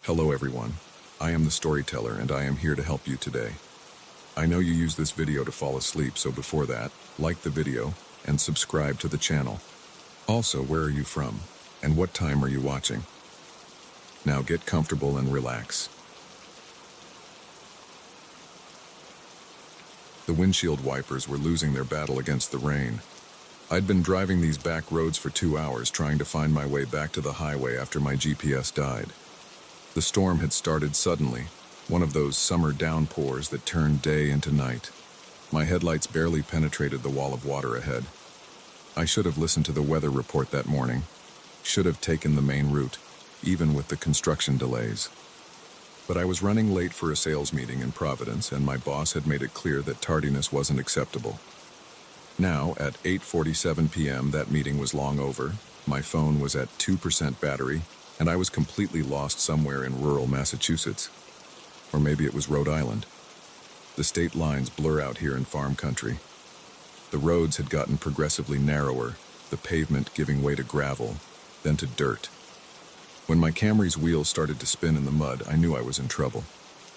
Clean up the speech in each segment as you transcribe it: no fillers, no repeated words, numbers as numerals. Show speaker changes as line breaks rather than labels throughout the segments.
Hello everyone, I am the storyteller and I am here to help you today. I know you use this video to fall asleep, so before that, like the video and subscribe to the channel. Also, where are you from and what time are you watching? Now get comfortable and relax. The windshield wipers were losing their battle against the rain. I'd been driving these back roads for 2 hours trying to find my way back to the highway after my GPS died. The storm had started suddenly, one of those summer downpours that turn day into night. My headlights barely penetrated the wall of water ahead. I should have listened to the weather report that morning, should have taken the main route, even with the construction delays. But I was running late for a sales meeting in Providence, and my boss had made it clear that tardiness wasn't acceptable. Now, at 8:47 p.m., that meeting was long over, my phone was at 2% battery, and I was completely lost somewhere in rural Massachusetts. Or maybe it was Rhode Island. The state lines blur out here in farm country. The roads had gotten progressively narrower, the pavement giving way to gravel, then to dirt. When my Camry's wheels started to spin in the mud, I knew I was in trouble.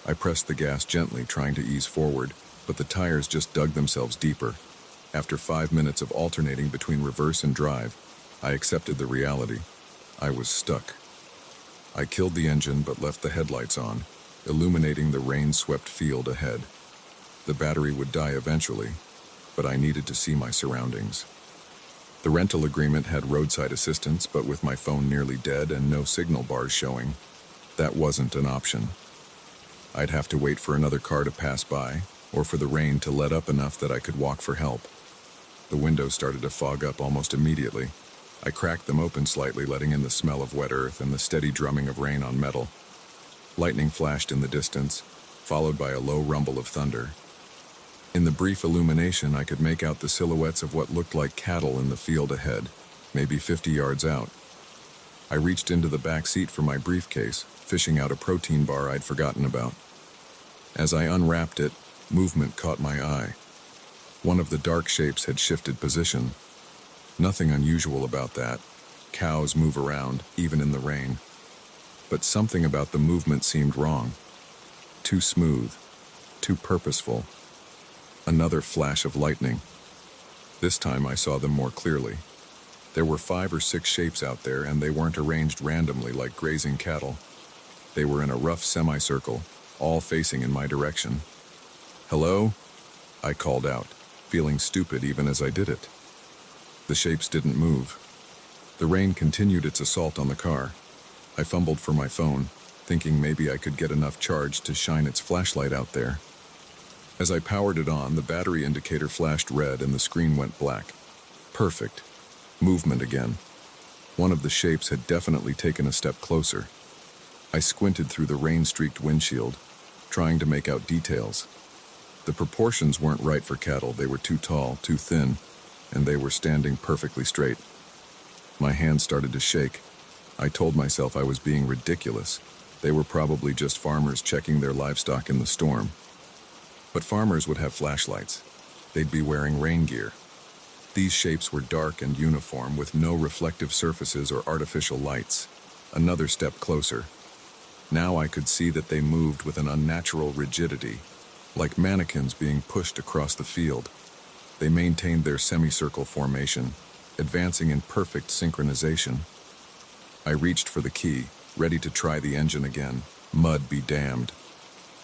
I pressed the gas gently, trying to ease forward, but the tires just dug themselves deeper. After 5 minutes of alternating between reverse and drive, I accepted the reality. I was stuck. I killed the engine but left the headlights on, illuminating the rain-swept field ahead. The battery would die eventually, but I needed to see my surroundings. The rental agreement had roadside assistance, but with my phone nearly dead and no signal bars showing, that wasn't an option. I'd have to wait for another car to pass by, or for the rain to let up enough that I could walk for help. The windows started to fog up almost immediately. I cracked them open slightly, letting in the smell of wet earth and the steady drumming of rain on metal. Lightning flashed in the distance, followed by a low rumble of thunder. In the brief illumination, I could make out the silhouettes of what looked like cattle in the field ahead, maybe 50 yards out. I reached into the back seat for my briefcase, fishing out a protein bar I'd forgotten about. As I unwrapped it, movement caught my eye. One of the dark shapes had shifted position. Nothing unusual about that. Cows move around, even in the rain. But something about the movement seemed wrong. Too smooth. Too purposeful. Another flash of lightning. This time I saw them more clearly. There were 5 or 6 shapes out there, and they weren't arranged randomly like grazing cattle. They were in a rough semicircle, all facing in my direction. "Hello?" I called out, feeling stupid even as I did it. The shapes didn't move. The rain continued its assault on the car. I fumbled for my phone, thinking maybe I could get enough charge to shine its flashlight out there. As I powered it on, the battery indicator flashed red and the screen went black. Perfect. Movement again. One of the shapes had definitely taken a step closer. I squinted through the rain-streaked windshield, trying to make out details. The proportions weren't right for cattle. They were too tall, too thin, and they were standing perfectly straight. My hands started to shake. I told myself I was being ridiculous. They were probably just farmers checking their livestock in the storm. But farmers would have flashlights. They'd be wearing rain gear. These shapes were dark and uniform, with no reflective surfaces or artificial lights. Another step closer. Now I could see that they moved with an unnatural rigidity, like mannequins being pushed across the field. They maintained their semicircle formation, advancing in perfect synchronization. I reached for the key, ready to try the engine again. Mud be damned.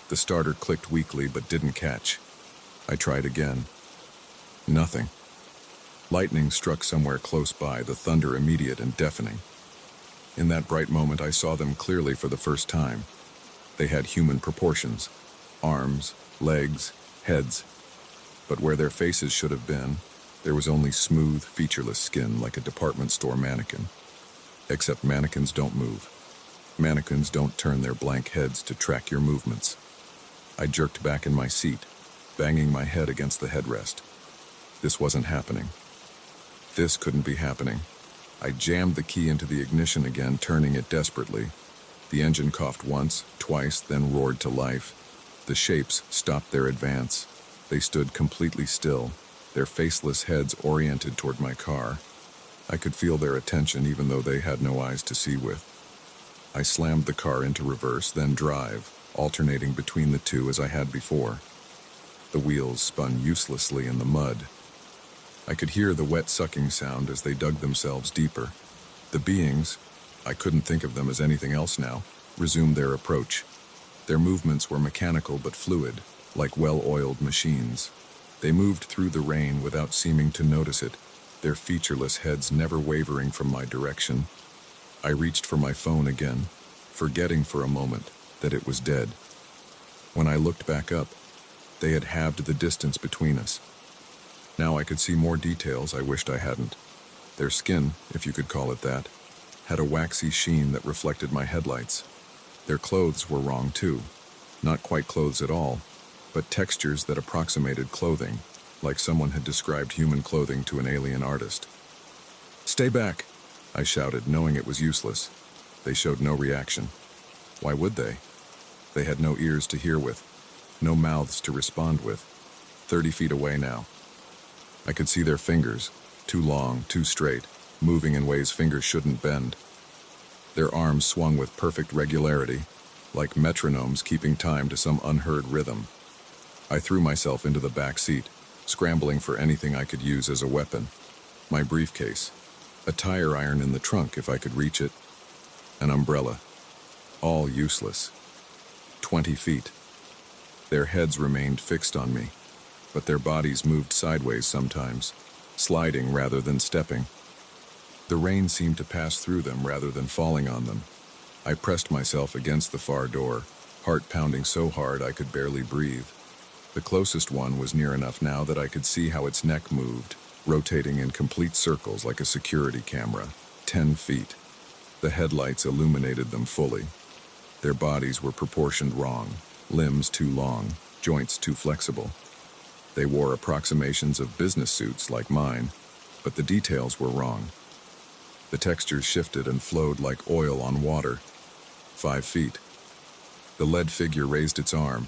The starter clicked weakly but didn't catch. I tried again. Nothing. Lightning struck somewhere close by, the thunder immediate and deafening. In that bright moment, I saw them clearly for the first time. They had human proportions. Arms, legs, heads. But where their faces should have been, there was only smooth, featureless skin like a department store mannequin. Except mannequins don't move. Mannequins don't turn their blank heads to track your movements. I jerked back in my seat, banging my head against the headrest. This wasn't happening. This couldn't be happening. I jammed the key into the ignition again, turning it desperately. The engine coughed once, twice, then roared to life. The shapes stopped their advance. They stood completely still, their faceless heads oriented toward my car. I could feel their attention even though they had no eyes to see with. I slammed the car into reverse, then drive, alternating between the two as I had before. The wheels spun uselessly in the mud. I could hear the wet sucking sound as they dug themselves deeper. The beings, I couldn't think of them as anything else now, resumed their approach. Their movements were mechanical but fluid, like well-oiled machines. They moved through the rain without seeming to notice it, their featureless heads never wavering from my direction. I reached for my phone again, forgetting for a moment that it was dead. When I looked back up, they had halved the distance between us. Now I could see more details I wished I hadn't. Their skin, if you could call it that, had a waxy sheen that reflected my headlights. Their clothes were wrong too. Not quite clothes at all, but textures that approximated clothing, like someone had described human clothing to an alien artist. "Stay back," I shouted, knowing it was useless. They showed no reaction. Why would they? They had no ears to hear with, no mouths to respond with. 30 feet away now. I could see their fingers, too long, too straight, moving in ways fingers shouldn't bend. Their arms swung with perfect regularity, like metronomes keeping time to some unheard rhythm. I threw myself into the back seat, scrambling for anything I could use as a weapon. My briefcase, a tire iron in the trunk if I could reach it, an umbrella. All useless. 20 feet. Their heads remained fixed on me, but their bodies moved sideways sometimes, sliding rather than stepping. The rain seemed to pass through them rather than falling on them. I pressed myself against the far door, heart pounding so hard I could barely breathe. The closest one was near enough now that I could see how its neck moved, rotating in complete circles like a security camera. 10 feet. The headlights illuminated them fully. Their bodies were proportioned wrong, limbs too long, joints too flexible. They wore approximations of business suits like mine, but the details were wrong. The textures shifted and flowed like oil on water. 5 feet. The lead figure raised its arm,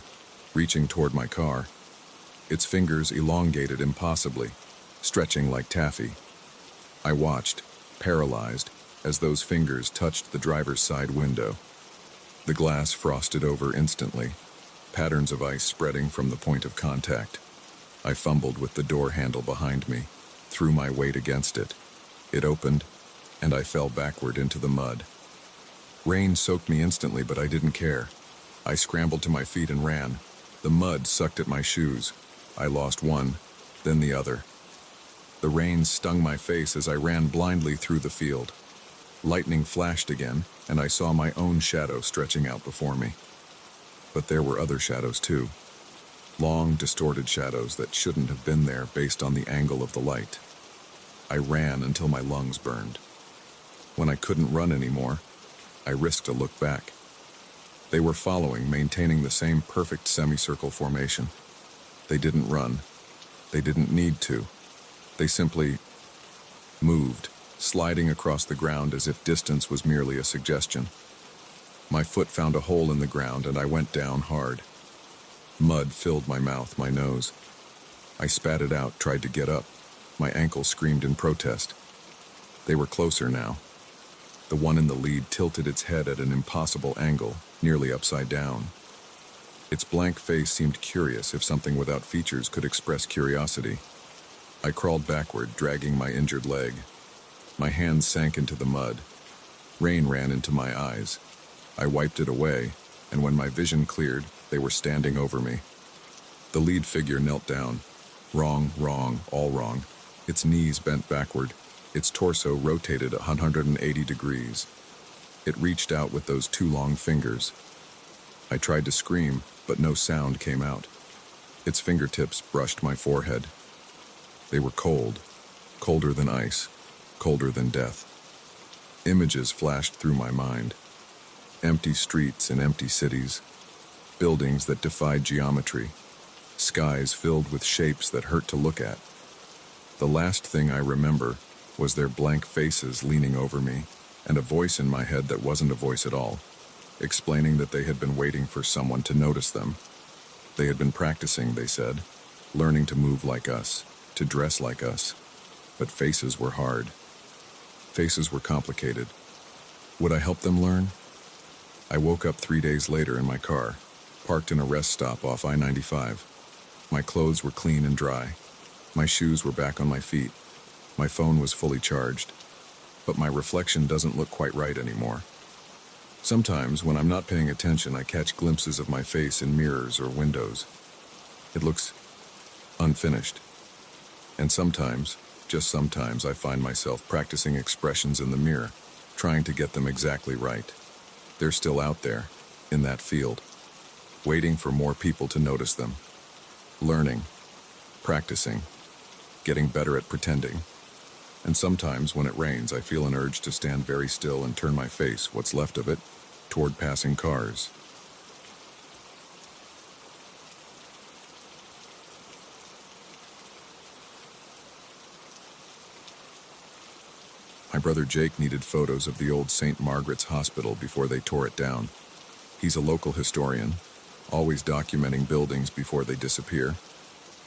reaching toward my car. Its fingers elongated impossibly, stretching like taffy. I watched, paralyzed, as those fingers touched the driver's side window. The glass frosted over instantly, patterns of ice spreading from the point of contact. I fumbled with the door handle behind me, threw my weight against it. It opened, and I fell backward into the mud. Rain soaked me instantly, but I didn't care. I scrambled to my feet and ran. The mud sucked at my shoes. I lost one, then the other. The rain stung my face as I ran blindly through the field. Lightning flashed again, and I saw my own shadow stretching out before me. But there were other shadows too. Long, distorted shadows that shouldn't have been there based on the angle of the light. I ran until my lungs burned. When I couldn't run anymore, I risked a look back. They were following, maintaining the same perfect semicircle formation. They didn't run. They didn't need to. They simply moved, sliding across the ground as if distance was merely a suggestion. My foot found a hole in the ground and I went down hard. Mud filled my mouth, my nose. I spat it out, tried to get up. My ankle screamed in protest. They were closer now. The one in the lead tilted its head at an impossible angle, nearly upside down. Its blank face seemed curious, if something without features could express curiosity. I crawled backward, dragging my injured leg. My hands sank into the mud. Rain ran into my eyes. I wiped it away, and when my vision cleared, they were standing over me. The lead figure knelt down. Wrong, all wrong. Its knees bent backward. Its torso rotated 180 degrees. It reached out with those two long fingers. I tried to scream, but no sound came out. Its fingertips brushed my forehead. They were cold, colder than ice, colder than death. Images flashed through my mind. Empty streets in empty cities, buildings that defied geometry, skies filled with shapes that hurt to look at. The last thing I remember was their blank faces leaning over me, and a voice in my head that wasn't a voice at all, explaining that they had been waiting for someone to notice them. They had been practicing, they said, learning to move like us, to dress like us. But faces were hard. Faces were complicated. Would I help them learn? I woke up 3 days later in my car, parked in a rest stop off I-95. My clothes were clean and dry. My shoes were back on my feet. My phone was fully charged. But my reflection doesn't look quite right anymore. Sometimes, when I'm not paying attention, I catch glimpses of my face in mirrors or windows. It looks unfinished. And sometimes, just sometimes, I find myself practicing expressions in the mirror, trying to get them exactly right. They're still out there, in that field, waiting for more people to notice them. Learning, practicing, getting better at pretending. And sometimes, when it rains, I feel an urge to stand very still and turn my face, what's left of it, toward passing cars. My brother Jake needed photos of the old St. Margaret's Hospital before they tore it down. He's a local historian, always documenting buildings before they disappear.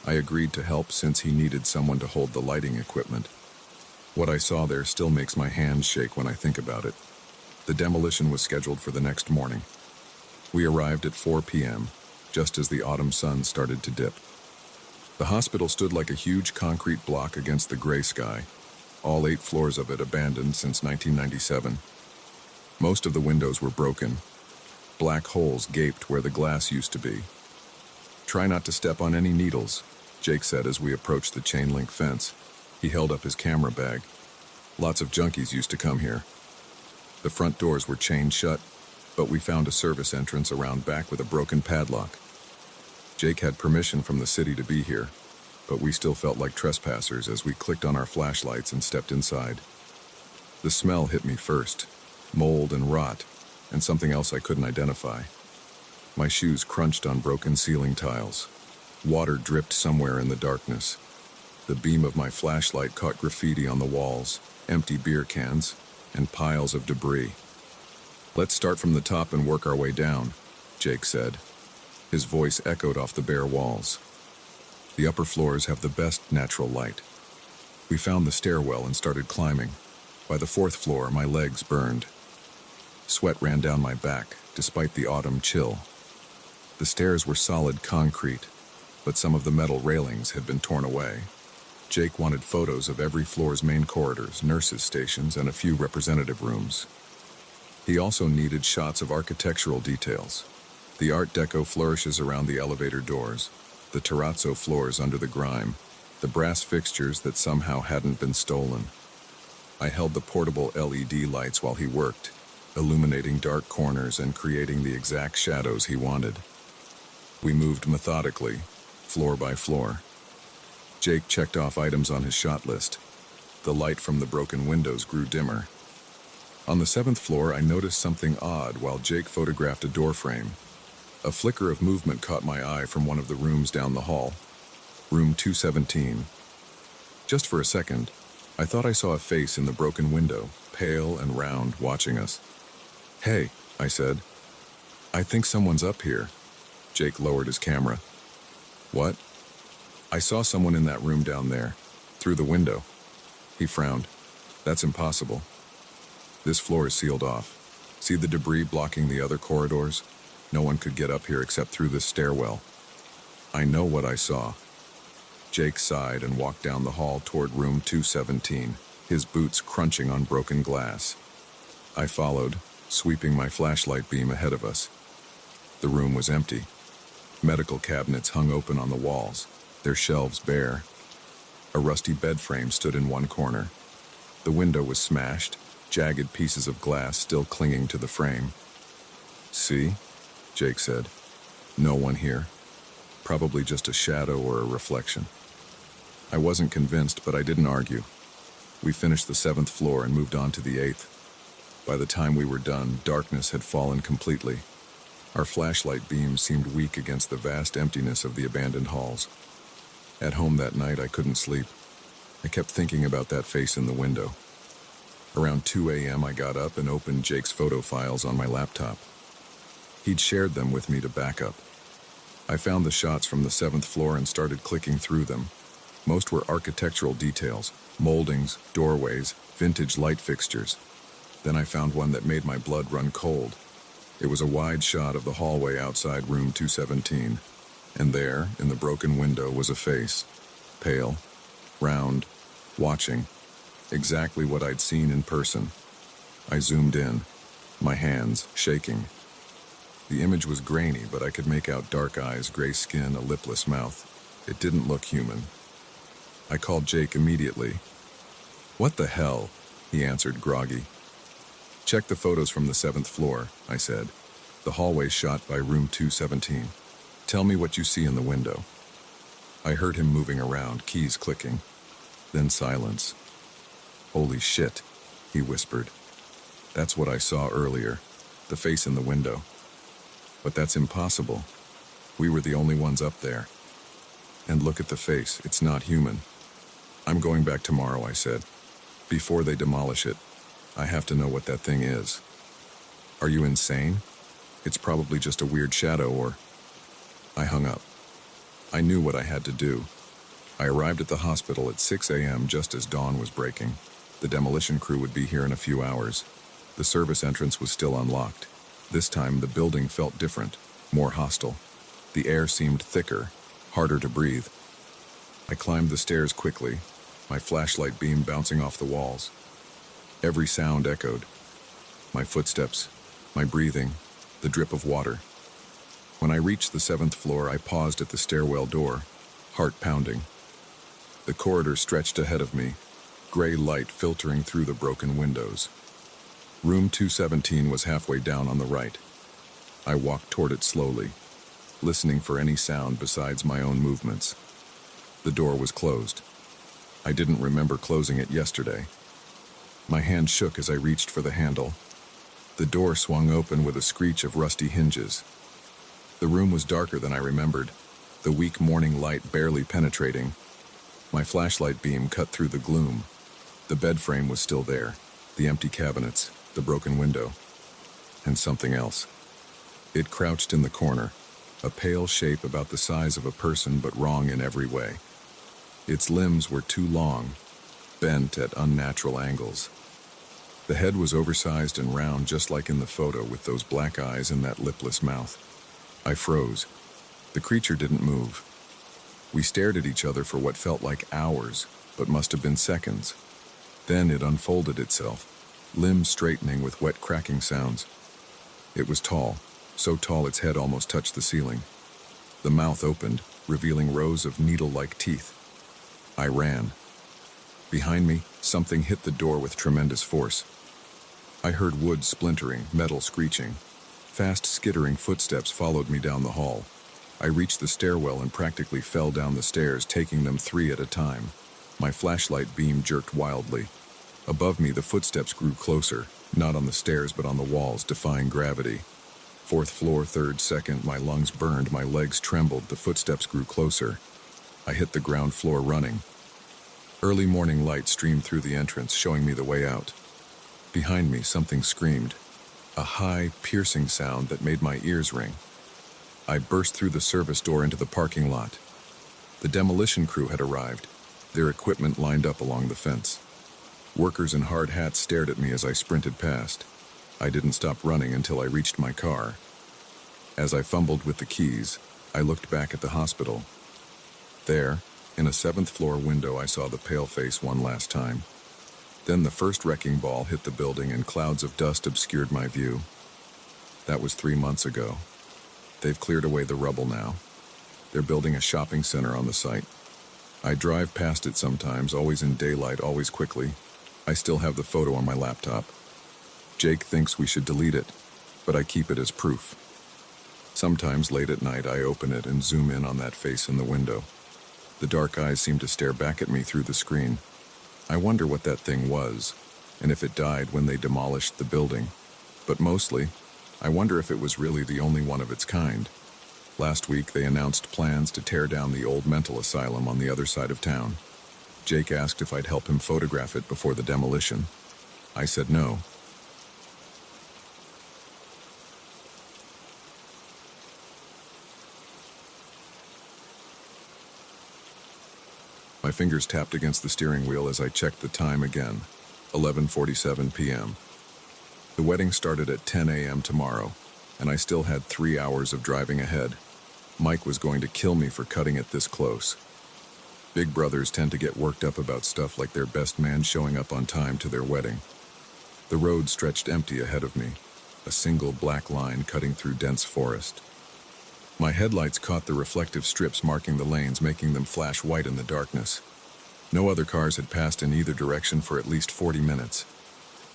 I agreed to help since he needed someone to hold the lighting equipment. What I saw there still makes my hands shake when I think about it. The demolition was scheduled for the next morning. We arrived at 4 p.m., just as the autumn sun started to dip. The hospital stood like a huge concrete block against the gray sky, all 8 floors of it abandoned since 1997. Most of the windows were broken. Black holes gaped where the glass used to be. "Try not to step on any needles," Jake said as we approached the chain-link fence. He held up his camera bag. "Lots of junkies used to come here." The front doors were chained shut, but we found a service entrance around back with a broken padlock. Jake had permission from the city to be here, but we still felt like trespassers as we clicked on our flashlights and stepped inside. The smell hit me first, mold and rot, and something else I couldn't identify. My shoes crunched on broken ceiling tiles. Water dripped somewhere in the darkness. The beam of my flashlight caught graffiti on the walls, empty beer cans, and piles of debris. "Let's start from the top and work our way down," Jake said. His voice echoed off the bare walls. "The upper floors have the best natural light." We found the stairwell and started climbing. By the 4th floor, my legs burned. Sweat ran down my back, despite the autumn chill. The stairs were solid concrete, but some of the metal railings had been torn away. Jake wanted photos of every floor's main corridors, nurses' stations, and a few representative rooms. He also needed shots of architectural details. The Art Deco flourishes around the elevator doors, the terrazzo floors under the grime, the brass fixtures that somehow hadn't been stolen. I held the portable LED lights while he worked, illuminating dark corners and creating the exact shadows he wanted. We moved methodically, floor by floor. Jake checked off items on his shot list. The light from the broken windows grew dimmer. On the 7th floor, I noticed something odd while Jake photographed a door frame. A flicker of movement caught my eye from one of the rooms down the hall. Room 217. Just for a second, I thought I saw a face in the broken window, pale and round, watching us. "Hey," I said. "I think someone's up here." Jake lowered his camera. "What?" "I saw someone in that room down there, through the window." He frowned. "That's impossible. This floor is sealed off. See the debris blocking the other corridors? No one could get up here except through this stairwell." "I know what I saw." Jake sighed and walked down the hall toward room 217, his boots crunching on broken glass. I followed, sweeping my flashlight beam ahead of us. The room was empty. Medical cabinets hung open on the walls, their shelves bare. A rusty bed frame stood in one corner. The window was smashed, jagged pieces of glass still clinging to the frame. "See?" Jake said. "No one here. Probably just a shadow or a reflection." I wasn't convinced, but I didn't argue. We finished the 7th floor and moved on to the 8th. By the time we were done, darkness had fallen completely. Our flashlight beams seemed weak against the vast emptiness of the abandoned halls. At home that night, I couldn't sleep. I kept thinking about that face in the window. Around 2 a.m., I got up and opened Jake's photo files on my laptop. He'd shared them with me to back up. I found the shots from the 7th floor and started clicking through them. Most were architectural details, moldings, doorways, vintage light fixtures. Then I found one that made my blood run cold. It was a wide shot of the hallway outside room 217, and there, in the broken window, was a face. Pale, round, watching. Exactly what I'd seen in person. I zoomed in, my hands shaking. The image was grainy, but I could make out dark eyes, gray skin, a lipless mouth. It didn't look human. I called Jake immediately. "What the hell?" he answered, groggy. "Check the photos from the 7th floor," I said. "The hallway shot by room 217. Tell me what you see in the window." I heard him moving around, keys clicking. Then silence. "Holy shit," he whispered. "That's what I saw earlier, the face in the window. But that's impossible. We were the only ones up there. And look at the face, it's not human." "I'm going back tomorrow," I said. "Before they demolish it, I have to know what that thing is." "Are you insane? It's probably just a weird shadow or—" I hung up. I knew what I had to do. I arrived at the hospital at 6 a.m. just as dawn was breaking. The demolition crew would be here in a few hours. The service entrance was still unlocked. This time the building felt different, more hostile. The air seemed thicker, harder to breathe. I climbed the stairs quickly, my flashlight beam bouncing off the walls. Every sound echoed. My footsteps, my breathing, the drip of water. When I reached the 7th floor, I paused at the stairwell door, heart pounding. The corridor stretched ahead of me, gray light filtering through the broken windows. Room 217 was halfway down on the right. I walked toward it slowly, listening for any sound besides my own movements. The door was closed. I didn't remember closing it yesterday. My hand shook as I reached for the handle. The door swung open with a screech of rusty hinges. The room was darker than I remembered, the weak morning light barely penetrating. My flashlight beam cut through the gloom. The bed frame was still there, the empty cabinets, the broken window, and something else. It crouched in the corner, a pale shape about the size of a person but wrong in every way. Its limbs were too long, bent at unnatural angles. The head was oversized and round just like in the photo with those black eyes and that lipless mouth. I froze. The creature didn't move. We stared at each other for what felt like hours, but must have been seconds. Then it unfolded itself, limbs straightening with wet cracking sounds. It was tall, so tall its head almost touched the ceiling. The mouth opened, revealing rows of needle-like teeth. I ran. Behind me, something hit the door with tremendous force. I heard wood splintering, metal screeching. Fast, skittering footsteps followed me down the hall. I reached the stairwell and practically fell down the stairs, taking them 3 at a time. My flashlight beam jerked wildly. Above me, the footsteps grew closer, not on the stairs but on the walls, defying gravity. 4th floor, 3rd, 2nd, my lungs burned, my legs trembled, the footsteps grew closer. I hit the ground floor running. Early morning light streamed through the entrance, showing me the way out. Behind me, something screamed. A high, piercing sound that made my ears ring. I burst through the service door into the parking lot. The demolition crew had arrived, their equipment lined up along the fence. Workers in hard hats stared at me as I sprinted past. I didn't stop running until I reached my car. As I fumbled with the keys, I looked back at the hospital. There, in a 7th floor window, I saw the pale face one last time. Then the first wrecking ball hit the building and clouds of dust obscured my view. That was 3 months ago. They've cleared away the rubble now. They're building a shopping center on the site. I drive past it sometimes, always in daylight, always quickly. I still have the photo on my laptop. Jake thinks we should delete it, but I keep it as proof. Sometimes late at night I open it and zoom in on that face in the window. The dark eyes seem to stare back at me through the screen. I wonder what that thing was, and if it died when they demolished the building. But mostly, I wonder if it was really the only one of its kind. Last week they announced plans to tear down the old mental asylum on the other side of town. Jake asked if I'd help him photograph it before the demolition. I said no. My fingers tapped against the steering wheel as I checked the time again, 11:47 p.m. The wedding started at 10 a.m. tomorrow, and I still had 3 hours of driving ahead. Mike was going to kill me for cutting it this close. Big brothers tend to get worked up about stuff like their best man showing up on time to their wedding. The road stretched empty ahead of me, a single black line cutting through dense forest. My headlights caught the reflective strips marking the lanes, making them flash white in the darkness. No other cars had passed in either direction for at least 40 minutes.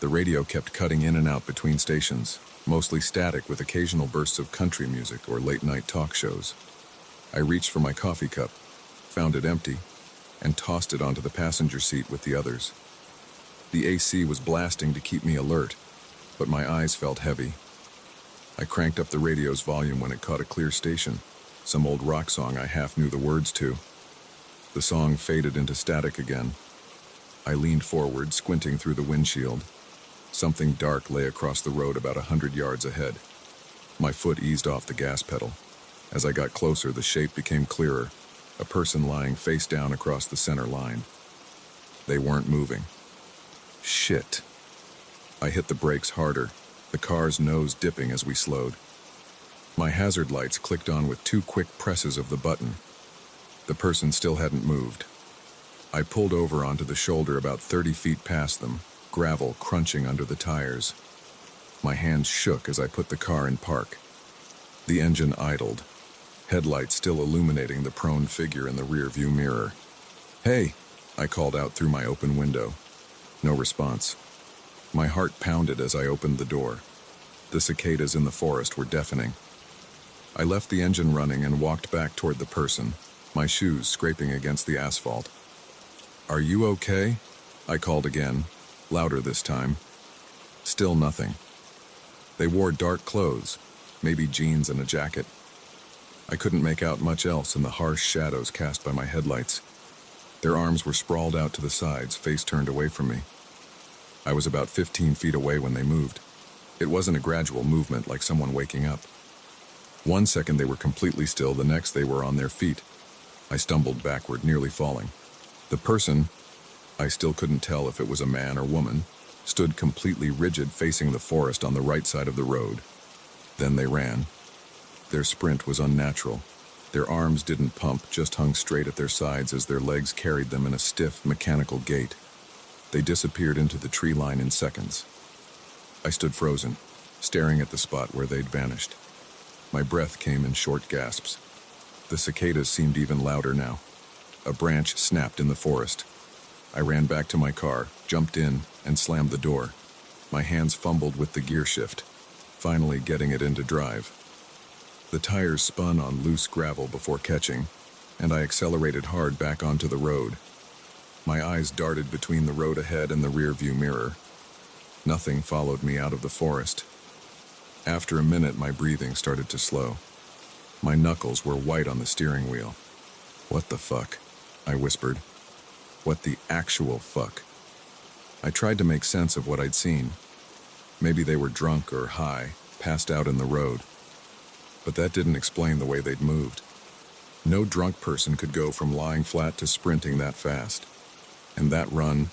The radio kept cutting in and out between stations, mostly static with occasional bursts of country music or late-night talk shows. I reached for my coffee cup, found it empty, and tossed it onto the passenger seat with the others. The AC was blasting to keep me alert, but my eyes felt heavy. I cranked up the radio's volume when it caught a clear station, some old rock song I half knew the words to. The song faded into static again. I leaned forward, squinting through the windshield. Something dark lay across the road about 100 yards ahead. My foot eased off the gas pedal. As I got closer, the shape became clearer, a person lying face down across the center line. They weren't moving. Shit. I hit the brakes harder, the car's nose dipping as we slowed. My hazard lights clicked on with 2 quick presses of the button. The person still hadn't moved. I pulled over onto the shoulder about 30 feet past them, gravel crunching under the tires. My hands shook as I put the car in park. The engine idled, headlights still illuminating the prone figure in the rearview mirror. "Hey," I called out through my open window. No response. My heart pounded as I opened the door. The cicadas in the forest were deafening. I left the engine running and walked back toward the person, my shoes scraping against the asphalt. "Are you okay?" I called again, louder this time. Still nothing. They wore dark clothes, maybe jeans and a jacket. I couldn't make out much else in the harsh shadows cast by my headlights. Their arms were sprawled out to the sides, face turned away from me. I was about 15 feet away when they moved. It wasn't a gradual movement like someone waking up. 1 second they were completely still, the next they were on their feet. I stumbled backward, nearly falling. The person, I still couldn't tell if it was a man or woman, stood completely rigid facing the forest on the right side of the road. Then they ran. Their sprint was unnatural. Their arms didn't pump, just hung straight at their sides as their legs carried them in a stiff, mechanical gait. They disappeared into the tree line in seconds. I stood frozen, staring at the spot where they'd vanished. My breath came in short gasps. The cicadas seemed even louder now. A branch snapped in the forest. I ran back to my car, jumped in, and slammed the door. My hands fumbled with the gear shift, finally getting it into drive. The tires spun on loose gravel before catching, and I accelerated hard back onto the road. My eyes darted between the road ahead and the rearview mirror. Nothing followed me out of the forest. After a minute, my breathing started to slow. My knuckles were white on the steering wheel. "What the fuck?" I whispered. "What the actual fuck?" I tried to make sense of what I'd seen. Maybe they were drunk or high, passed out in the road. But that didn't explain the way they'd moved. No drunk person could go from lying flat to sprinting that fast. And that run,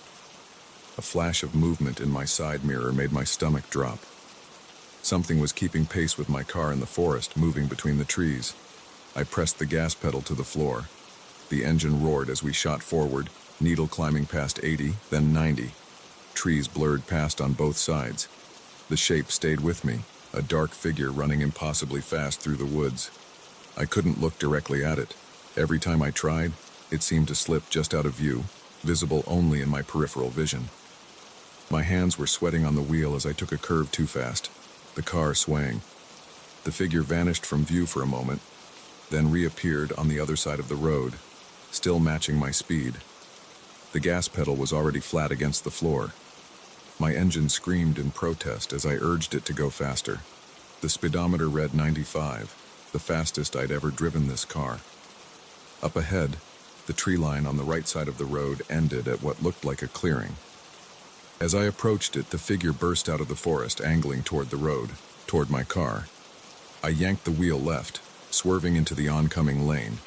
a flash of movement in my side mirror made my stomach drop. Something was keeping pace with my car in the forest, moving between the trees. I pressed the gas pedal to the floor. The engine roared as we shot forward, needle climbing past 80, then 90. Trees blurred past on both sides. The shape stayed with me, a dark figure running impossibly fast through the woods. I couldn't look directly at it. Every time I tried, it seemed to slip just out of view, visible only in my peripheral vision. My hands were sweating on the wheel as I took a curve too fast, the car swaying. The figure vanished from view for a moment, then reappeared on the other side of the road, still matching my speed. The gas pedal was already flat against the floor. My engine screamed in protest as I urged it to go faster. The speedometer read 95, the fastest I'd ever driven this car. Up ahead, the tree line on the right side of the road ended at what looked like a clearing. As I approached it, the figure burst out of the forest, angling toward the road, toward my car. I yanked the wheel left, swerving into the oncoming lane.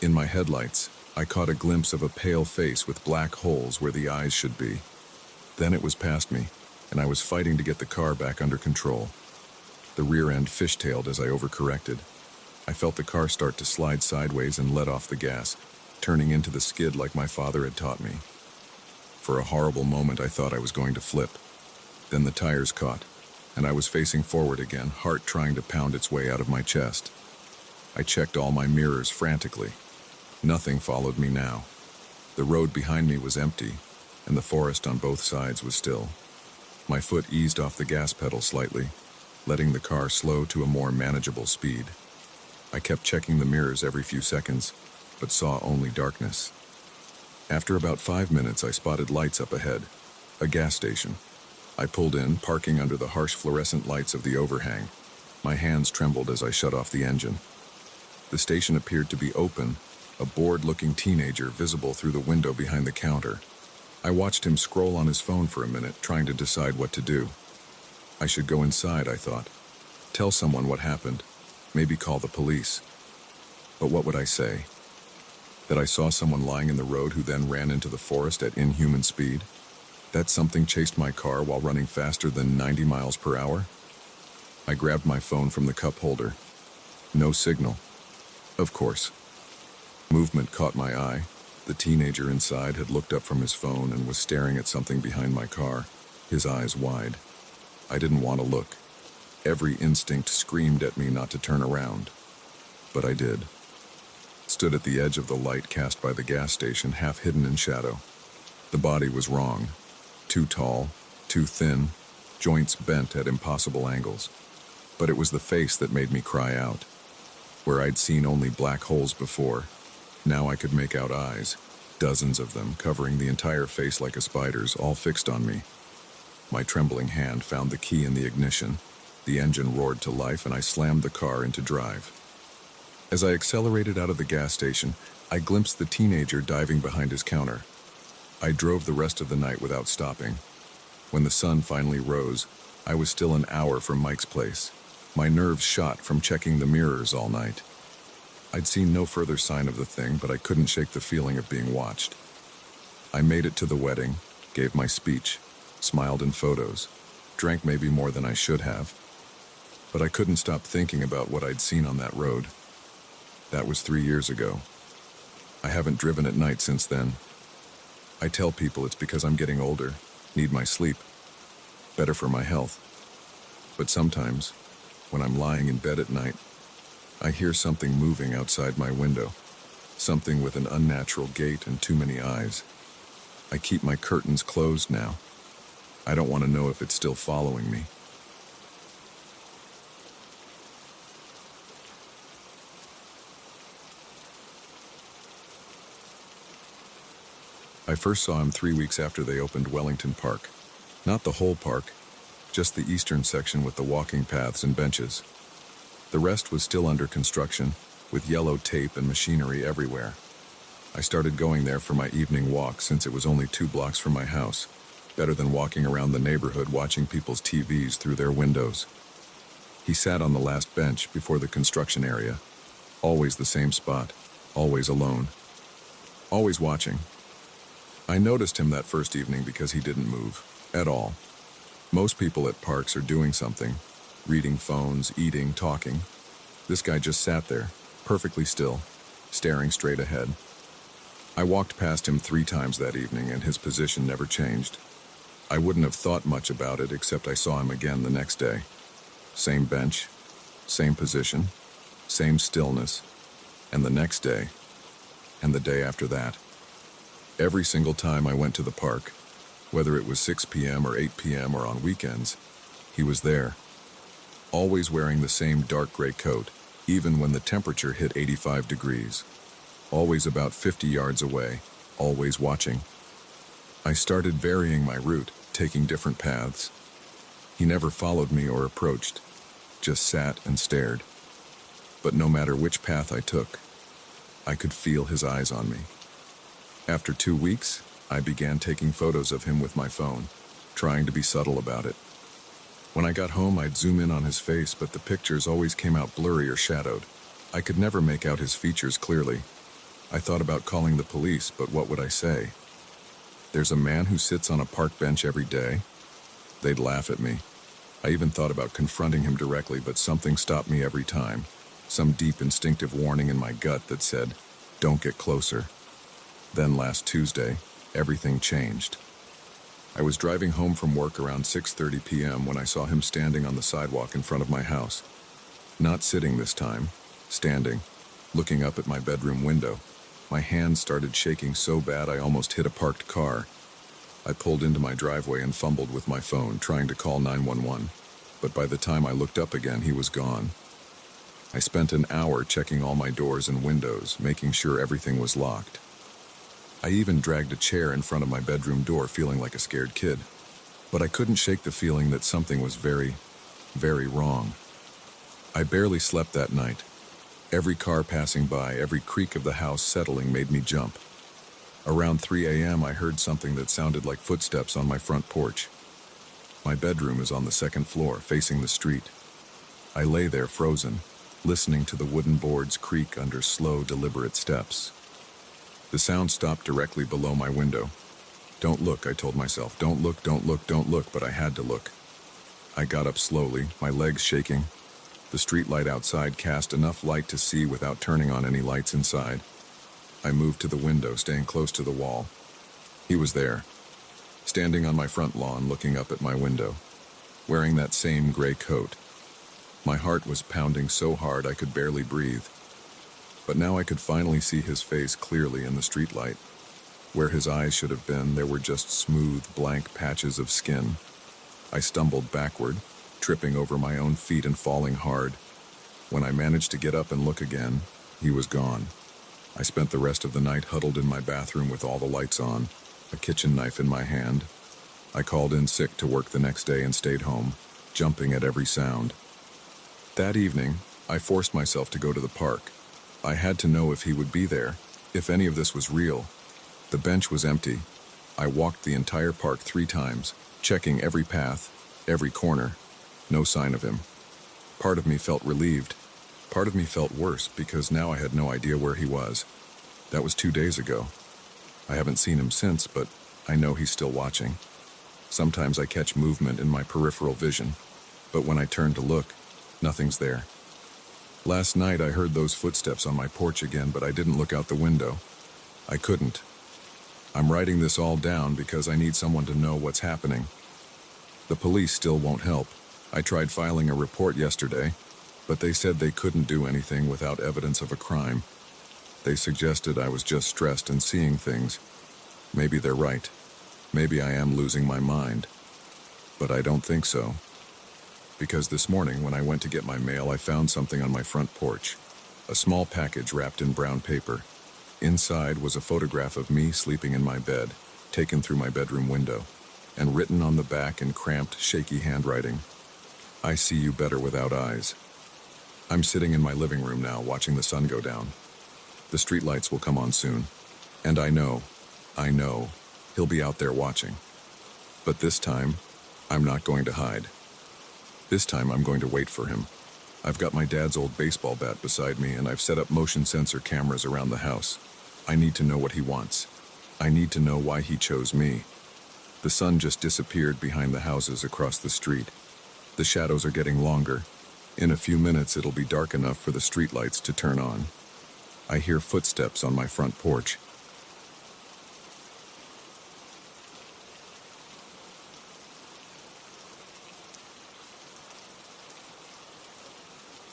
In my headlights, I caught a glimpse of a pale face with black holes where the eyes should be. Then it was past me, and I was fighting to get the car back under control. The rear end fishtailed as I overcorrected. I felt the car start to slide sideways and let off the gas, turning into the skid like my father had taught me. For a horrible moment, I thought I was going to flip. Then the tires caught, and I was facing forward again, heart trying to pound its way out of my chest. I checked all my mirrors frantically. Nothing followed me now. The road behind me was empty, and the forest on both sides was still. My foot eased off the gas pedal slightly, letting the car slow to a more manageable speed. I kept checking the mirrors every few seconds, but saw only darkness. After about 5 minutes, I spotted lights up ahead, a gas station. I pulled in, parking under the harsh fluorescent lights of the overhang. My hands trembled as I shut off the engine. The station appeared to be open, a bored-looking teenager visible through the window behind the counter. I watched him scroll on his phone for a minute, trying to decide what to do. I should go inside, I thought. Tell someone what happened. Maybe call the police. But what would I say? That I saw someone lying in the road who then ran into the forest at inhuman speed? That something chased my car while running faster than 90 miles per hour? I grabbed my phone from the cup holder. No signal. Of course. Movement caught my eye. The teenager inside had looked up from his phone and was staring at something behind my car, his eyes wide. I didn't want to look. Every instinct screamed at me not to turn around. But I did. Stood at the edge of the light cast by the gas station, half hidden in shadow. The body was wrong. Too tall, too thin, joints bent at impossible angles. But it was the face that made me cry out. Where I'd seen only black holes before, now I could make out eyes, dozens of them, covering the entire face like a spider's, all fixed on me. My trembling hand found the key in the ignition. The engine roared to life, and I slammed the car into drive. As I accelerated out of the gas station, I glimpsed the teenager diving behind his counter. I drove the rest of the night without stopping. When the sun finally rose, I was still an hour from Mike's place. My nerves shot from checking the mirrors all night. I'd seen no further sign of the thing, but I couldn't shake the feeling of being watched. I made it to the wedding, gave my speech, smiled in photos, drank maybe more than I should have. But I couldn't stop thinking about what I'd seen on that road. That was 3 years ago. I haven't driven at night since then. I tell people it's because I'm getting older, need my sleep, better for my health. But sometimes, when I'm lying in bed at night, I hear something moving outside my window, something with an unnatural gait and too many eyes. I keep my curtains closed now. I don't want to know if it's still following me. I first saw him 3 weeks after they opened Wellington Park. Not the whole park, just the eastern section with the walking paths and benches. The rest was still under construction, with yellow tape and machinery everywhere. I started going there for my evening walk since it was only 2 blocks from my house, better than walking around the neighborhood watching people's TVs through their windows. He sat on the last bench before the construction area, always the same spot, always alone, always watching. I noticed him that first evening because he didn't move, at all. Most people at parks are doing something, reading phones, eating, talking. This guy just sat there, perfectly still, staring straight ahead. I walked past him 3 times that evening, and his position never changed. I wouldn't have thought much about it, except I saw him again the next day. Same bench, same position, same stillness, and the next day, and the day after that. Every single time I went to the park, whether it was 6 p.m. or 8 p.m. or on weekends, he was there. Always wearing the same dark gray coat, even when the temperature hit 85 degrees. Always about 50 yards away, always watching. I started varying my route, taking different paths. He never followed me or approached, just sat and stared. But no matter which path I took, I could feel his eyes on me. After 2 weeks, I began taking photos of him with my phone, trying to be subtle about it. When I got home, I'd zoom in on his face, but the pictures always came out blurry or shadowed. I could never make out his features clearly. I thought about calling the police, but what would I say? There's a man who sits on a park bench every day? They'd laugh at me. I even thought about confronting him directly, but something stopped me every time. Some deep instinctive warning in my gut that said, "Don't get closer." Then last Tuesday, everything changed. I was driving home from work around 6:30 p.m. when I saw him standing on the sidewalk in front of my house. Not sitting this time, standing, looking up at my bedroom window. My hands started shaking so bad I almost hit a parked car. I pulled into my driveway and fumbled with my phone, trying to call 911. But by the time I looked up again, he was gone. I spent an hour checking all my doors and windows, making sure everything was locked. I even dragged a chair in front of my bedroom door, feeling like a scared kid. But I couldn't shake the feeling that something was very, very wrong. I barely slept that night. Every car passing by, every creak of the house settling made me jump. Around 3 a.m. I heard something that sounded like footsteps on my front porch. My bedroom is on the second floor, facing the street. I lay there frozen, listening to the wooden boards creak under slow, deliberate steps. The sound stopped directly below my window. "Don't look," I told myself. "Don't look, don't look, don't look," but I had to look. I got up slowly, my legs shaking. The street light outside cast enough light to see without turning on any lights inside. I moved to the window, staying close to the wall. He was there, standing on my front lawn, looking up at my window, wearing that same gray coat. My heart was pounding so hard I could barely breathe. But now I could finally see his face clearly in the streetlight. Where his eyes should have been, there were just smooth, blank patches of skin. I stumbled backward, tripping over my own feet and falling hard. When I managed to get up and look again, he was gone. I spent the rest of the night huddled in my bathroom with all the lights on, a kitchen knife in my hand. I called in sick to work the next day and stayed home, jumping at every sound. That evening, I forced myself to go to the park. I had to know if he would be there, if any of this was real. The bench was empty. I walked the entire park 3 times, checking every path, every corner. No sign of him. Part of me felt relieved. Part of me felt worse because now I had no idea where he was. That was 2 days ago. I haven't seen him since, but I know he's still watching. Sometimes I catch movement in my peripheral vision, but when I turn to look, nothing's there. Last night I heard those footsteps on my porch again, but I didn't look out the window. I couldn't. I'm writing this all down because I need someone to know what's happening. The police still won't help. I tried filing a report yesterday, but they said they couldn't do anything without evidence of a crime. They suggested I was just stressed and seeing things. Maybe they're right. Maybe I am losing my mind. But I don't think so. Because this morning when I went to get my mail, I found something on my front porch. A small package wrapped in brown paper. Inside was a photograph of me sleeping in my bed, taken through my bedroom window, and written on the back in cramped, shaky handwriting, "I see you better without eyes." I'm sitting in my living room now, watching the sun go down. The streetlights will come on soon. And I know, he'll be out there watching. But this time, I'm not going to hide. This time I'm going to wait for him. I've got my dad's old baseball bat beside me, and I've set up motion sensor cameras around the house. I need to know what he wants. I need to know why he chose me. The sun just disappeared behind the houses across the street. The shadows are getting longer. In a few minutes it'll be dark enough for the streetlights to turn on. I hear footsteps on my front porch.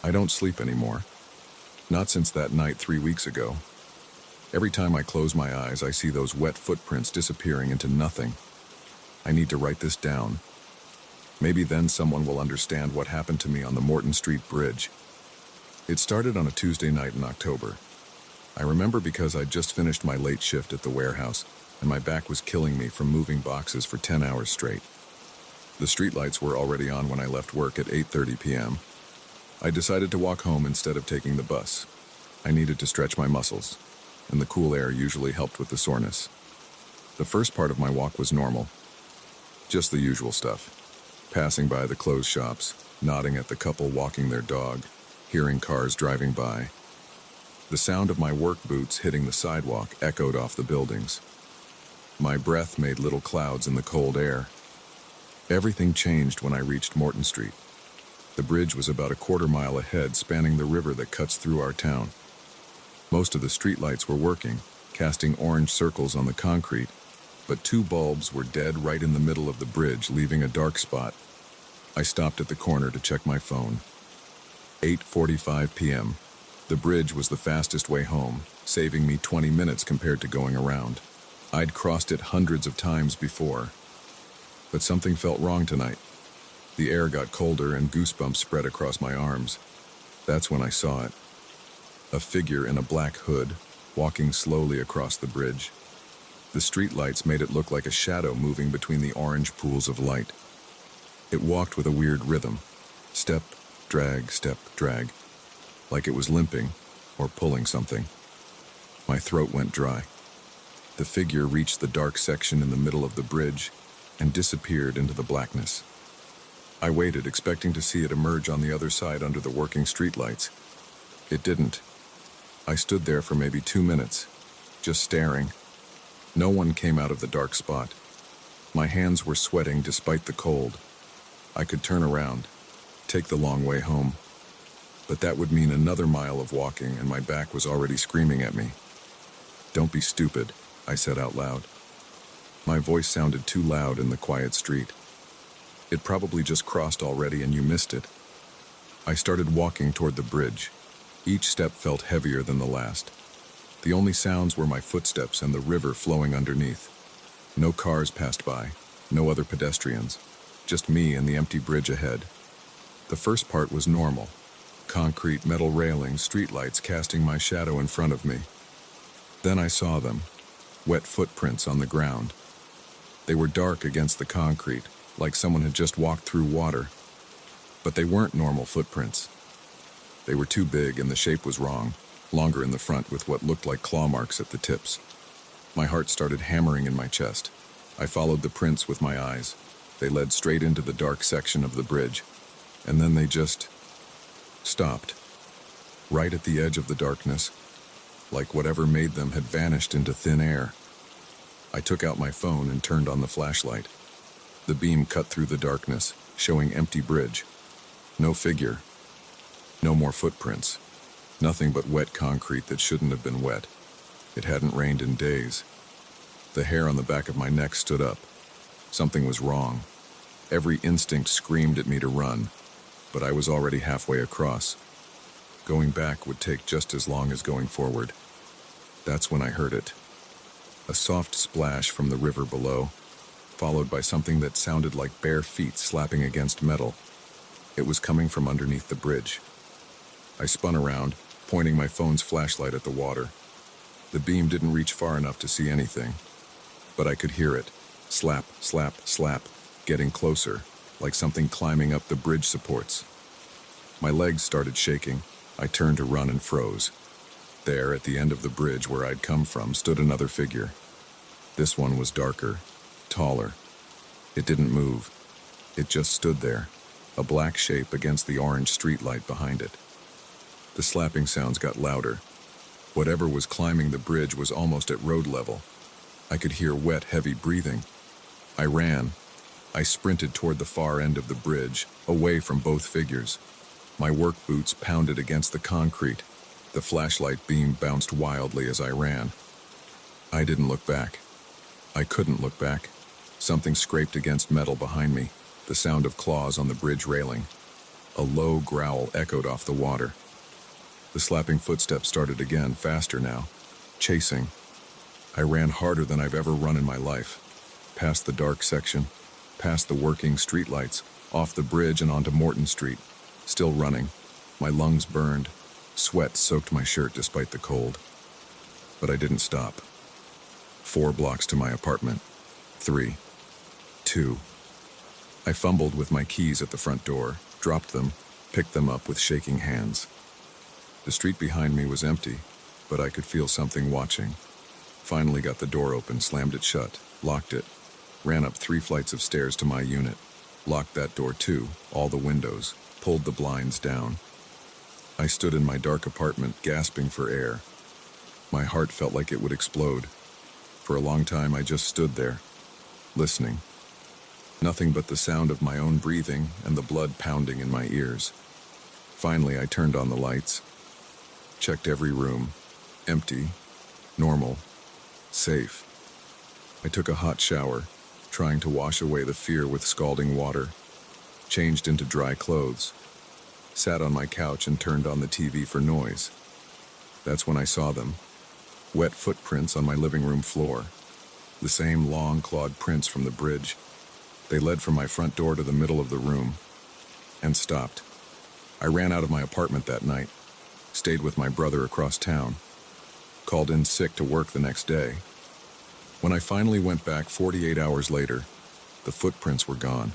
I don't sleep anymore. Not since that night 3 weeks ago. Every time I close my eyes, I see those wet footprints disappearing into nothing. I need to write this down. Maybe then someone will understand what happened to me on the Morton Street Bridge. It started on a Tuesday night in October. I remember because I'd just finished my late shift at the warehouse, and my back was killing me from moving boxes for 10 hours straight. The streetlights were already on when I left work at 8:30 p.m. I decided to walk home instead of taking the bus. I needed to stretch my muscles, and the cool air usually helped with the soreness. The first part of my walk was normal. Just the usual stuff. Passing by the clothes shops, nodding at the couple walking their dog, hearing cars driving by. The sound of my work boots hitting the sidewalk echoed off the buildings. My breath made little clouds in the cold air. Everything changed when I reached Morton Street. The bridge was about a quarter-mile ahead, spanning the river that cuts through our town. Most of the streetlights were working, casting orange circles on the concrete, but two bulbs were dead right in the middle of the bridge, leaving a dark spot. I stopped at the corner to check my phone. 8:45 p.m. The bridge was the fastest way home, saving me 20 minutes compared to going around. I'd crossed it hundreds of times before, but something felt wrong tonight. The air got colder and goosebumps spread across my arms. That's when I saw it. A figure in a black hood, walking slowly across the bridge. The streetlights made it look like a shadow moving between the orange pools of light. It walked with a weird rhythm. Step, drag, like it was limping or pulling something. My throat went dry. The figure reached the dark section in the middle of the bridge and disappeared into the blackness. I waited, expecting to see it emerge on the other side under the working streetlights. It didn't. I stood there for maybe 2 minutes, just staring. No one came out of the dark spot. My hands were sweating despite the cold. I could turn around, take the long way home. But that would mean another mile of walking, and my back was already screaming at me. "Don't be stupid," I said out loud. My voice sounded too loud in the quiet street. "It probably just crossed already and you missed it." I started walking toward the bridge. Each step felt heavier than the last. The only sounds were my footsteps and the river flowing underneath. No cars passed by, no other pedestrians, just me and the empty bridge ahead. The first part was normal. Concrete, metal railings, streetlights casting my shadow in front of me. Then I saw them, wet footprints on the ground. They were dark against the concrete, like someone had just walked through water. But they weren't normal footprints. They were too big and the shape was wrong, longer in the front with what looked like claw marks at the tips. My heart started hammering in my chest. I followed the prints with my eyes. They led straight into the dark section of the bridge, and then they just stopped, right at the edge of the darkness, like whatever made them had vanished into thin air. I took out my phone and turned on the flashlight. The beam cut through the darkness, showing empty bridge. No figure. No more footprints. Nothing but wet concrete that shouldn't have been wet. It hadn't rained in days. The hair on the back of my neck stood up. Something was wrong. Every instinct screamed at me to run, but I was already halfway across. Going back would take just as long as going forward. That's when I heard it. A soft splash from the river below, followed by something that sounded like bare feet slapping against metal. It was coming from underneath the bridge. I spun around, pointing my phone's flashlight at the water. The beam didn't reach far enough to see anything, but I could hear it. Slap, slap, slap, getting closer, like something climbing up the bridge supports. My legs started shaking. I turned to run and froze. There, at the end of the bridge where I'd come from, stood another figure. This one was darker, taller. It didn't move. It just stood there, a black shape against the orange streetlight behind it. The slapping sounds got louder. Whatever was climbing the bridge was almost at road level. I could hear wet, heavy breathing. I ran. I sprinted toward the far end of the bridge, away from both figures. My work boots pounded against the concrete. The flashlight beam bounced wildly as I ran. I didn't look back. I couldn't look back. Something scraped against metal behind me, the sound of claws on the bridge railing. A low growl echoed off the water. The slapping footsteps started again, faster now, chasing. I ran harder than I've ever run in my life. Past the dark section, past the working streetlights, off the bridge and onto Morton Street. Still running. My lungs burned. Sweat soaked my shirt despite the cold. But I didn't stop. 4 blocks to my apartment. 3. 2. I fumbled with my keys at the front door, dropped them, picked them up with shaking hands. The street behind me was empty, but I could feel something watching. Finally got the door open, slammed it shut, locked it, ran up 3 flights of stairs to my unit, locked that door too, all the windows, pulled the blinds down. I stood in my dark apartment, gasping for air. My heart felt like it would explode. For a long time, I just stood there, listening. Nothing but the sound of my own breathing and the blood pounding in my ears. Finally, I turned on the lights, checked every room. Empty, normal, safe. I took a hot shower, trying to wash away the fear with scalding water, changed into dry clothes, sat on my couch and turned on the TV for noise. That's when I saw them. Wet footprints on my living room floor. The same long, clawed prints from the bridge. They led from my front door to the middle of the room, and stopped. I ran out of my apartment that night, stayed with my brother across town, called in sick to work the next day. When I finally went back 48 hours later, the footprints were gone.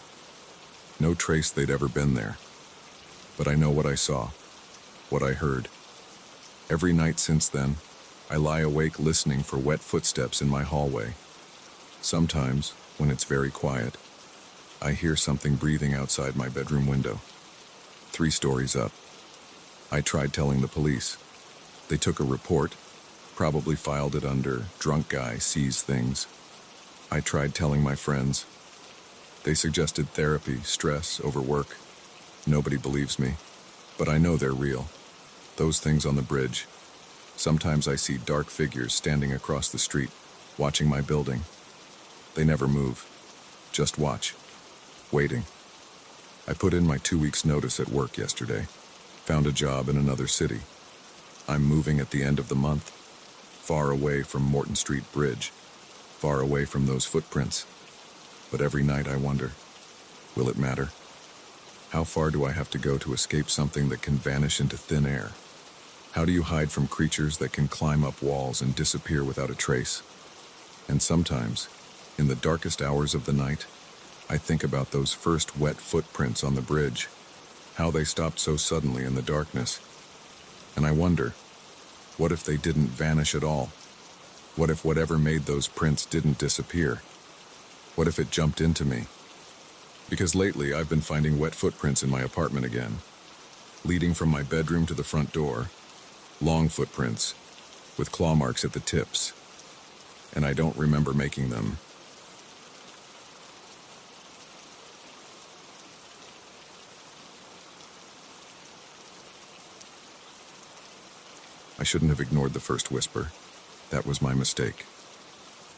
No trace they'd ever been there. But I know what I saw, what I heard. Every night since then, I lie awake listening for wet footsteps in my hallway. Sometimes, when it's very quiet, I hear something breathing outside my bedroom window. 3 stories up. I tried telling the police. They took a report, probably filed it under drunk guy sees things. I tried telling my friends. They suggested therapy, stress, overwork. Nobody believes me, but I know they're real. Those things on the bridge. Sometimes I see dark figures standing across the street, watching my building. They never move, just watch, waiting. I put in my 2 weeks' notice at work yesterday, found a job in another city. I'm moving at the end of the month, far away from Morton Street Bridge, far away from those footprints. But every night I wonder, will it matter? How far do I have to go to escape something that can vanish into thin air? How do you hide from creatures that can climb up walls and disappear without a trace? And sometimes, in the darkest hours of the night, I think about those first wet footprints on the bridge, how they stopped so suddenly in the darkness. And I wonder, what if they didn't vanish at all? What if whatever made those prints didn't disappear? What if it jumped into me? Because lately I've been finding wet footprints in my apartment again, leading from my bedroom to the front door, long footprints, with claw marks at the tips, and I don't remember making them. I shouldn't have ignored the first whisper. That was my mistake.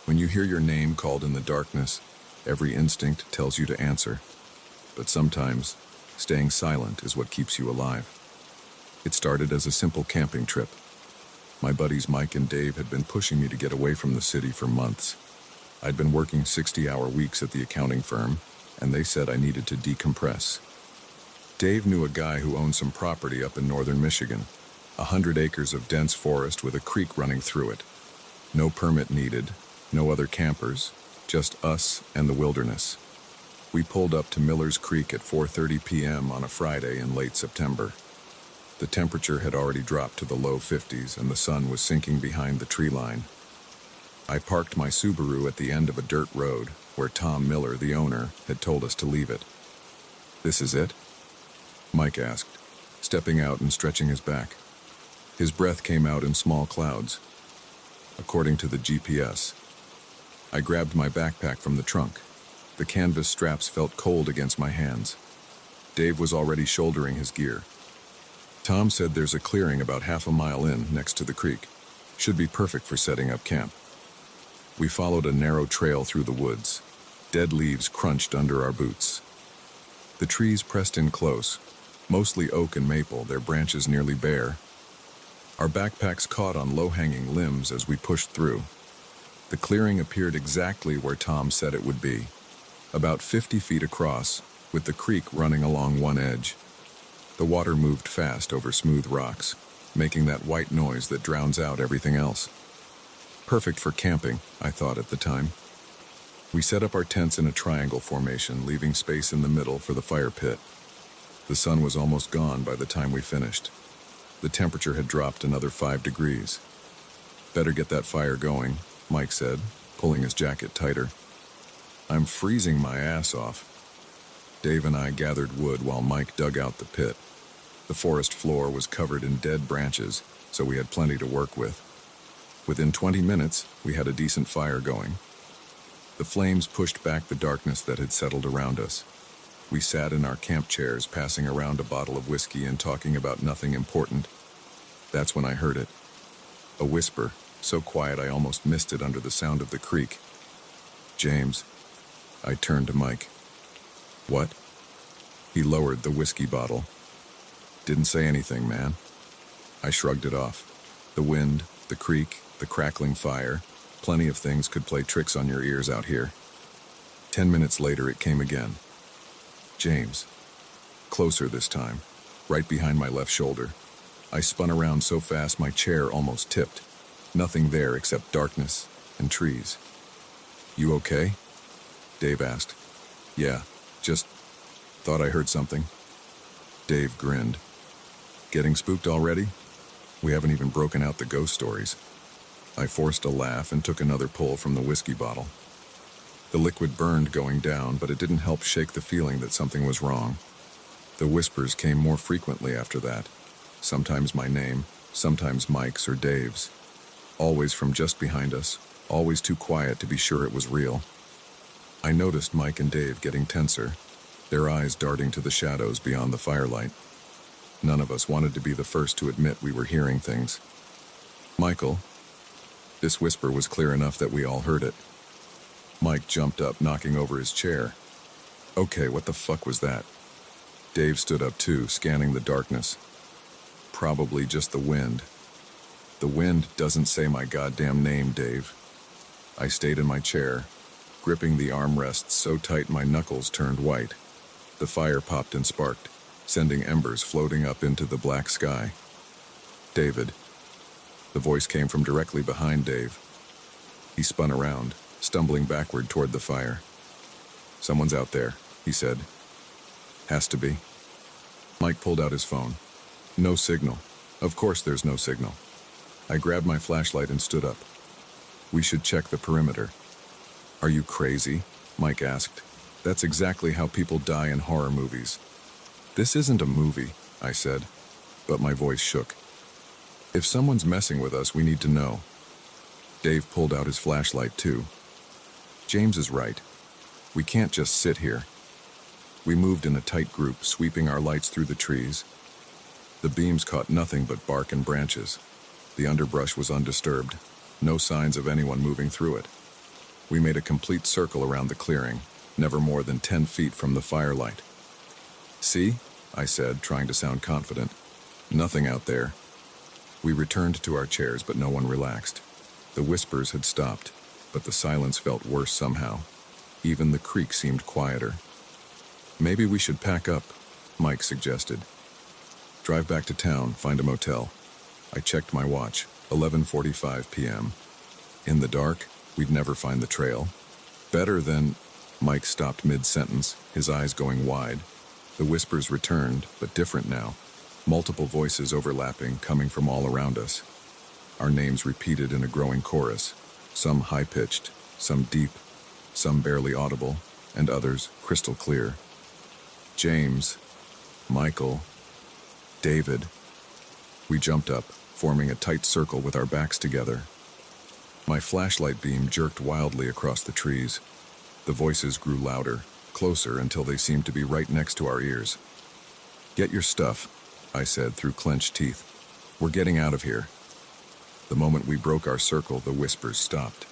When you hear your name called in the darkness, every instinct tells you to answer. But sometimes, staying silent is what keeps you alive. It started as a simple camping trip. My buddies Mike and Dave had been pushing me to get away from the city for months. I'd been working 60-hour weeks at the accounting firm, and they said I needed to decompress. Dave knew a guy who owned some property up in northern Michigan, 100 acres of dense forest with a creek running through it. No permit needed, no other campers, just us and the wilderness. We pulled up to Miller's Creek at 4:30 p.m. on a Friday in late September. The temperature had already dropped to the low 50s and the sun was sinking behind the tree line. I parked my Subaru at the end of a dirt road where Tom Miller, the owner, had told us to leave it. "This is it?" Mike asked, stepping out and stretching his back. His breath came out in small clouds. According to the GPS. I grabbed my backpack from the trunk. The canvas straps felt cold against my hands. Dave was already shouldering his gear. Tom said there's a clearing about half a mile in next to the creek. Should be perfect for setting up camp. We followed a narrow trail through the woods. Dead leaves crunched under our boots. The trees pressed in close, mostly oak and maple, their branches nearly bare. Our backpacks caught on low-hanging limbs as we pushed through. The clearing appeared exactly where Tom said it would be, about 50 feet across, with the creek running along one edge. The water moved fast over smooth rocks, making that white noise that drowns out everything else. Perfect for camping, I thought at the time. We set up our tents in a triangle formation, leaving space in the middle for the fire pit. The sun was almost gone by the time we finished. The temperature had dropped another 5 degrees. "Better get that fire going," Mike said, pulling his jacket tighter. "I'm freezing my ass off." Dave and I gathered wood while Mike dug out the pit. The forest floor was covered in dead branches, so we had plenty to work with. Within 20 minutes, we had a decent fire going. The flames pushed back the darkness that had settled around us. We sat in our camp chairs, passing around a bottle of whiskey and talking about nothing important. That's when I heard it. A whisper, so quiet I almost missed it under the sound of the creek. "James." I turned to Mike. "What?" He lowered the whiskey bottle. "Didn't say anything, man." I shrugged it off. The wind, the creek, the crackling fire, plenty of things could play tricks on your ears out here. 10 minutes later it came again. "James." Closer this time, right behind my left shoulder. I spun around so fast my chair almost tipped. Nothing there except darkness and trees. "You okay?" Dave asked. "Yeah, just thought I heard something." Dave grinned. "Getting spooked already? We haven't even broken out the ghost stories." I forced a laugh and took another pull from the whiskey bottle. The liquid burned going down, but it didn't help shake the feeling that something was wrong. The whispers came more frequently after that. Sometimes my name, sometimes Mike's or Dave's. Always from just behind us, always too quiet to be sure it was real. I noticed Mike and Dave getting tenser, their eyes darting to the shadows beyond the firelight. None of us wanted to be the first to admit we were hearing things. "Michael." This whisper was clear enough that we all heard it. Mike jumped up, knocking over his chair. "Okay, what the fuck was that?" Dave stood up too, scanning the darkness. "Probably just the wind." "The wind doesn't say my goddamn name, Dave." I stayed in my chair, gripping the armrests so tight my knuckles turned white. The fire popped and sparked, sending embers floating up into the black sky. "David." The voice came from directly behind Dave. He spun around, stumbling backward toward the fire. "Someone's out there," he said. "Has to be." Mike pulled out his phone. "No signal. Of course there's no signal." I grabbed my flashlight and stood up. "We should check the perimeter." "Are you crazy?" Mike asked. "That's exactly how people die in horror movies." "This isn't a movie," I said, but my voice shook. "If someone's messing with us, we need to know." Dave pulled out his flashlight too. "James is right. We can't just sit here." We moved in a tight group, sweeping our lights through the trees. The beams caught nothing but bark and branches. The underbrush was undisturbed, no signs of anyone moving through it. We made a complete circle around the clearing, never more than 10 feet from the firelight. "See?" I said, trying to sound confident. "Nothing out there." We returned to our chairs, but no one relaxed. The whispers had stopped, but the silence felt worse somehow. Even the creek seemed quieter. "Maybe we should pack up," Mike suggested. "Drive back to town, find a motel." I checked my watch, 11:45 p.m. In the dark, we'd never find the trail. "Better than..." Mike stopped mid-sentence, his eyes going wide. The whispers returned, but different now. Multiple voices overlapping, coming from all around us. Our names repeated in a growing chorus, some high-pitched, some deep, some barely audible, and others crystal clear. "James," "Michael," "David." We jumped up, forming a tight circle with our backs together. My flashlight beam jerked wildly across the trees. The voices grew louder, closer until they seemed to be right next to our ears. "Get your stuff," I said through clenched teeth. "We're getting out of here." The moment we broke our circle, the whispers stopped.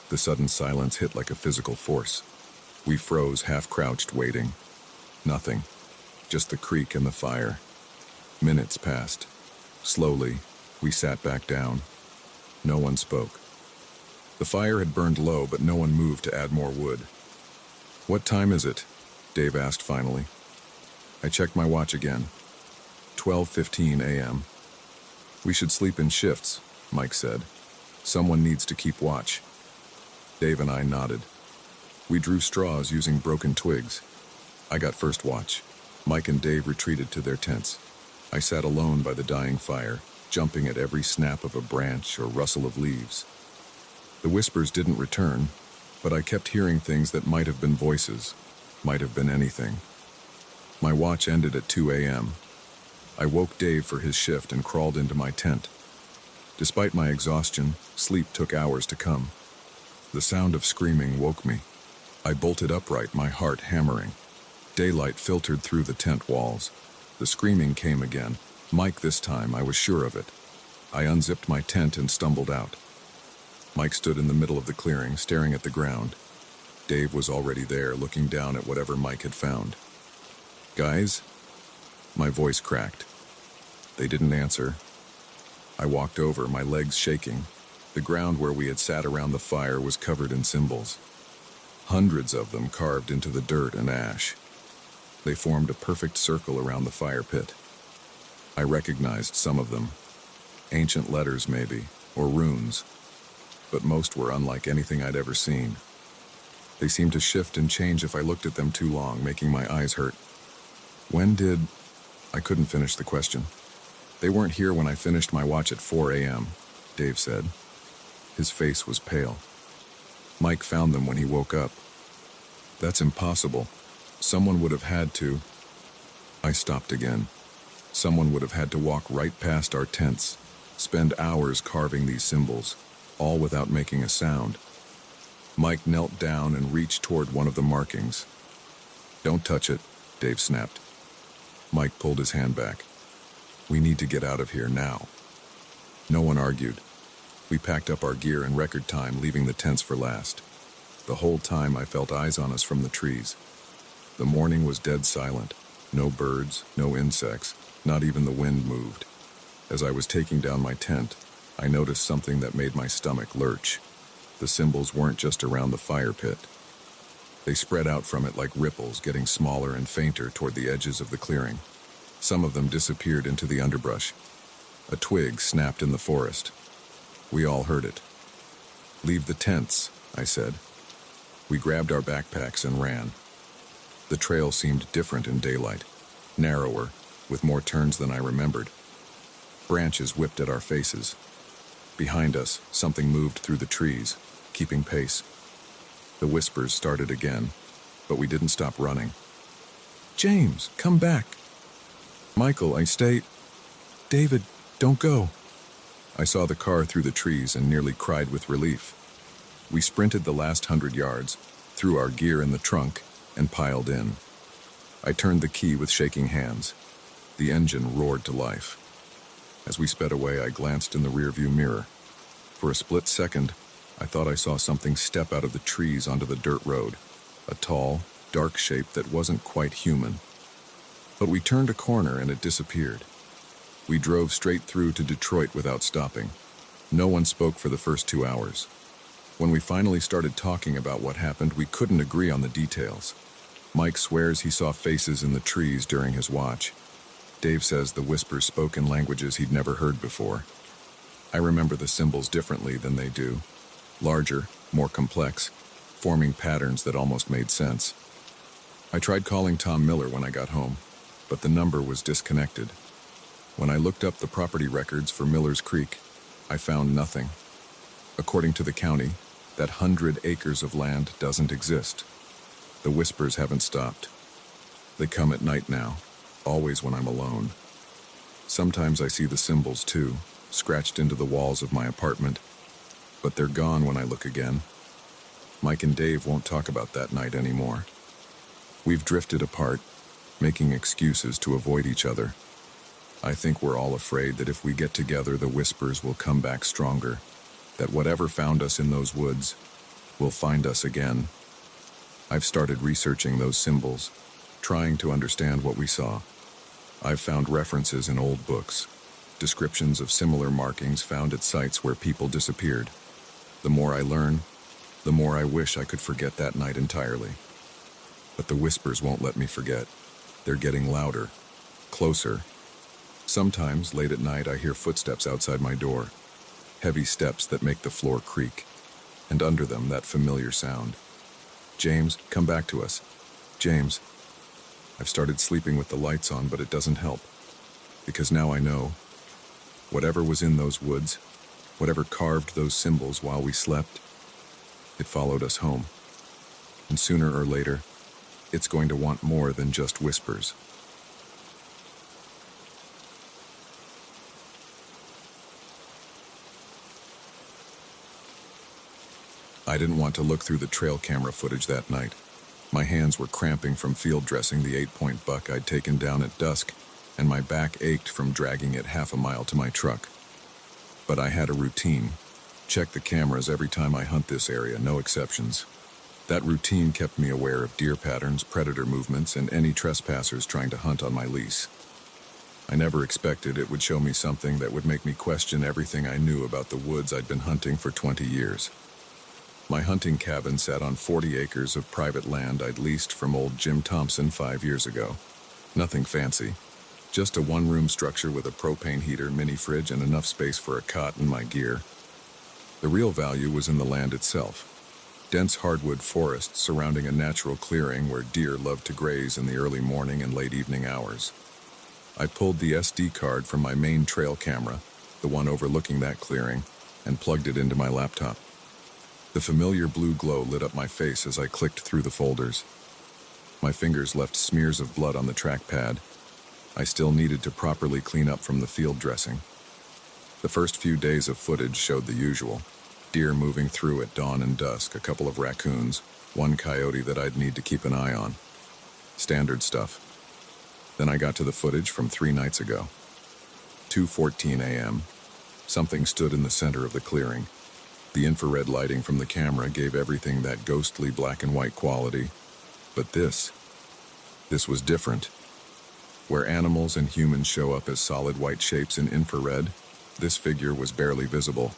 The sudden silence hit like a physical force. We froze, half-crouched, waiting. Nothing. Just the creek and the fire. Minutes passed. Slowly, we sat back down. No one spoke. The fire had burned low, but no one moved to add more wood. "What time is it?" Dave asked finally. I checked my watch again. 12:15 a.m. "We should sleep in shifts," Mike said. "Someone needs to keep watch." Dave and I nodded. We drew straws using broken twigs. I got first watch. Mike and Dave retreated to their tents. I sat alone by the dying fire, jumping at every snap of a branch or rustle of leaves. The whispers didn't return, but I kept hearing things that might have been voices, might have been anything. My watch ended at 2 a.m. I woke Dave for his shift and crawled into my tent. Despite my exhaustion, sleep took hours to come. The sound of screaming woke me. I bolted upright, my heart hammering. Daylight filtered through the tent walls. The screaming came again. Mike this time, I was sure of it. I unzipped my tent and stumbled out. Mike stood in the middle of the clearing, staring at the ground. Dave was already there, looking down at whatever Mike had found. "Guys?" My voice cracked. They didn't answer. I walked over, my legs shaking. The ground where we had sat around the fire was covered in symbols. Hundreds of them carved into the dirt and ash. They formed a perfect circle around the fire pit. I recognized some of them. Ancient letters, maybe, or runes. But most were unlike anything I'd ever seen. They seemed to shift and change if I looked at them too long, making my eyes hurt. When did... I couldn't finish the question. "They weren't here when I finished my watch at 4 a.m., Dave said. His face was pale. "Mike found them when he woke up." "That's impossible. Someone would have had to..." I stopped again. Someone would have had to walk right past our tents, spend hours carving these symbols, all without making a sound. Mike knelt down and reached toward one of the markings. "Don't touch it," Dave snapped. Mike pulled his hand back. "We need to get out of here now." No one argued. We packed up our gear in record time, leaving the tents for last. The whole time I felt eyes on us from the trees. The morning was dead silent. No birds, no insects, not even the wind moved. As I was taking down my tent, I noticed something that made my stomach lurch. The symbols weren't just around the fire pit. They spread out from it like ripples, getting smaller and fainter toward the edges of the clearing. Some of them disappeared into the underbrush. A twig snapped in the forest. We all heard it. "Leave the tents," I said. We grabbed our backpacks and ran. The trail seemed different in daylight, narrower, with more turns than I remembered. Branches whipped at our faces. Behind us, something moved through the trees, keeping pace. The whispers started again, but we didn't stop running. "James, come back." "Michael, I stay..." "David, don't go." I saw the car through the trees and nearly cried with relief. We sprinted the last 100 yards, threw our gear in the trunk, and piled in. I turned the key with shaking hands. The engine roared to life. As we sped away, I glanced in the rearview mirror. For a split second, I thought I saw something step out of the trees onto the dirt road, a tall, dark shape that wasn't quite human. But we turned a corner and it disappeared. We drove straight through to Detroit without stopping. No one spoke for the first 2 hours. When we finally started talking about what happened, we couldn't agree on the details. Mike swears he saw faces in the trees during his watch. Dave says the whispers spoke in languages he'd never heard before. I remember the symbols differently than they do. Larger, more complex, forming patterns that almost made sense. I tried calling Tom Miller when I got home, but the number was disconnected. When I looked up the property records for Miller's Creek, I found nothing. According to the county, that 100 acres of land doesn't exist. The whispers haven't stopped. They come at night now, always when I'm alone. Sometimes I see the symbols too, scratched into the walls of my apartment, but they're gone when I look again. Mike and Dave won't talk about that night anymore. We've drifted apart, making excuses to avoid each other. I think we're all afraid that if we get together, the whispers will come back stronger, that whatever found us in those woods will find us again. I've started researching those symbols, trying to understand what we saw. I've found references in old books, descriptions of similar markings found at sites where people disappeared. The more I learn, the more I wish I could forget that night entirely. But the whispers won't let me forget. They're getting louder, closer. Sometimes, late at night, I hear footsteps outside my door, heavy steps that make the floor creak, and under them, that familiar sound. "James, come back to us. James." I've started sleeping with the lights on, but it doesn't help. Because now I know, whatever was in those woods, whatever carved those symbols while we slept, it followed us home. And sooner or later, it's going to want more than just whispers. I didn't want to look through the trail camera footage that night. My hands were cramping from field dressing the 8-point buck I'd taken down at dusk, and my back ached from dragging it half a mile to my truck. But I had a routine. Check the cameras every time I hunt this area, no exceptions. That routine kept me aware of deer patterns, predator movements, and any trespassers trying to hunt on my lease. I never expected it would show me something that would make me question everything I knew about the woods I'd been hunting for 20 years. My hunting cabin sat on 40 acres of private land I'd leased from old Jim Thompson 5 years ago. Nothing fancy, just a one-room structure with a propane heater, mini fridge, and enough space for a cot and my gear. The real value was in the land itself. Dense hardwood forests surrounding a natural clearing where deer loved to graze in the early morning and late evening hours. I pulled the SD card from my main trail camera, the one overlooking that clearing, and plugged it into my laptop. The familiar blue glow lit up my face as I clicked through the folders. My fingers left smears of blood on the trackpad. I still needed to properly clean up from the field dressing. The first few days of footage showed the usual. Deer moving through at dawn and dusk, a couple of raccoons, one coyote that I'd need to keep an eye on. Standard stuff. Then I got to the footage from 3 nights ago. 2:14 a.m. Something stood in the center of the clearing. The infrared lighting from the camera gave everything that ghostly black and white quality. But this was different. Where animals and humans show up as solid white shapes in infrared, this figure was barely visible.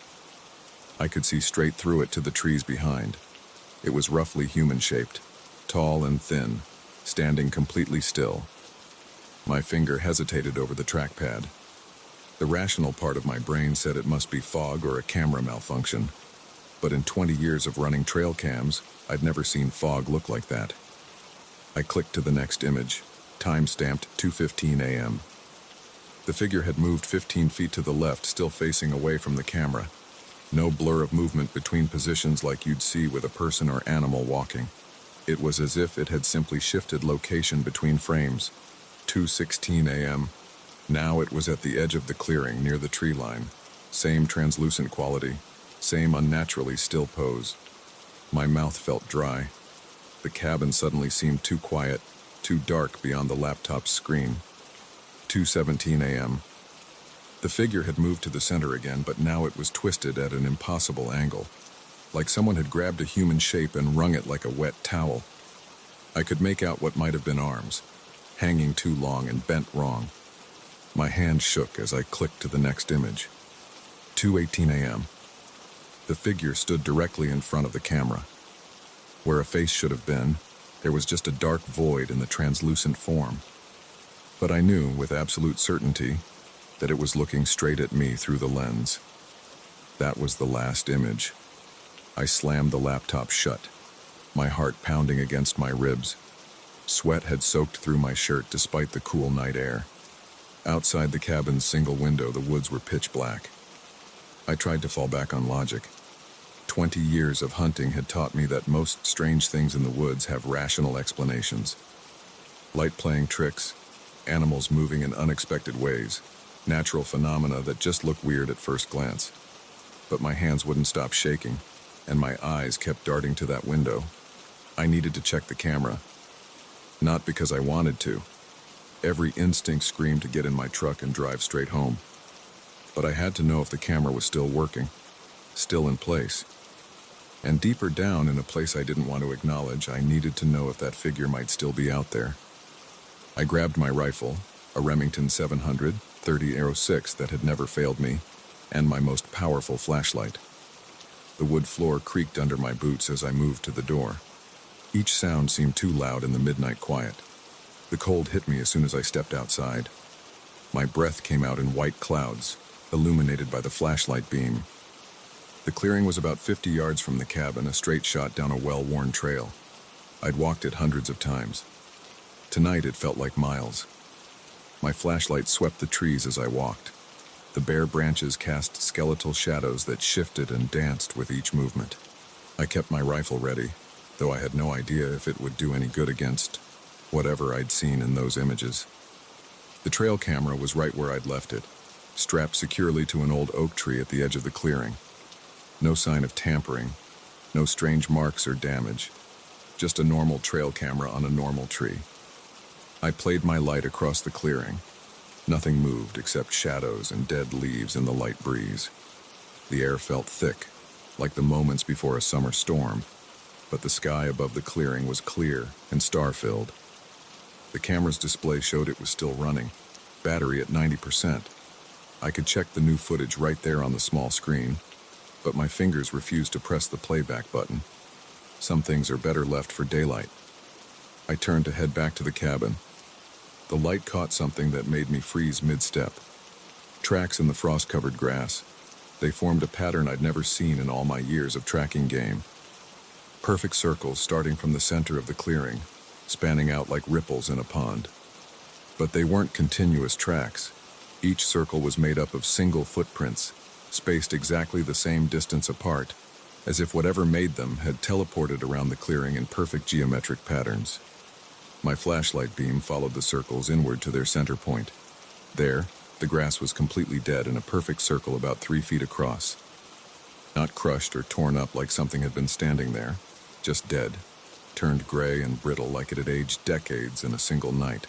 I could see straight through it to the trees behind. It was roughly human-shaped, tall and thin, standing completely still. My finger hesitated over the trackpad. The rational part of my brain said it must be fog or a camera malfunction. But in 20 years of running trail cams, I'd never seen fog look like that. I clicked to the next image, time-stamped 2:15 a.m. The figure had moved 15 feet to the left, still facing away from the camera. No blur of movement between positions like you'd see with a person or animal walking. It was as if it had simply shifted location between frames. 2:16 a.m. Now it was at the edge of the clearing near the tree line. Same translucent quality, same unnaturally still pose. My mouth felt dry. The cabin suddenly seemed too quiet, too dark beyond the laptop's screen. 2:17 a.m. The figure had moved to the center again, but now it was twisted at an impossible angle, like someone had grabbed a human shape and wrung it like a wet towel. I could make out what might have been arms, hanging too long and bent wrong. My hand shook as I clicked to the next image. 2:18 a.m. The figure stood directly in front of the camera. Where a face should have been, there was just a dark void in the translucent form. But I knew with absolute certainty that it was looking straight at me through the lens. That was the last image. I slammed the laptop shut, my heart pounding against my ribs. Sweat had soaked through my shirt despite the cool night air. Outside the cabin's single window, the woods were pitch black. I tried to fall back on logic. 20 years of hunting had taught me that most strange things in the woods have rational explanations. Light playing tricks, animals moving in unexpected ways, natural phenomena that just look weird at first glance. But my hands wouldn't stop shaking, and my eyes kept darting to that window. I needed to check the camera. Not because I wanted to. Every instinct screamed to get in my truck and drive straight home. But I had to know if the camera was still working, still in place. And deeper down, in a place I didn't want to acknowledge, I needed to know if that figure might still be out there. I grabbed my rifle, a Remington 700 30-06 that had never failed me, and my most powerful flashlight. The wood floor creaked under my boots as I moved to the door. Each sound seemed too loud in the midnight quiet. The cold hit me as soon as I stepped outside. My breath came out in white clouds, illuminated by the flashlight beam. The clearing was about 50 yards from the cabin, a straight shot down a well-worn trail. I'd walked it hundreds of times. Tonight it felt like miles. My flashlight swept the trees as I walked. The bare branches cast skeletal shadows that shifted and danced with each movement. I kept my rifle ready, though I had no idea if it would do any good against whatever I'd seen in those images. The trail camera was right where I'd left it, strapped securely to an old oak tree at the edge of the clearing. No sign of tampering, No strange marks or damage. Just a normal trail camera on a normal tree. I played my light across the clearing. Nothing moved except shadows and dead leaves in the light breeze. The air felt thick, like the moments before a summer storm, but the sky above the clearing was clear and star-filled. The camera's display showed it was still running, battery at 90%. I could check the new footage right there on the small screen, but my fingers refused to press the playback button. Some things are better left for daylight. I turned to head back to the cabin. The light caught something that made me freeze mid-step. Tracks in the frost-covered grass. They formed a pattern I'd never seen in all my years of tracking game. Perfect circles starting from the center of the clearing, spanning out like ripples in a pond. But they weren't continuous tracks. Each circle was made up of single footprints, spaced exactly the same distance apart, as if whatever made them had teleported around the clearing in perfect geometric patterns. My flashlight beam followed the circles inward to their center point. There, the grass was completely dead in a perfect circle about 3 feet across. Not crushed or torn up like something had been standing there, just dead, turned gray and brittle like it had aged decades in a single night.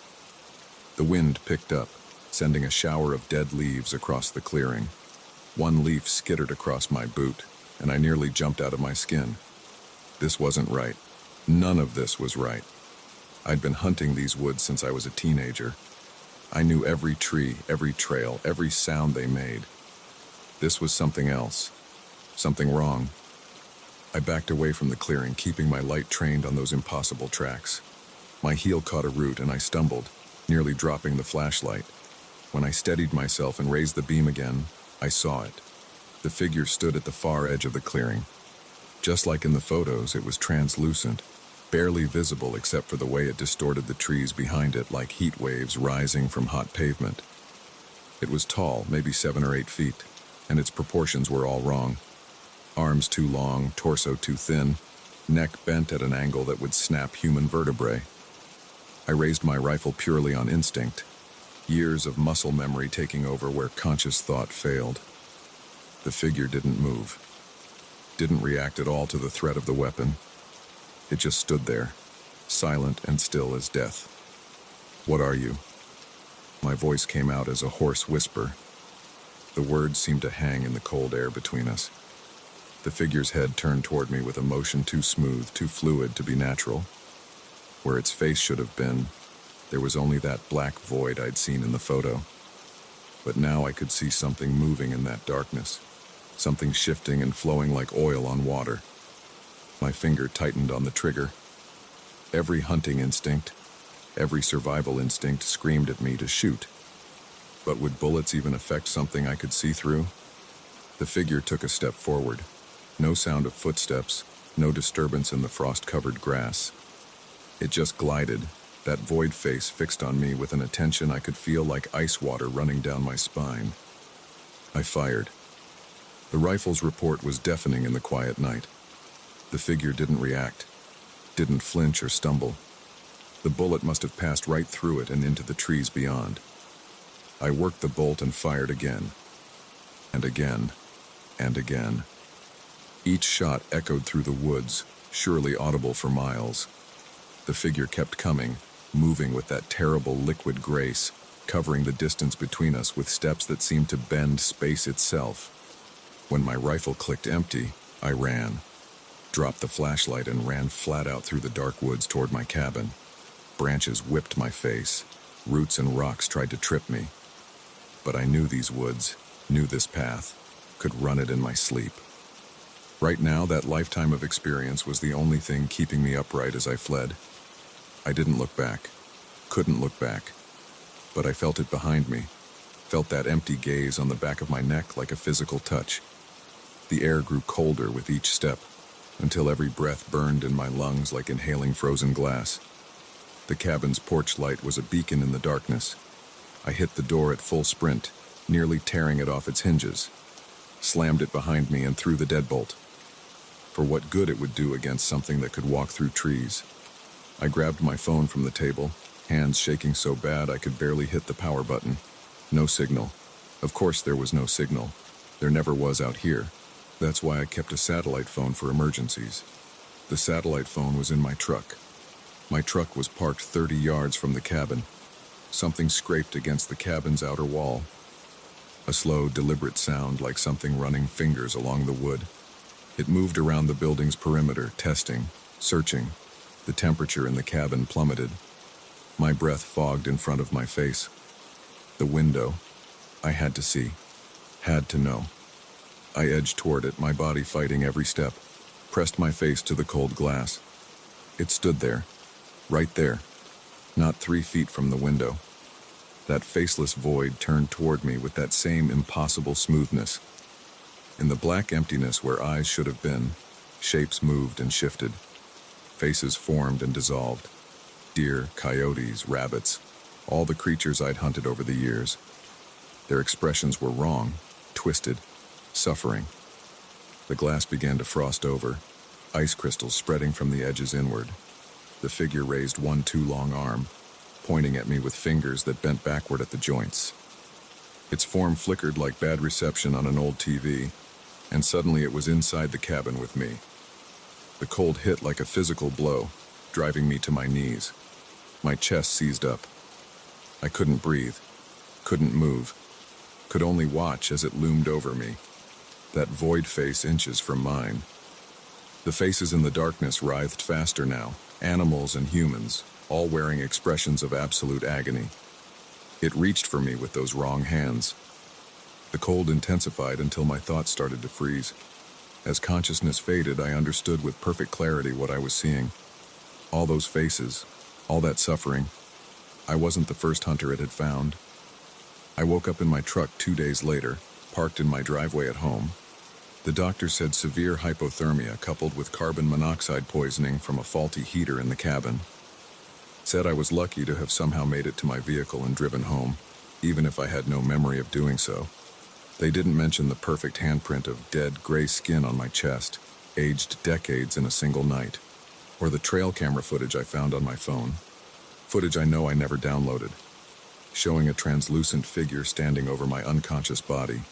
The wind picked up, sending a shower of dead leaves across the clearing. One leaf skittered across my boot, and I nearly jumped out of my skin. This wasn't right. None of this was right. I'd been hunting these woods since I was a teenager. I knew every tree, every trail, every sound they made. This was something else. Something wrong. I backed away from the clearing, keeping my light trained on those impossible tracks. My heel caught a root and I stumbled, nearly dropping the flashlight. When I steadied myself and raised the beam again, I saw it. The figure stood at the far edge of the clearing. Just like in the photos, it was translucent, barely visible except for the way it distorted the trees behind it like heat waves rising from hot pavement. It was tall, maybe 7 or 8 feet, and its proportions were all wrong. Arms too long, torso too thin, neck bent at an angle that would snap human vertebrae. I raised my rifle purely on instinct, years of muscle memory taking over where conscious thought failed. The figure didn't move, didn't react at all to the threat of the weapon. It just stood there, silent and still as death. "What are you?" My voice came out as a hoarse whisper. The words seemed to hang in the cold air between us. The figure's head turned toward me with a motion too smooth, too fluid to be natural. Where its face should have been, there was only that black void I'd seen in the photo. But now I could see something moving in that darkness, something shifting and flowing like oil on water. My finger tightened on the trigger. Every hunting instinct, every survival instinct screamed at me to shoot. But would bullets even affect something I could see through? The figure took a step forward. No sound of footsteps, no disturbance in the frost-covered grass. It just glided, that void face fixed on me with an attention I could feel like ice water running down my spine. I fired. The rifle's report was deafening in the quiet night. The figure didn't react, didn't flinch or stumble. The bullet must have passed right through it and into the trees beyond. I worked the bolt and fired again, and again, and again. Each shot echoed through the woods, surely audible for miles. The figure kept coming, moving with that terrible liquid grace, covering the distance between us with steps that seemed to bend space itself. When my rifle clicked empty, I ran, dropped the flashlight and ran flat out through the dark woods toward my cabin. Branches whipped my face, roots and rocks tried to trip me. But I knew these woods, knew this path, could run it in my sleep. Right now, that lifetime of experience was the only thing keeping me upright as I fled. I didn't look back, couldn't look back, but I felt it behind me, felt that empty gaze on the back of my neck like a physical touch. The air grew colder with each step, until every breath burned in my lungs like inhaling frozen glass. The cabin's porch light was a beacon in the darkness. I hit the door at full sprint, nearly tearing it off its hinges, slammed it behind me and threw the deadbolt. For what good it would do against something that could walk through trees. I grabbed my phone from the table, hands shaking so bad I could barely hit the power button. No signal. Of course there was no signal. There never was out here. That's why I kept a satellite phone for emergencies. The satellite phone was in my truck. My truck was parked 30 yards from the cabin. Something scraped against the cabin's outer wall. A slow, deliberate sound like something running fingers along the wood. It moved around the building's perimeter, testing, searching. The temperature in the cabin plummeted. My breath fogged in front of my face. The window. I had to see. Had to know. I edged toward it, my body fighting every step. Pressed my face to the cold glass. It stood there. Right there. Not 3 feet from the window. That faceless void turned toward me with that same impossible smoothness. In the black emptiness where eyes should have been, shapes moved and shifted. Faces formed and dissolved. Deer, coyotes, rabbits, all the creatures I'd hunted over the years. Their expressions were wrong, twisted, suffering. The glass began to frost over, ice crystals spreading from the edges inward. The figure raised one too long arm, pointing at me with fingers that bent backward at the joints. Its form flickered like bad reception on an old TV, and suddenly it was inside the cabin with me. The cold hit like a physical blow, driving me to my knees. My chest seized up. I couldn't breathe, couldn't move, could only watch as it loomed over me. That void face inches from mine. The faces in the darkness writhed faster now, animals and humans, all wearing expressions of absolute agony. It reached for me with those wrong hands. The cold intensified until my thoughts started to freeze. As consciousness faded, I understood with perfect clarity what I was seeing. All those faces, all that suffering. I wasn't the first hunter it had found. I woke up in my truck 2 days later, parked in my driveway at home. The doctor said severe hypothermia coupled with carbon monoxide poisoning from a faulty heater in the cabin. Said I was lucky to have somehow made it to my vehicle and driven home, even if I had no memory of doing so. They didn't mention the perfect handprint of dead gray skin on my chest, aged decades in a single night, or the trail camera footage I found on my phone. Footage I know I never downloaded, showing a translucent figure standing over my unconscious body,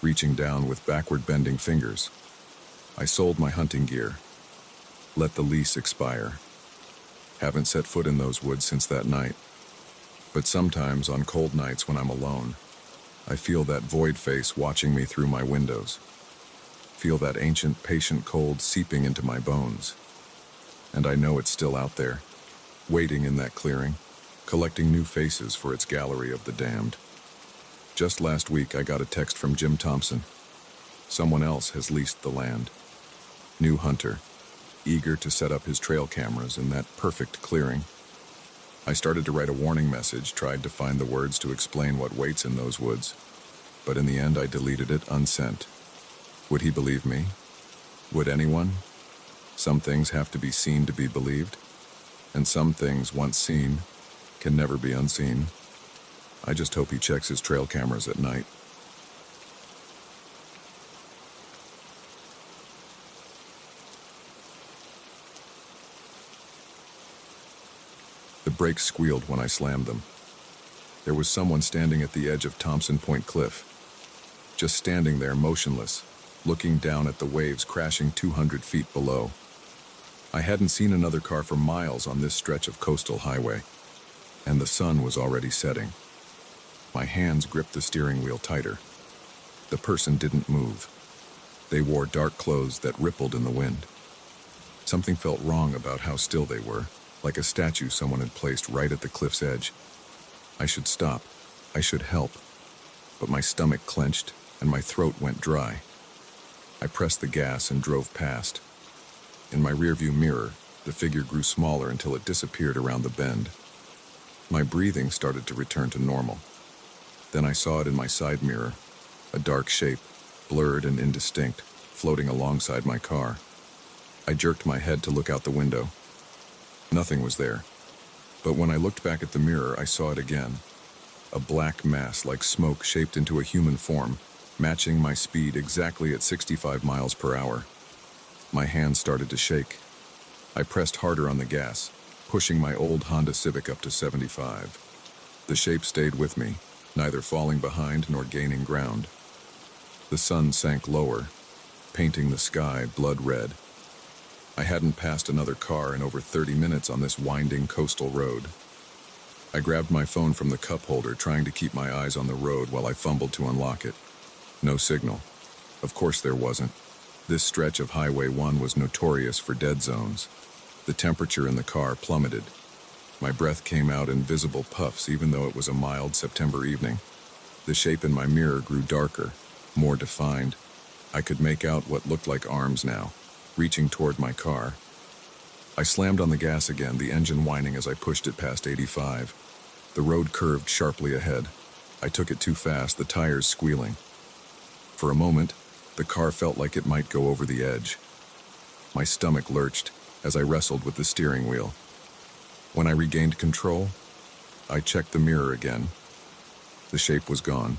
reaching down with backward-bending fingers. I sold my hunting gear. Let the lease expire. Haven't set foot in those woods since that night. But sometimes, on cold nights when I'm alone, I feel that void face watching me through my windows. Feel that ancient, patient cold seeping into my bones. And I know it's still out there, waiting in that clearing, collecting new faces for its gallery of the damned. Just last week, I got a text from Jim Thompson. Someone else has leased the land. New hunter, eager to set up his trail cameras in that perfect clearing. I started to write a warning message, tried to find the words to explain what waits in those woods, but in the end I deleted it unsent. Would he believe me? Would anyone? Some things have to be seen to be believed, and some things, once seen, can never be unseen. I just hope he checks his trail cameras at night. The brakes squealed when I slammed them. There was someone standing at the edge of Thompson Point Cliff, just standing there motionless, looking down at the waves crashing 200 feet below. I hadn't seen another car for miles on this stretch of coastal highway, and the sun was already setting. My hands gripped the steering wheel tighter. The person didn't move. They wore dark clothes that rippled in the wind. Something felt wrong about how still they were, like a statue someone had placed right at the cliff's edge. I should stop. I should help. But my stomach clenched and my throat went dry. I pressed the gas and drove past. In my rearview mirror, the figure grew smaller until it disappeared around the bend. My breathing started to return to normal. Then I saw it in my side mirror, a dark shape, blurred and indistinct, floating alongside my car. I jerked my head to look out the window. Nothing was there. But when I looked back at the mirror, I saw it again. A black mass like smoke shaped into a human form, matching my speed exactly at 65 miles per hour. My hands started to shake. I pressed harder on the gas, pushing my old Honda Civic up to 75. The shape stayed with me, neither falling behind nor gaining ground. The sun sank lower. painting the sky blood red. I hadn't passed another car in over 30 minutes on this winding coastal road. I grabbed my phone from the cup holder, trying to keep my eyes on the road while I fumbled to unlock it. No signal. Of course there wasn't. This stretch of Highway 1 was notorious for dead zones. The temperature in the car plummeted. My breath came out in visible puffs even though it was a mild September evening. The shape in my mirror grew darker, more defined. I could make out what looked like arms now, reaching toward my car. I slammed on the gas again, the engine whining as I pushed it past 85. The road curved sharply ahead. I took it too fast, the tires squealing. For a moment, the car felt like it might go over the edge. My stomach lurched as I wrestled with the steering wheel. When I regained control, I checked the mirror again. The shape was gone.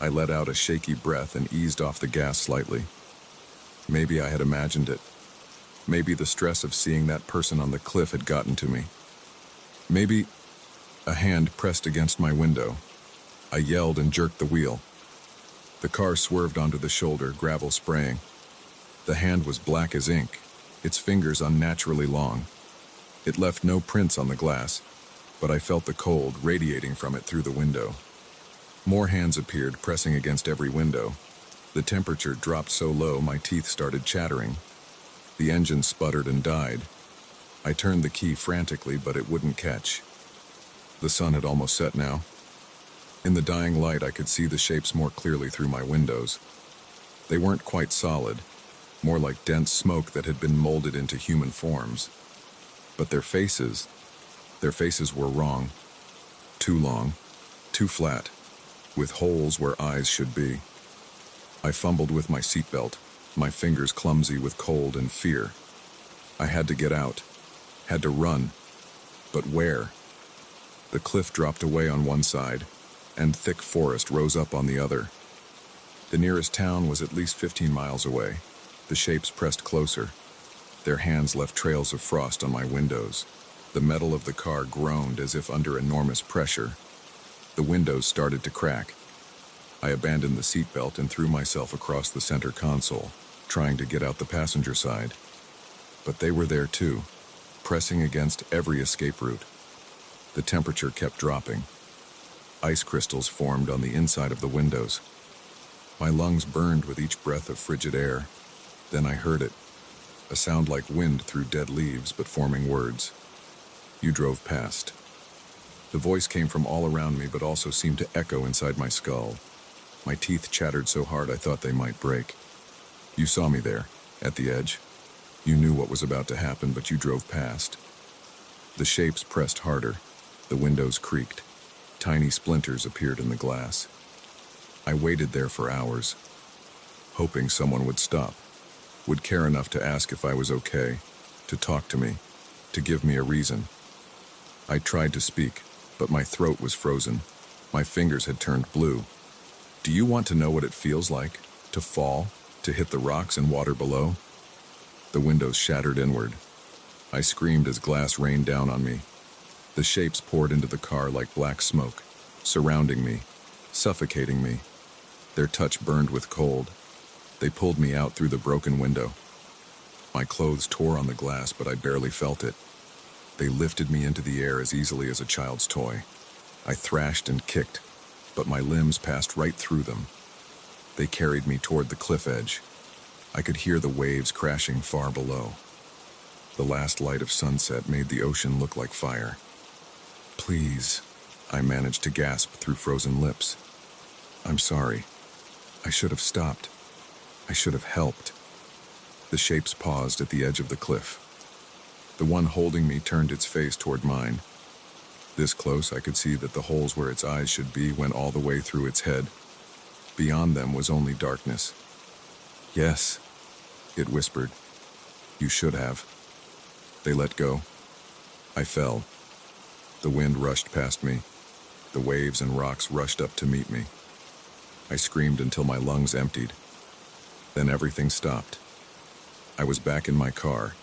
I let out a shaky breath and eased off the gas slightly. Maybe I had imagined it. Maybe the stress of seeing that person on the cliff had gotten to me. Maybe a hand pressed against my window. I yelled and jerked the wheel. The car swerved onto the shoulder, gravel spraying. The hand was black as ink, its fingers unnaturally long. It left no prints on the glass, but I felt the cold radiating from it through the window. More hands appeared, pressing against every window. The temperature dropped so low my teeth started chattering. The engine sputtered and died. I turned the key frantically, but it wouldn't catch. The sun had almost set now. In the dying light, I could see the shapes more clearly through my windows. They weren't quite solid, more like dense smoke that had been molded into human forms. But their faces were wrong. Too long, too flat, with holes where eyes should be. I fumbled with my seatbelt, my fingers clumsy with cold and fear. I had to get out, had to run. But where? The cliff dropped away on one side, and thick forest rose up on the other. The nearest town was at least 15 miles away. The shapes pressed closer. Their hands left trails of frost on my windows. The metal of the car groaned as if under enormous pressure. The windows started to crack. I abandoned the seatbelt and threw myself across the center console, trying to get out the passenger side. But they were there too, pressing against every escape route. The temperature kept dropping. Ice crystals formed on the inside of the windows. My lungs burned with each breath of frigid air. Then I heard it, a sound like wind through dead leaves, but forming words. You drove past. The voice came from all around me, but also seemed to echo inside my skull. My teeth chattered so hard I thought they might break. You saw me there, at the edge. You knew what was about to happen, but you drove past. The shapes pressed harder. The windows creaked. Tiny splinters appeared in the glass. I waited there for hours, hoping someone would stop, would care enough to ask if I was okay, to talk to me, to give me a reason. I tried to speak, but my throat was frozen. My fingers had turned blue. Do you want to know what it feels like? To fall? To hit the rocks and water below? The windows shattered inward. I screamed as glass rained down on me. The shapes poured into the car like black smoke, surrounding me, suffocating me. Their touch burned with cold. They pulled me out through the broken window. My clothes tore on the glass, but I barely felt it. They lifted me into the air as easily as a child's toy. I thrashed and kicked, but my limbs passed right through them. They carried me toward the cliff edge. I could hear the waves crashing far below. The last light of sunset made the ocean look like fire. Please, I managed to gasp through frozen lips. I'm sorry. I should have stopped. I should have helped. The shapes paused at the edge of the cliff. The one holding me turned its face toward mine. This close, I could see that the holes where its eyes should be went all the way through its head. Beyond them was only darkness. Yes, it whispered. You should have. They let go. I fell. The wind rushed past me. The waves and rocks rushed up to meet me. I screamed until my lungs emptied. Then everything stopped. I was back in my car.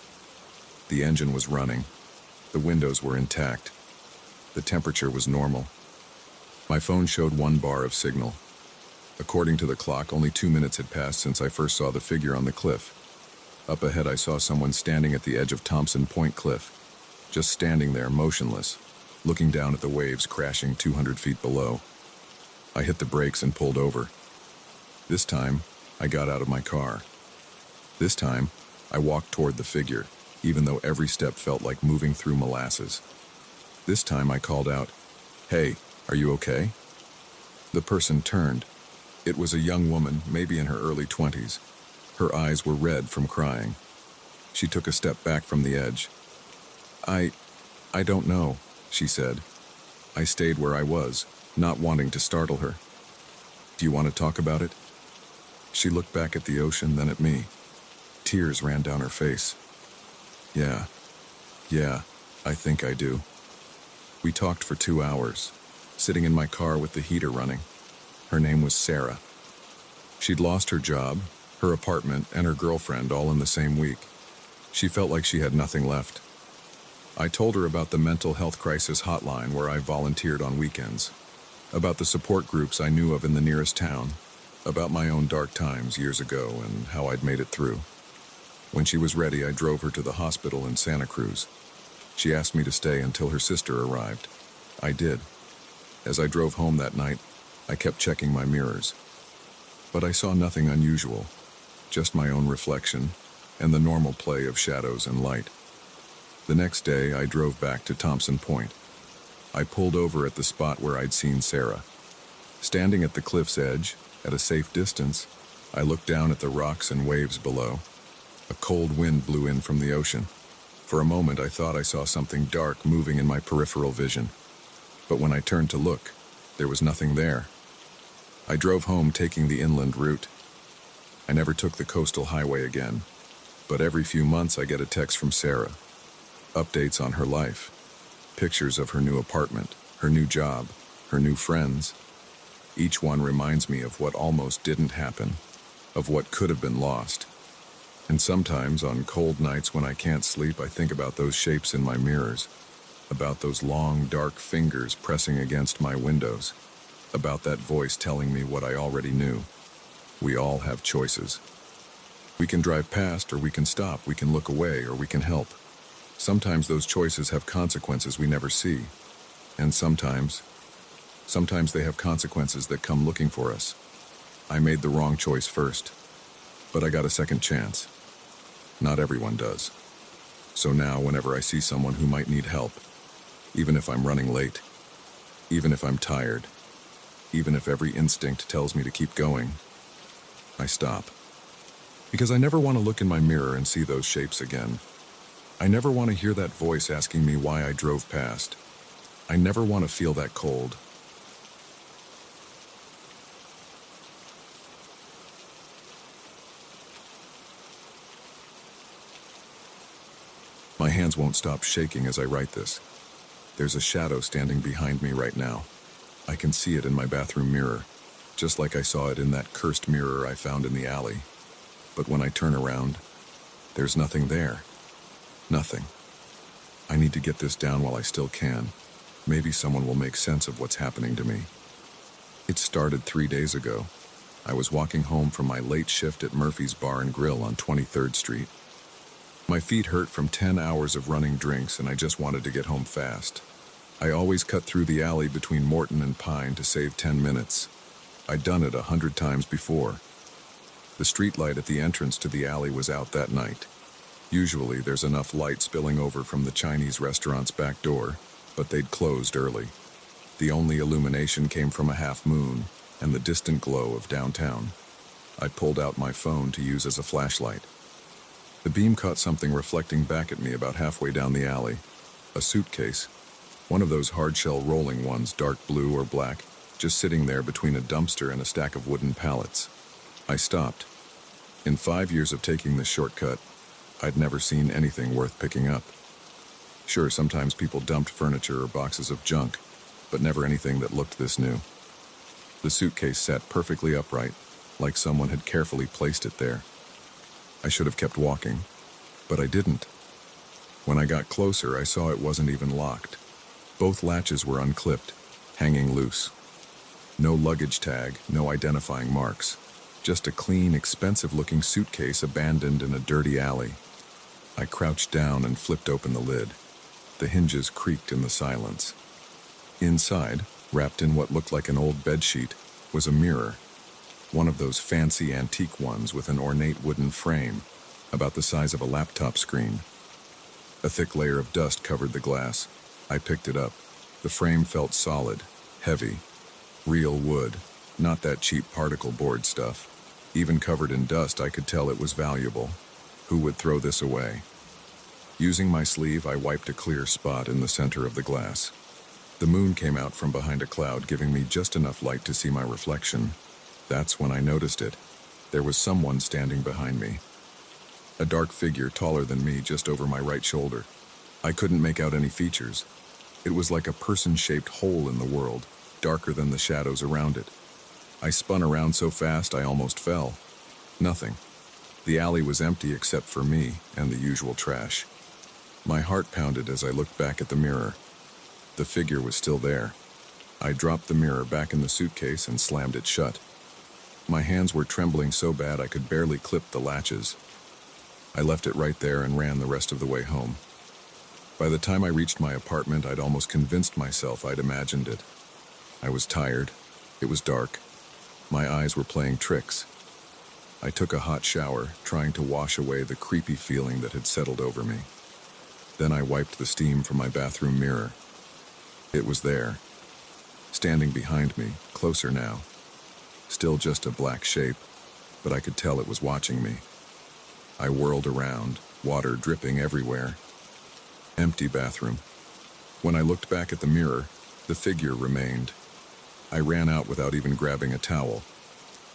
The engine was running. The windows were intact. The temperature was normal. My phone showed 1 bar of signal. According to the clock, only 2 minutes had passed since I first saw the figure on the cliff. Up ahead, I saw someone standing at the edge of Thompson Point Cliff, just standing there, motionless, looking down at the waves crashing 200 feet below. I hit the brakes and pulled over. This time, I got out of my car. This time, I walked toward the figure, even though every step felt like moving through molasses. This time, I called out, "Hey, are you okay?" The person turned. It was a young woman, maybe in her early 20s. Her eyes were red from crying. She took a step back from the edge. I don't know," she said. I stayed where I was, not wanting to startle her. "Do you want to talk about it?" She looked back at the ocean, then at me. Tears ran down her face. Yeah, I think I do." We talked for 2 hours, sitting in my car with the heater running. Her name was Sarah. She'd lost her job, her apartment, and her girlfriend all in the same week. She felt like she had nothing left. I told her about the mental health crisis hotline where I volunteered on weekends, about the support groups I knew of in the nearest town, about my own dark times years ago and how I'd made it through. When she was ready, I drove her to the hospital in Santa Cruz. She asked me to stay until her sister arrived. I did. As I drove home that night, I kept checking my mirrors. But I saw nothing unusual, just my own reflection and the normal play of shadows and light. The next day, I drove back to Thompson Point. I pulled over at the spot where I'd seen Sarah. Standing at the cliff's edge, at a safe distance, I looked down at the rocks and waves below. A cold wind blew in from the ocean. For a moment, I thought I saw something dark moving in my peripheral vision. But when I turned to look, there was nothing there. I drove home taking the inland route. I never took the coastal highway again, but every few months I get a text from Sarah. Updates on her life, pictures of her new apartment, her new job, her new friends. Each one reminds me of what almost didn't happen, of what could have been lost. And sometimes on cold nights when I can't sleep, I think about those shapes in my mirrors, about those long, dark fingers pressing against my windows, about that voice telling me what I already knew. We all have choices. We can drive past, or we can stop. We can look away, or we can help. Sometimes those choices have consequences we never see. And sometimes they have consequences that come looking for us. I made the wrong choice first, but I got a second chance. Not everyone does. So now, whenever I see someone who might need help, even if I'm running late, even if I'm tired, even if every instinct tells me to keep going, I stop. Because I never want to look in my mirror and see those shapes again. I never want to hear that voice asking me why I drove past. I never want to feel that cold. My hands won't stop shaking as I write this. There's a shadow standing behind me right now. I can see it in my bathroom mirror, just like I saw it in that cursed mirror I found in the alley. But when I turn around, there's nothing there. Nothing. I need to get this down while I still can. Maybe someone will make sense of what's happening to me. It started 3 days ago. I was walking home from my late shift at Murphy's Bar and Grill on 23rd Street. My feet hurt from 10 hours of running drinks, and I just wanted to get home fast. I always cut through the alley between Morton and Pine to save 10 minutes. I'd done it 100 times before. The streetlight at the entrance to the alley was out that night. Usually there's enough light spilling over from the Chinese restaurant's back door, but they'd closed early. The only illumination came from a half moon and the distant glow of downtown. I pulled out my phone to use as a flashlight. The beam caught something reflecting back at me about halfway down the alley. A suitcase, one of those hard-shell rolling ones, dark blue or black, just sitting there between a dumpster and a stack of wooden pallets. I stopped. In 5 years of taking this shortcut, I'd never seen anything worth picking up. Sure, sometimes people dumped furniture or boxes of junk, but never anything that looked this new. The suitcase sat perfectly upright, like someone had carefully placed it there. I should have kept walking, but I didn't. When I got closer, I saw it wasn't even locked. Both latches were unclipped, hanging loose. No luggage tag, no identifying marks. Just a clean, expensive-looking suitcase abandoned in a dirty alley. I crouched down and flipped open the lid. The hinges creaked in the silence. Inside, wrapped in what looked like an old bedsheet, was a mirror. One of those fancy antique ones with an ornate wooden frame, about the size of a laptop screen. A thick layer of dust covered the glass. I picked it up. The frame felt solid, heavy. Real wood, not that cheap particle board stuff. Even covered in dust, I could tell it was valuable. Who would throw this away? Using my sleeve, I wiped a clear spot in the center of the glass. The moon came out from behind a cloud, giving me just enough light to see my reflection. That's when I noticed it. There was someone standing behind me. A dark figure taller than me, just over my right shoulder. I couldn't make out any features. It was like a person-shaped hole in the world, darker than the shadows around it. I spun around so fast I almost fell. Nothing. The alley was empty except for me and the usual trash. My heart pounded as I looked back at the mirror. The figure was still there. I dropped the mirror back in the suitcase and slammed it shut. My hands were trembling so bad I could barely clip the latches. I left it right there and ran the rest of the way home. By the time I reached my apartment, I'd almost convinced myself I'd imagined it. I was tired. It was dark. My eyes were playing tricks. I took a hot shower, trying to wash away the creepy feeling that had settled over me. Then I wiped the steam from my bathroom mirror. It was there, standing behind me, closer now. Still just a black shape, but I could tell it was watching me. I whirled around, water dripping everywhere. Empty bathroom. When I looked back at the mirror, the figure remained. I ran out without even grabbing a towel.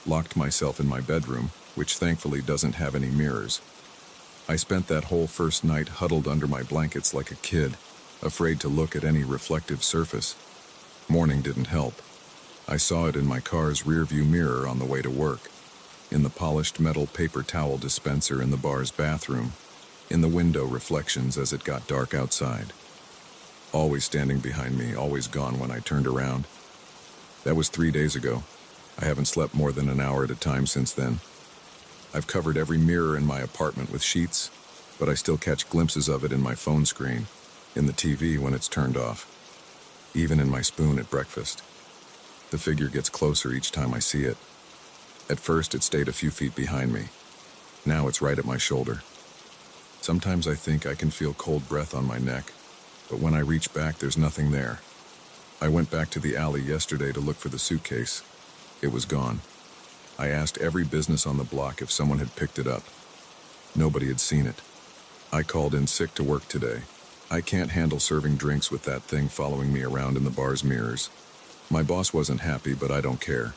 Locked myself in my bedroom, which thankfully doesn't have any mirrors. I spent that whole first night huddled under my blankets like a kid, afraid to look at any reflective surface. Morning didn't help. I saw it in my car's rearview mirror on the way to work, in the polished metal paper towel dispenser in the bar's bathroom, in the window reflections as it got dark outside. Always standing behind me, always gone when I turned around. That was 3 days ago. I haven't slept more than an hour at a time since then. I've covered every mirror in my apartment with sheets, but I still catch glimpses of it in my phone screen, in the TV when it's turned off, even in my spoon at breakfast. The figure gets closer each time I see it. At first, it stayed a few feet behind me. Now it's right at my shoulder. Sometimes I think I can feel cold breath on my neck, but when I reach back, there's nothing there. I went back to the alley yesterday to look for the suitcase. It was gone. I asked every business on the block if someone had picked it up. Nobody had seen it. I called in sick to work today. I can't handle serving drinks with that thing following me around in the bar's mirrors. My boss wasn't happy, but I don't care.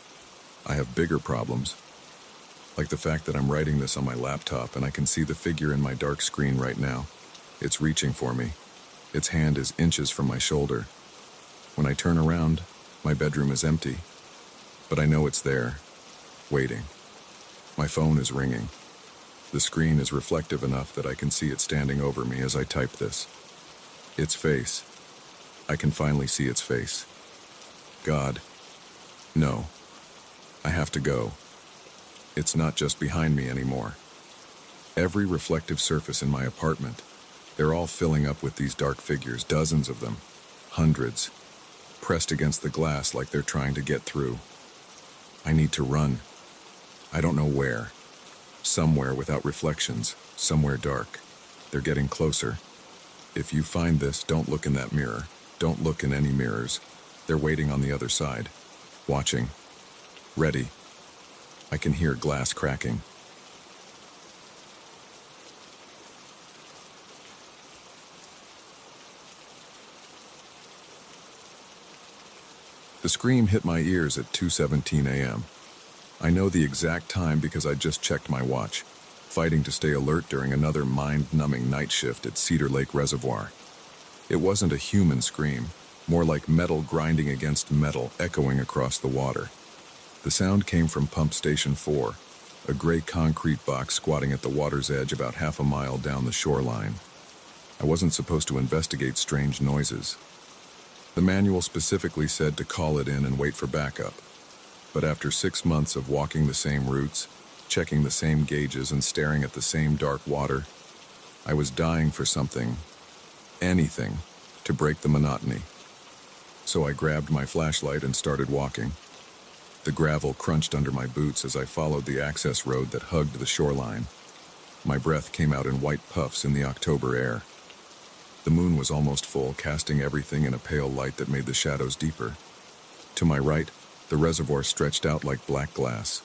I have bigger problems. Like the fact that I'm writing this on my laptop and I can see the figure in my dark screen right now. It's reaching for me. Its hand is inches from my shoulder. When I turn around, my bedroom is empty. But I know it's there, waiting. My phone is ringing. The screen is reflective enough that I can see it standing over me as I type this. Its face. I can finally see its face. God. No. I have to go. It's not just behind me anymore. Every reflective surface in my apartment, they're all filling up with these dark figures, dozens of them, hundreds, pressed against the glass like they're trying to get through. I need to run. I don't know where. Somewhere without reflections, somewhere dark. They're getting closer. If you find this, don't look in that mirror. Don't look in any mirrors. They're waiting on the other side. Watching. Ready. I can hear glass cracking. The scream hit my ears at 2:17 a.m. I know the exact time because I just checked my watch, fighting to stay alert during another mind-numbing night shift at Cedar Lake Reservoir. It wasn't a human scream, more like metal grinding against metal echoing across the water. The sound came from Pump Station 4, a gray concrete box squatting at the water's edge about half a mile down the shoreline. I wasn't supposed to investigate strange noises. The manual specifically said to call it in and wait for backup. But after 6 months of walking the same routes, checking the same gauges and staring at the same dark water, I was dying for something, anything, to break the monotony. So I grabbed my flashlight and started walking. The gravel crunched under my boots as I followed the access road that hugged the shoreline. My breath came out in white puffs in the October air. The moon was almost full, casting everything in a pale light that made the shadows deeper. To my right, the reservoir stretched out like black glass.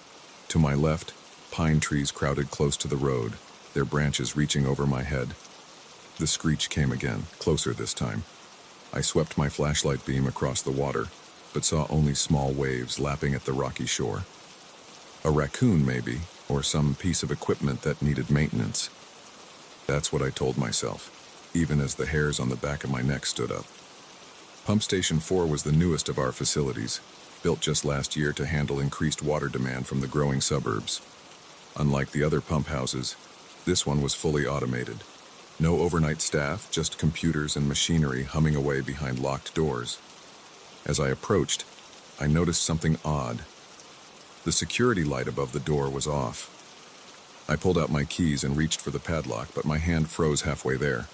To my left, pine trees crowded close to the road, their branches reaching over my head. The screech came again, closer this time. I swept my flashlight beam across the water, but saw only small waves lapping at the rocky shore. A raccoon, maybe, or some piece of equipment that needed maintenance. That's what I told myself, even as the hairs on the back of my neck stood up. Pump Station 4 was the newest of our facilities, built just last year to handle increased water demand from the growing suburbs. Unlike the other pump houses, this one was fully automated. No overnight staff, just computers and machinery humming away behind locked doors. As I approached, I noticed something odd. The security light above the door was off. I pulled out my keys and reached for the padlock, but my hand froze halfway there.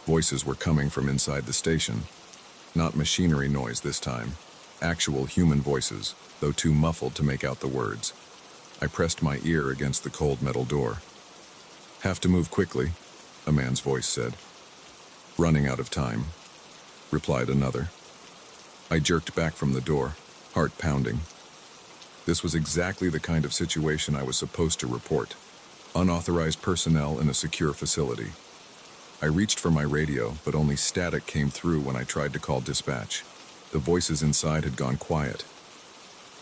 Voices were coming from inside the station. Not machinery noise this time. Actual human voices, though too muffled to make out the words. I pressed my ear against the cold metal door. "Have to move quickly," a man's voice said. "Running out of time," replied another. I jerked back from the door, heart pounding. This was exactly the kind of situation I was supposed to report. Unauthorized personnel in a secure facility. I reached for my radio, but only static came through when I tried to call dispatch. The voices inside had gone quiet.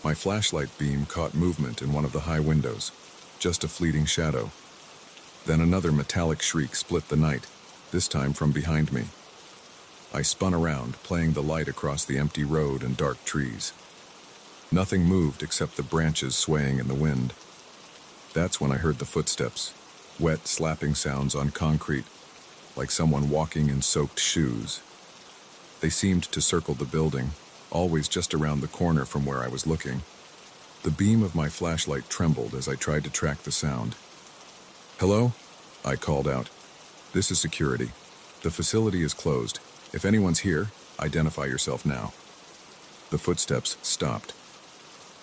My flashlight beam caught movement in one of the high windows, just a fleeting shadow. Then another metallic shriek split the night, this time from behind me. I spun around, playing the light across the empty road and dark trees. Nothing moved except the branches swaying in the wind. That's when I heard the footsteps, wet, slapping sounds on concrete, like someone walking in soaked shoes. They seemed to circle the building, always just around the corner from where I was looking. The beam of my flashlight trembled as I tried to track the sound. "Hello?" I called out. "This is security. The facility is closed. If anyone's here, identify yourself now." The footsteps stopped.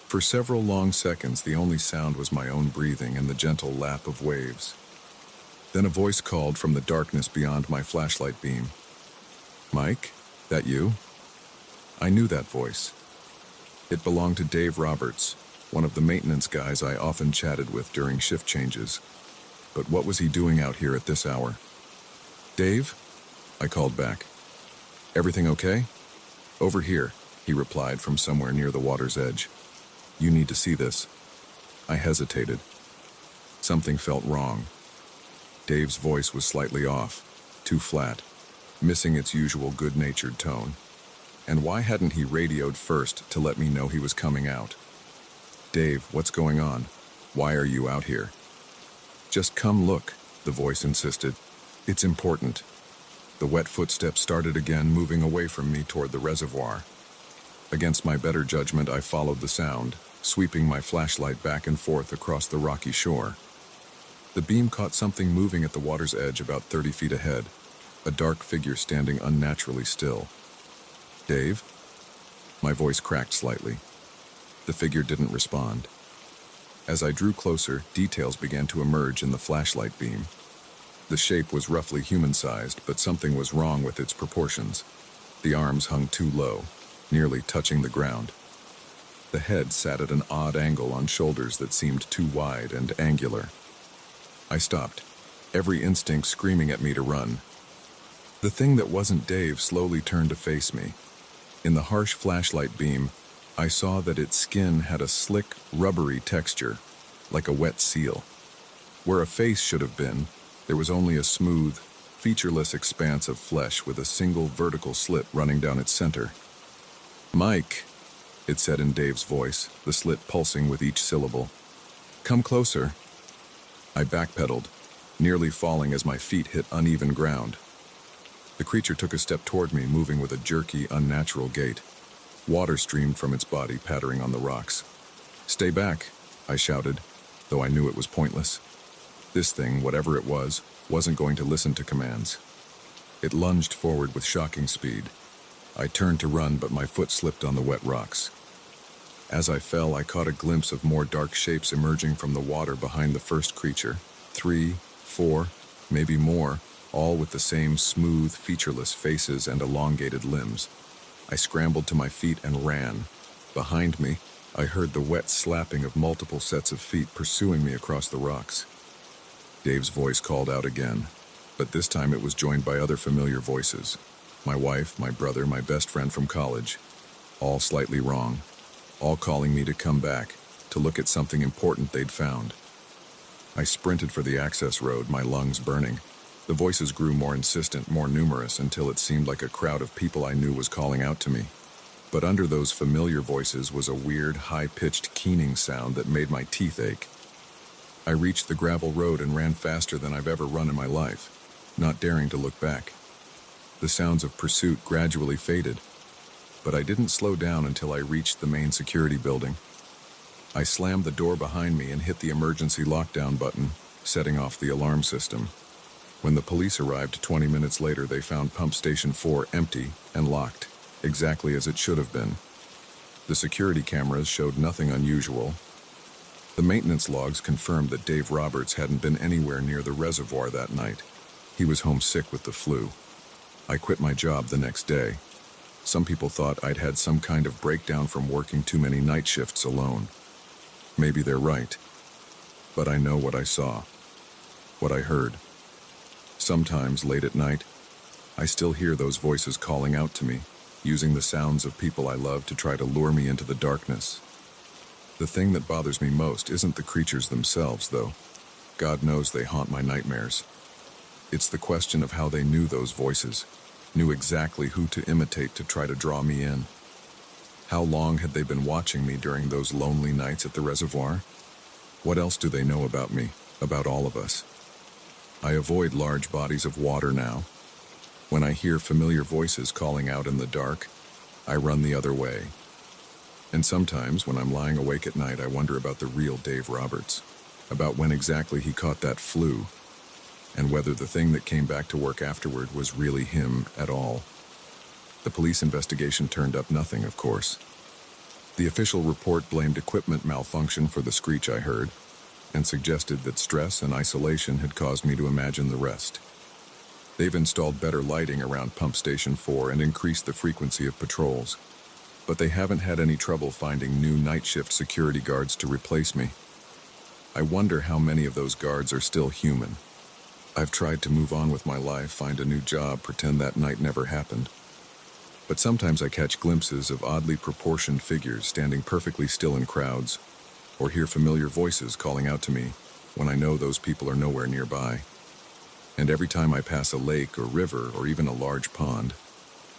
For several long seconds, the only sound was my own breathing and the gentle lap of waves. Then a voice called from the darkness beyond my flashlight beam. "Mike, that you?" I knew that voice. It belonged to Dave Roberts, one of the maintenance guys I often chatted with during shift changes. But what was he doing out here at this hour? "Dave?" I called back. "Everything okay?" "Over here," he replied from somewhere near the water's edge. "You need to see this." I hesitated. Something felt wrong. Dave's voice was slightly off, too flat, missing its usual good-natured tone. And why hadn't he radioed first to let me know he was coming out? "Dave, what's going on? Why are you out here?" "Just come look," the voice insisted. "It's important." The wet footsteps started again, moving away from me toward the reservoir. Against my better judgment, I followed the sound, sweeping my flashlight back and forth across the rocky shore. The beam caught something moving at the water's edge about 30 feet ahead, a dark figure standing unnaturally still. "Dave?" My voice cracked slightly. The figure didn't respond. As I drew closer, details began to emerge in the flashlight beam. The shape was roughly human-sized, but something was wrong with its proportions. The arms hung too low, nearly touching the ground. The head sat at an odd angle on shoulders that seemed too wide and angular. I stopped, every instinct screaming at me to run. The thing that wasn't Dave slowly turned to face me. In the harsh flashlight beam, I saw that its skin had a slick, rubbery texture, like a wet seal. Where a face should have been, there was only a smooth, featureless expanse of flesh with a single vertical slit running down its center. "Mike," it said in Dave's voice, the slit pulsing with each syllable. "Come closer." I backpedaled, nearly falling as my feet hit uneven ground. The creature took a step toward me, moving with a jerky, unnatural gait. Water streamed from its body, pattering on the rocks. "Stay back," I shouted, though I knew it was pointless. This thing, whatever it was, wasn't going to listen to commands. It lunged forward with shocking speed. I turned to run, but my foot slipped on the wet rocks. As I fell, I caught a glimpse of more dark shapes emerging from the water behind the first creature. 3, 4, maybe more, all with the same smooth, featureless faces and elongated limbs. I scrambled to my feet and ran. Behind me, I heard the wet slapping of multiple sets of feet pursuing me across the rocks. Dave's voice called out again, but this time it was joined by other familiar voices. My wife, my brother, my best friend from college. All slightly wrong. All calling me to come back, to look at something important they'd found. I sprinted for the access road, my lungs burning. The voices grew more insistent, more numerous, until it seemed like a crowd of people I knew was calling out to me. But under those familiar voices was a weird, high-pitched keening sound that made my teeth ache. I reached the gravel road and ran faster than I've ever run in my life, not daring to look back. The sounds of pursuit gradually faded, but I didn't slow down until I reached the main security building. I slammed the door behind me and hit the emergency lockdown button, setting off the alarm system. When the police arrived 20 minutes later, they found Pump Station 4 empty and locked, exactly as it should have been. The security cameras showed nothing unusual. The maintenance logs confirmed that Dave Roberts hadn't been anywhere near the reservoir that night. He was homesick with the flu. I quit my job the next day. Some people thought I'd had some kind of breakdown from working too many night shifts alone. Maybe they're right. But I know what I saw, what I heard. Sometimes, late at night, I still hear those voices calling out to me, using the sounds of people I love to try to lure me into the darkness. The thing that bothers me most isn't the creatures themselves, though. God knows they haunt my nightmares. It's the question of how they knew those voices, knew exactly who to imitate to try to draw me in. How long had they been watching me during those lonely nights at the reservoir? What else do they know about me, about all of us? I avoid large bodies of water now. When I hear familiar voices calling out in the dark, I run the other way. And sometimes, when I'm lying awake at night, I wonder about the real Dave Roberts, about when exactly he caught that flu, and whether the thing that came back to work afterward was really him at all. The police investigation turned up nothing, of course. The official report blamed equipment malfunction for the screech I heard, and suggested that stress and isolation had caused me to imagine the rest. They've installed better lighting around Pump Station 4 and increased the frequency of patrols, but they haven't had any trouble finding new night shift security guards to replace me. I wonder how many of those guards are still human. I've tried to move on with my life, find a new job, pretend that night never happened. But sometimes I catch glimpses of oddly proportioned figures standing perfectly still in crowds, or hear familiar voices calling out to me when I know those people are nowhere nearby. And every time I pass a lake or river or even a large pond,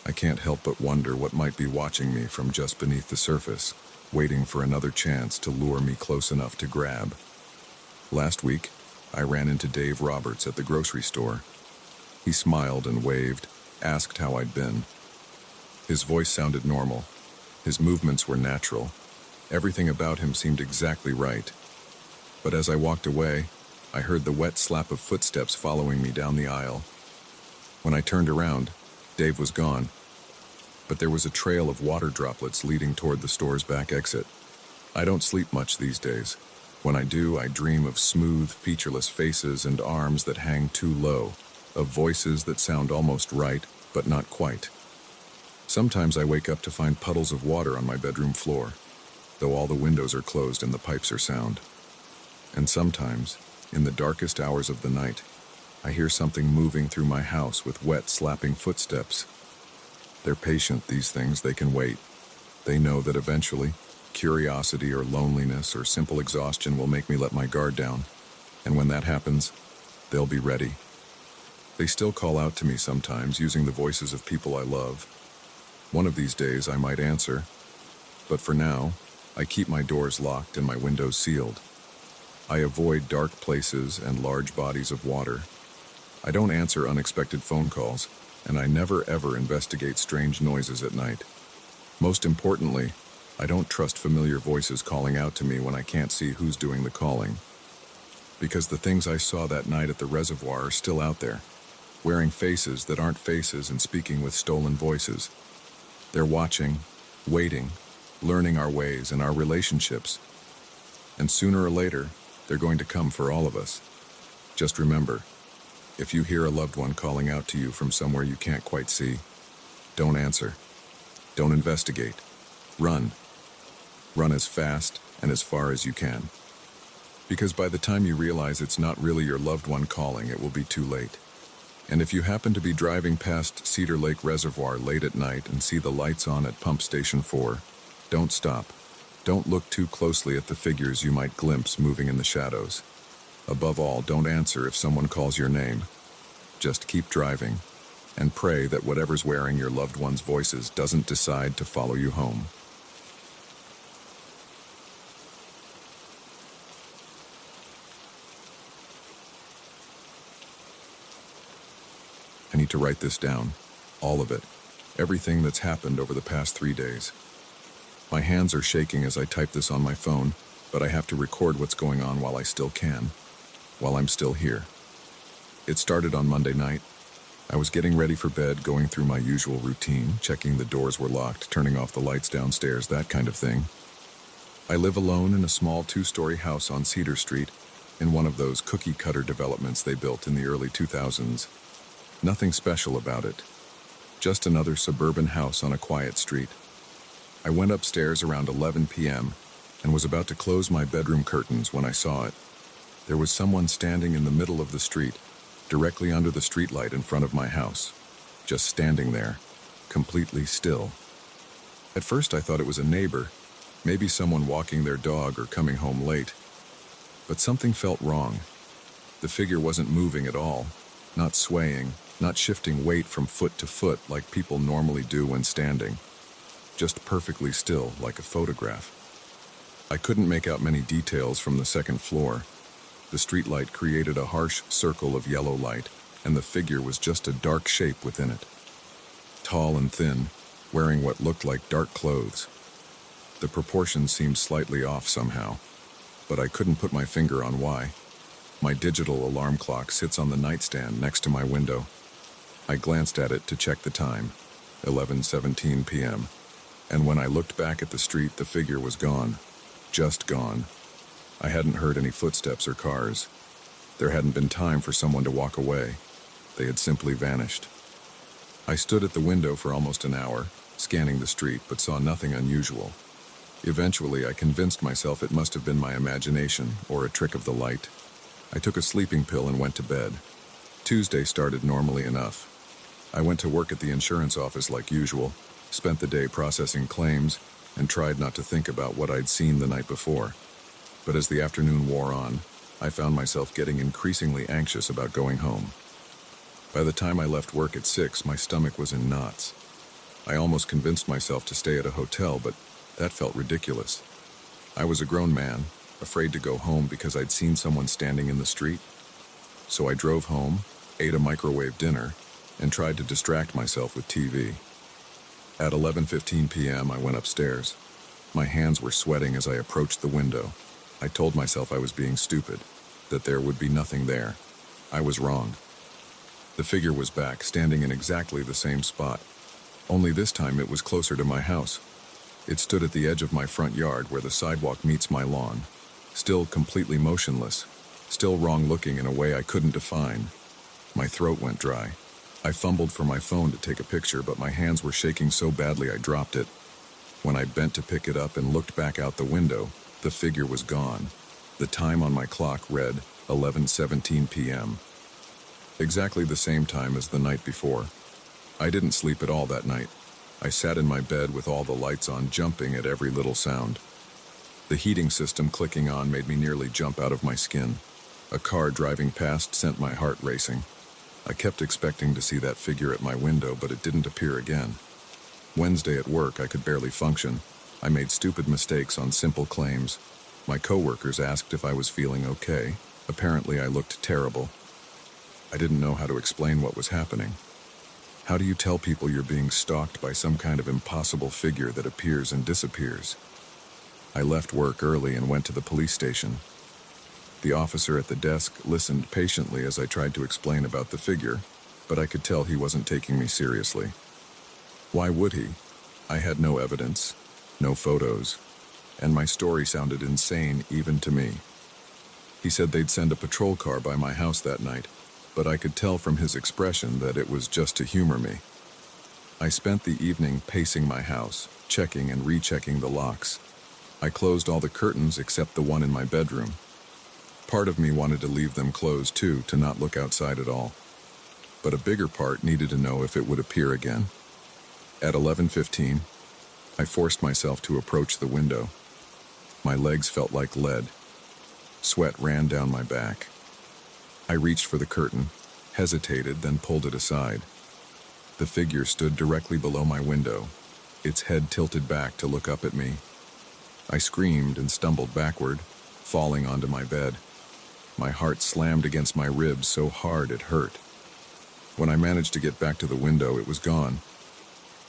I can't help but wonder what might be watching me from just beneath the surface, waiting for another chance to lure me close enough to grab. Last week, I ran into Dave Roberts at the grocery store. He smiled and waved, asked how I'd been. His voice sounded normal. His movements were natural. Everything about him seemed exactly right. But as I walked away, I heard the wet slap of footsteps following me down the aisle. When I turned around, Dave was gone, but there was a trail of water droplets leading toward the store's back exit. I don't sleep much these days. When I do, I dream of smooth, featureless faces and arms that hang too low, of voices that sound almost right, but not quite. Sometimes I wake up to find puddles of water on my bedroom floor, though all the windows are closed and the pipes are sound. And sometimes, in the darkest hours of the night, I hear something moving through my house with wet, slapping footsteps. They're patient, these things, they can wait. They know that eventually, curiosity or loneliness or simple exhaustion will make me let my guard down. And when that happens, they'll be ready. They still call out to me sometimes, using the voices of people I love. One of these days I might answer, but for now, I keep my doors locked and my windows sealed. I avoid dark places and large bodies of water. I don't answer unexpected phone calls, and I never ever investigate strange noises at night. Most importantly, I don't trust familiar voices calling out to me when I can't see who's doing the calling. Because the things I saw that night at the reservoir are still out there, wearing faces that aren't faces and speaking with stolen voices. They're watching, waiting, learning our ways and our relationships. And sooner or later, they're going to come for all of us. Just remember, if you hear a loved one calling out to you from somewhere you can't quite see, don't answer. Don't investigate. Run. Run as fast and as far as you can. Because by the time you realize it's not really your loved one calling, it will be too late. And if you happen to be driving past Cedar Lake Reservoir late at night and see the lights on at Pump Station 4, don't stop. Don't look too closely at the figures you might glimpse moving in the shadows. Above all, don't answer if someone calls your name. Just keep driving and pray that whatever's wearing your loved one's voices doesn't decide to follow you home. I need to write this down. All of it. Everything that's happened over the past 3 days. My hands are shaking as I type this on my phone, but I have to record what's going on while I still can, while I'm still here. It started on Monday night. I was getting ready for bed, going through my usual routine, checking the doors were locked, turning off the lights downstairs, that kind of thing. I live alone in a small 2-story house on Cedar Street, in one of those cookie-cutter developments they built in the early 2000s. Nothing special about it. Just another suburban house on a quiet street. I went upstairs around 11 p.m. and was about to close my bedroom curtains when I saw it. There was someone standing in the middle of the street, directly under the streetlight in front of my house. Just standing there, completely still. At first I thought it was a neighbor, maybe someone walking their dog or coming home late. But something felt wrong. The figure wasn't moving at all, not swaying, not shifting weight from foot to foot like people normally do when standing. Just perfectly still, like a photograph. I couldn't make out many details from the second floor. The streetlight created a harsh circle of yellow light, and the figure was just a dark shape within it. Tall and thin, wearing what looked like dark clothes. The proportions seemed slightly off somehow, but I couldn't put my finger on why. My digital alarm clock sits on the nightstand next to my window. I glanced at it to check the time, 11:17 p.m., and when I looked back at the street, the figure was gone. Just gone. I hadn't heard any footsteps or cars. There hadn't been time for someone to walk away. They had simply vanished. I stood at the window for almost an hour, scanning the street, but saw nothing unusual. Eventually, I convinced myself it must have been my imagination or a trick of the light. I took a sleeping pill and went to bed. Tuesday started normally enough. I went to work at the insurance office like usual, spent the day processing claims, and tried not to think about what I'd seen the night before. But as the afternoon wore on, I found myself getting increasingly anxious about going home. By the time I left work at 6, my stomach was in knots. I almost convinced myself to stay at a hotel, but that felt ridiculous. I was a grown man, afraid to go home because I'd seen someone standing in the street. So I drove home, ate a microwave dinner, and tried to distract myself with TV. At 11:15 p.m., I went upstairs. My hands were sweating as I approached the window. I told myself I was being stupid, that there would be nothing there. I was wrong. The figure was back, standing in exactly the same spot. Only this time it was closer to my house. It stood at the edge of my front yard where the sidewalk meets my lawn. Still completely motionless. Still wrong-looking in a way I couldn't define. My throat went dry. I fumbled for my phone to take a picture, but my hands were shaking so badly I dropped it. When I bent to pick it up and looked back out the window, the figure was gone. The time on my clock read 11:17 p.m. Exactly the same time as the night before. I didn't sleep at all that night. I sat in my bed with all the lights on, jumping at every little sound. The heating system clicking on made me nearly jump out of my skin. A car driving past sent my heart racing. I kept expecting to see that figure at my window, but it didn't appear again. Wednesday at work, I could barely function. I made stupid mistakes on simple claims. My coworkers asked if I was feeling okay. Apparently, I looked terrible. I didn't know how to explain what was happening. How do you tell people you're being stalked by some kind of impossible figure that appears and disappears? I left work early and went to the police station. The officer at the desk listened patiently as I tried to explain about the figure, but I could tell he wasn't taking me seriously. Why would he? I had no evidence, no photos, and my story sounded insane even to me. He said they'd send a patrol car by my house that night, but I could tell from his expression that it was just to humor me. I spent the evening pacing my house, checking and rechecking the locks. I closed all the curtains except the one in my bedroom. Part of me wanted to leave them closed too, to not look outside at all. But a bigger part needed to know if it would appear again. At 11:15, I forced myself to approach the window. My legs felt like lead. Sweat ran down my back. I reached for the curtain, hesitated, then pulled it aside. The figure stood directly below my window, its head tilted back to look up at me. I screamed and stumbled backward, falling onto my bed. My heart slammed against my ribs so hard it hurt. When I managed to get back to the window, it was gone.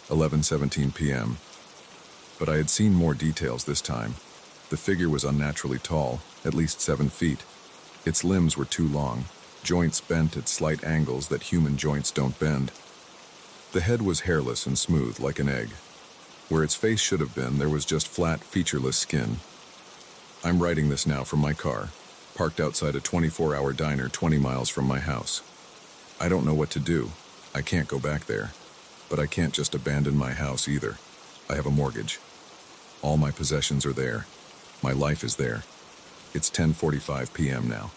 11:17 p.m. But I had seen more details this time. The figure was unnaturally tall, at least 7 feet. Its limbs were too long, joints bent at slight angles that human joints don't bend. The head was hairless and smooth like an egg. Where its face should have been, there was just flat, featureless skin. I'm writing this now from my car, parked outside a 24-hour diner 20 miles from my house. I don't know what to do. I can't go back there. But I can't just abandon my house either. I have a mortgage. All my possessions are there. My life is there. It's 10:45 p.m. now.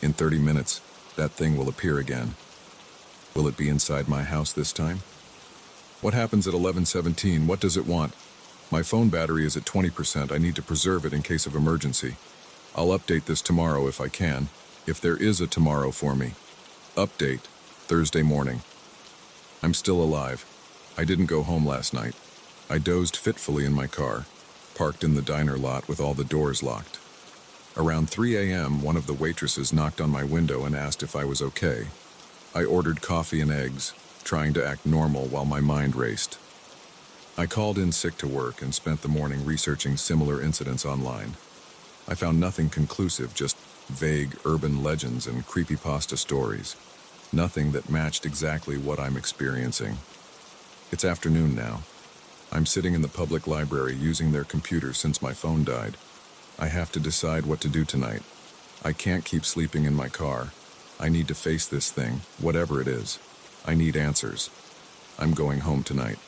In 30 minutes, that thing will appear again. Will it be inside my house this time? What happens at 11:17? What does it want? My phone battery is at 20%. I need to preserve it in case of emergency. I'll update this tomorrow if I can, if there is a tomorrow for me. Update, Thursday morning. I'm still alive. I didn't go home last night. I dozed fitfully in my car, parked in the diner lot with all the doors locked. Around 3 a.m., one of the waitresses knocked on my window and asked if I was okay. I ordered coffee and eggs, trying to act normal while my mind raced. I called in sick to work and spent the morning researching similar incidents online. I found nothing conclusive, just vague urban legends and creepypasta stories. Nothing that matched exactly what I'm experiencing. It's afternoon now. I'm sitting in the public library using their computer since my phone died. I have to decide what to do tonight. I can't keep sleeping in my car. I need to face this thing, whatever it is. I need answers. I'm going home tonight.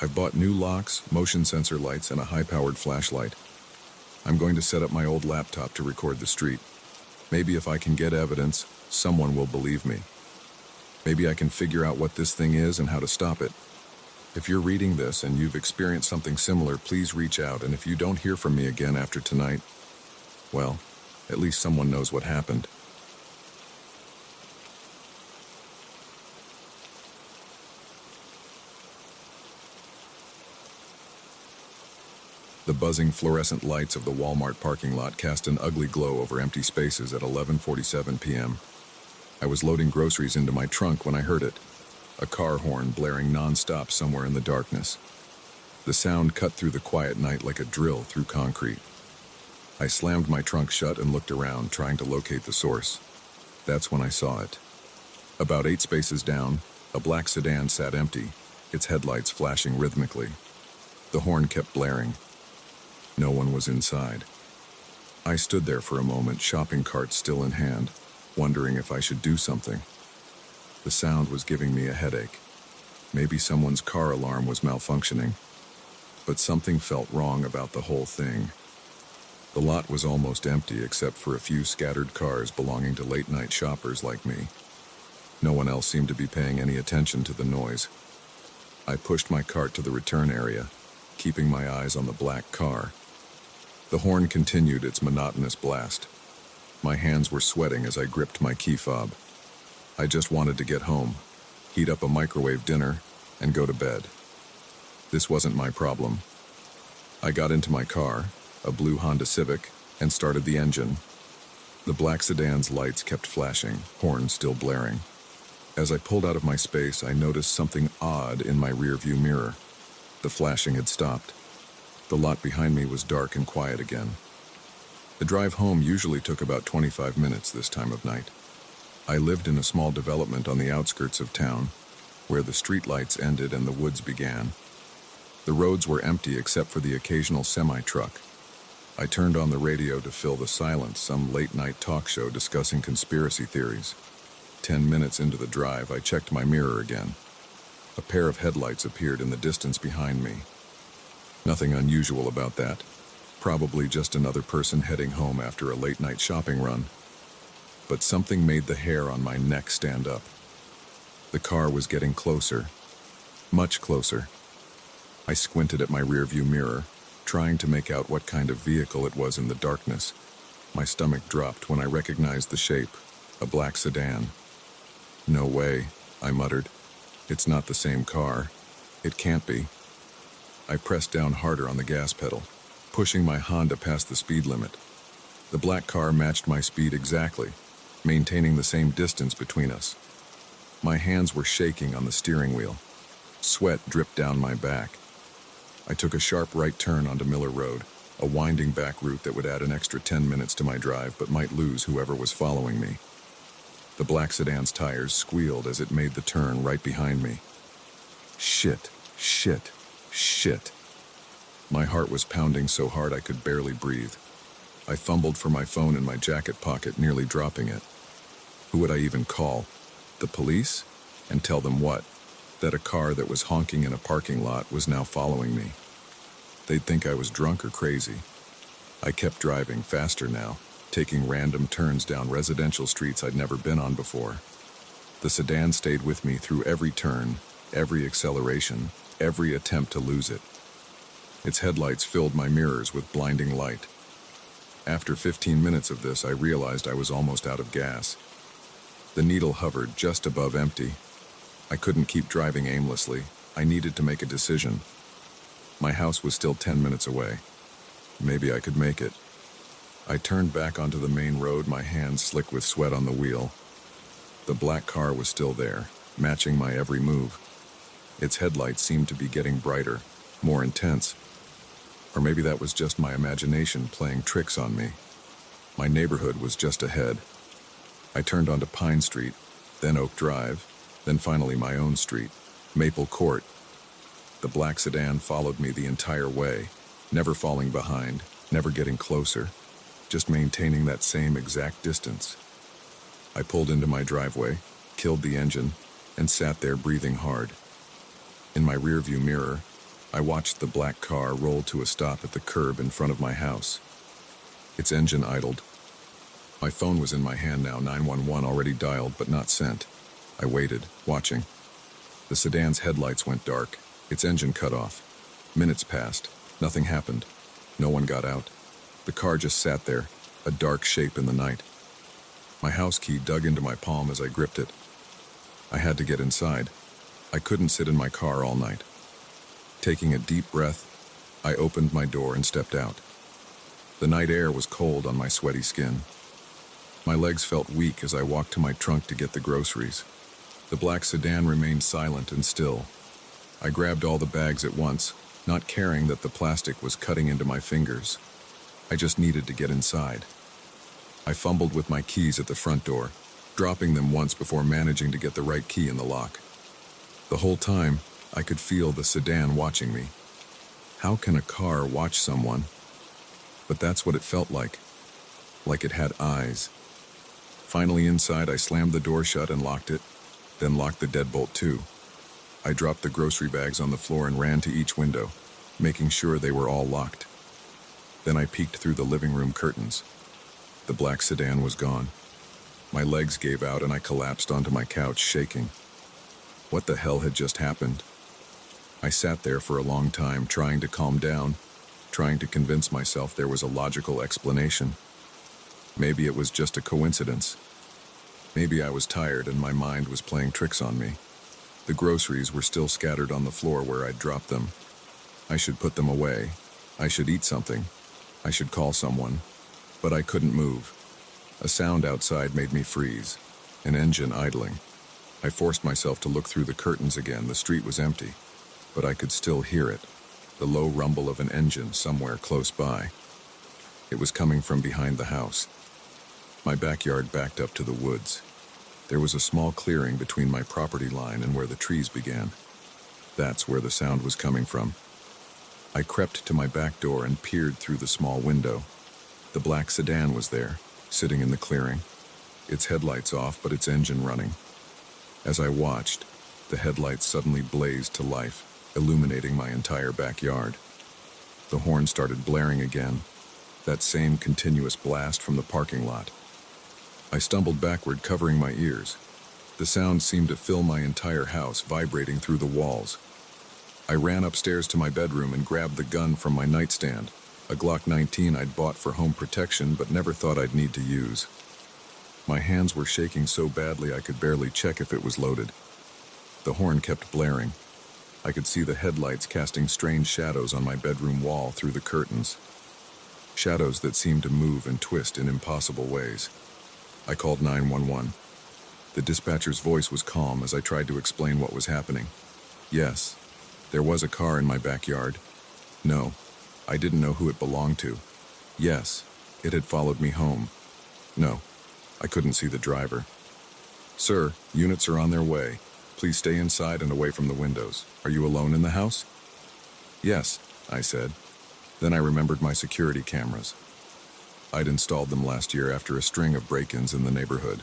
I've bought new locks, motion sensor lights, and a high-powered flashlight. I'm going to set up my old laptop to record the street. Maybe if I can get evidence, someone will believe me. Maybe I can figure out what this thing is and how to stop it. If you're reading this and you've experienced something similar, please reach out, and if you don't hear from me again after tonight, well, at least someone knows what happened. The buzzing fluorescent lights of the Walmart parking lot cast an ugly glow over empty spaces at 11:47 p.m. I was loading groceries into my trunk when I heard it, a car horn blaring non-stop somewhere in the darkness. The sound cut through the quiet night like a drill through concrete. I slammed my trunk shut and looked around, trying to locate the source. That's when I saw it. About 8 spaces down, a black sedan sat empty, its headlights flashing rhythmically. The horn kept blaring. No one was inside. I stood there for a moment, shopping cart still in hand, wondering if I should do something. The sound was giving me a headache. Maybe someone's car alarm was malfunctioning. But something felt wrong about the whole thing. The lot was almost empty except for a few scattered cars belonging to late-night shoppers like me. No one else seemed to be paying any attention to the noise. I pushed my cart to the return area, keeping my eyes on the black car. The horn continued its monotonous blast. My hands were sweating as I gripped my key fob. I just wanted to get home, heat up a microwave dinner, and go to bed. This wasn't my problem. I got into my car, a blue Honda Civic, and started the engine. The black sedan's lights kept flashing, horn still blaring. As I pulled out of my space, I noticed something odd in my rearview mirror. The flashing had stopped. The lot behind me was dark and quiet again. The drive home usually took about 25 minutes this time of night. I lived in a small development on the outskirts of town, where the streetlights ended and the woods began. The roads were empty except for the occasional semi-truck. I turned on the radio to fill the silence, some late-night talk show discussing conspiracy theories. 10 minutes into the drive, I checked my mirror again. A pair of headlights appeared in the distance behind me. Nothing unusual about that. Probably just another person heading home after a late-night shopping run. But something made the hair on my neck stand up. The car was getting closer. Much closer. I squinted at my rearview mirror, trying to make out what kind of vehicle it was in the darkness. My stomach dropped when I recognized the shape, a black sedan. "No way," I muttered. "It's not the same car. It can't be." I pressed down harder on the gas pedal, pushing my Honda past the speed limit. The black car matched my speed exactly, maintaining the same distance between us. My hands were shaking on the steering wheel. Sweat dripped down my back. I took a sharp right turn onto Miller Road, a winding back route that would add an extra 10 minutes to my drive but might lose whoever was following me. The black sedan's tires squealed as it made the turn right behind me. Shit, shit, shit. My heart was pounding so hard I could barely breathe. I fumbled for my phone in my jacket pocket, nearly dropping it. Who would I even call? The police? And tell them what? That a car that was honking in a parking lot was now following me. They'd think I was drunk or crazy. I kept driving faster now, taking random turns down residential streets I'd never been on before. The sedan stayed with me through every turn, every acceleration, every attempt to lose it. Its headlights filled my mirrors with blinding light. After 15 minutes of this, I realized I was almost out of gas. The needle hovered just above empty. I couldn't keep driving aimlessly. I needed to make a decision. My house was still 10 minutes away. Maybe I could make it. I turned back onto the main road, my hands slick with sweat on the wheel. The black car was still there, matching my every move. Its headlights seemed to be getting brighter, more intense. Or maybe that was just my imagination playing tricks on me. My neighborhood was just ahead. I turned onto Pine Street, then Oak Drive, then finally my own street, Maple Court. The black sedan followed me the entire way, never falling behind, never getting closer, just maintaining that same exact distance. I pulled into my driveway, killed the engine, and sat there breathing hard. In my rearview mirror, I watched the black car roll to a stop at the curb in front of my house. Its engine idled. My phone was in my hand now, 911 already dialed but not sent. I waited, watching. The sedan's headlights went dark. Its engine cut off. Minutes passed. Nothing happened. No one got out. The car just sat there, a dark shape in the night. My house key dug into my palm as I gripped it. I had to get inside. I couldn't sit in my car all night. Taking a deep breath, I opened my door and stepped out. The night air was cold on my sweaty skin. My legs felt weak as I walked to my trunk to get the groceries. The black sedan remained silent and still. I grabbed all the bags at once, not caring that the plastic was cutting into my fingers. I just needed to get inside. I fumbled with my keys at the front door, dropping them once before managing to get the right key in the lock. The whole time, I could feel the sedan watching me. How can a car watch someone? But that's what it felt like it had eyes. Finally inside, I slammed the door shut and locked it, then locked the deadbolt too. I dropped the grocery bags on the floor and ran to each window, making sure they were all locked. Then I peeked through the living room curtains. The black sedan was gone. My legs gave out and I collapsed onto my couch, shaking. What the hell had just happened? I sat there for a long time, trying to calm down, trying to convince myself there was a logical explanation. Maybe it was just a coincidence. Maybe I was tired and my mind was playing tricks on me. The groceries were still scattered on the floor where I'd dropped them. I should put them away. I should eat something. I should call someone. But I couldn't move. A sound outside made me freeze. An engine idling. I forced myself to look through the curtains again. The street was empty, but I could still hear it, the low rumble of an engine somewhere close by. It was coming from behind the house. My backyard backed up to the woods. There was a small clearing between my property line and where the trees began. That's where the sound was coming from. I crept to my back door and peered through the small window. The black sedan was there, sitting in the clearing, its headlights off but its engine running. As I watched, the headlights suddenly blazed to life, illuminating my entire backyard. The horn started blaring again, that same continuous blast from the parking lot. I stumbled backward, covering my ears. The sound seemed to fill my entire house, vibrating through the walls. I ran upstairs to my bedroom and grabbed the gun from my nightstand, a Glock 19 I'd bought for home protection but never thought I'd need to use. My hands were shaking so badly I could barely check if it was loaded. The horn kept blaring. I could see the headlights casting strange shadows on my bedroom wall through the curtains. Shadows that seemed to move and twist in impossible ways. I called 911. The dispatcher's voice was calm as I tried to explain what was happening. Yes, there was a car in my backyard. No, I didn't know who it belonged to. Yes, it had followed me home. No, I couldn't see the driver. Sir, units are on their way. Please stay inside and away from the windows. Are you alone in the house? Yes, I said. Then I remembered my security cameras. I'd installed them last year after a string of break-ins in the neighborhood.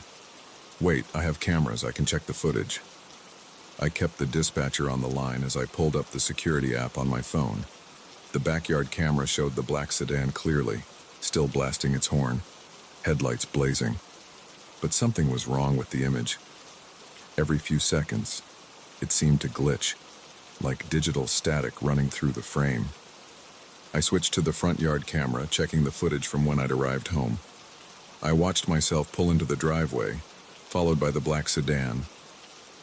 Wait, I have cameras. I can check the footage. I kept the dispatcher on the line as I pulled up the security app on my phone. The backyard camera showed the black sedan clearly, still blasting its horn, headlights blazing. But something was wrong with the image. Every few seconds, it seemed to glitch, like digital static running through the frame. I switched to the front yard camera, checking the footage from when I'd arrived home. I watched myself pull into the driveway, followed by the black sedan.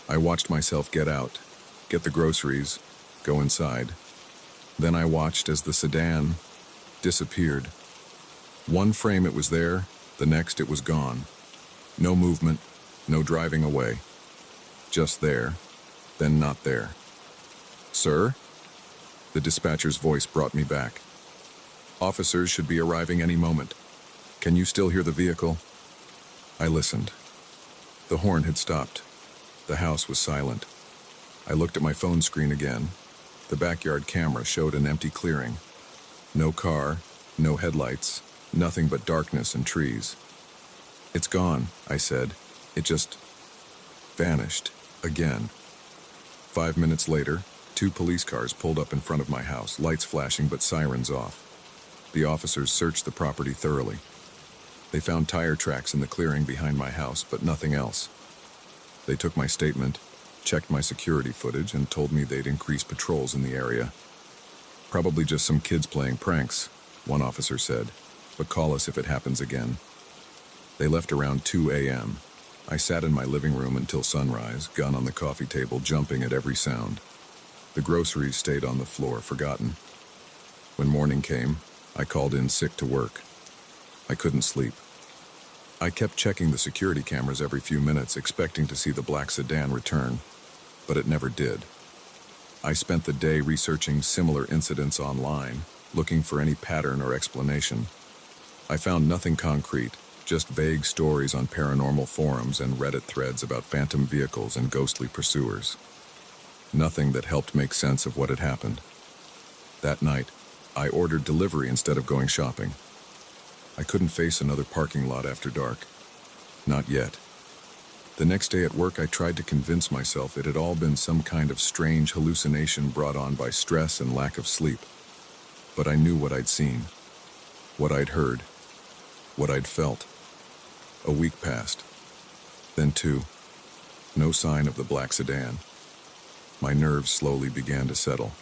I watched myself get out, get the groceries, go inside. Then I watched as the sedan disappeared. One frame it was there, the next it was gone. No movement, no driving away. Just there, then not there. Sir? The dispatcher's voice brought me back. Officers should be arriving any moment. Can you still hear the vehicle? I listened. The horn had stopped. The house was silent. I looked at my phone screen again. The backyard camera showed an empty clearing. No car, no headlights, nothing but darkness and trees. It's gone, I said. It just vanished again. 5 minutes later, 2 police cars pulled up in front of my house, lights flashing but sirens off. The officers searched the property thoroughly. They found tire tracks in the clearing behind my house, but nothing else. They took my statement, checked my security footage, and told me they'd increase patrols in the area. Probably just some kids playing pranks, one officer said, but call us if it happens again. They left around 2 a.m. I sat in my living room until sunrise, gun on the coffee table, jumping at every sound. The groceries stayed on the floor, forgotten. When morning came, I called in sick to work. I couldn't sleep. I kept checking the security cameras every few minutes, expecting to see the black sedan return, but it never did. I spent the day researching similar incidents online, looking for any pattern or explanation. I found nothing concrete, just vague stories on paranormal forums and Reddit threads about phantom vehicles and ghostly pursuers. Nothing that helped make sense of what had happened. That night, I ordered delivery instead of going shopping. I couldn't face another parking lot after dark. Not yet. The next day at work, I tried to convince myself it had all been some kind of strange hallucination brought on by stress and lack of sleep. But I knew what I'd seen, what I'd heard, what I'd felt. A week passed. Then 2. No sign of the black sedan. My nerves slowly began to settle.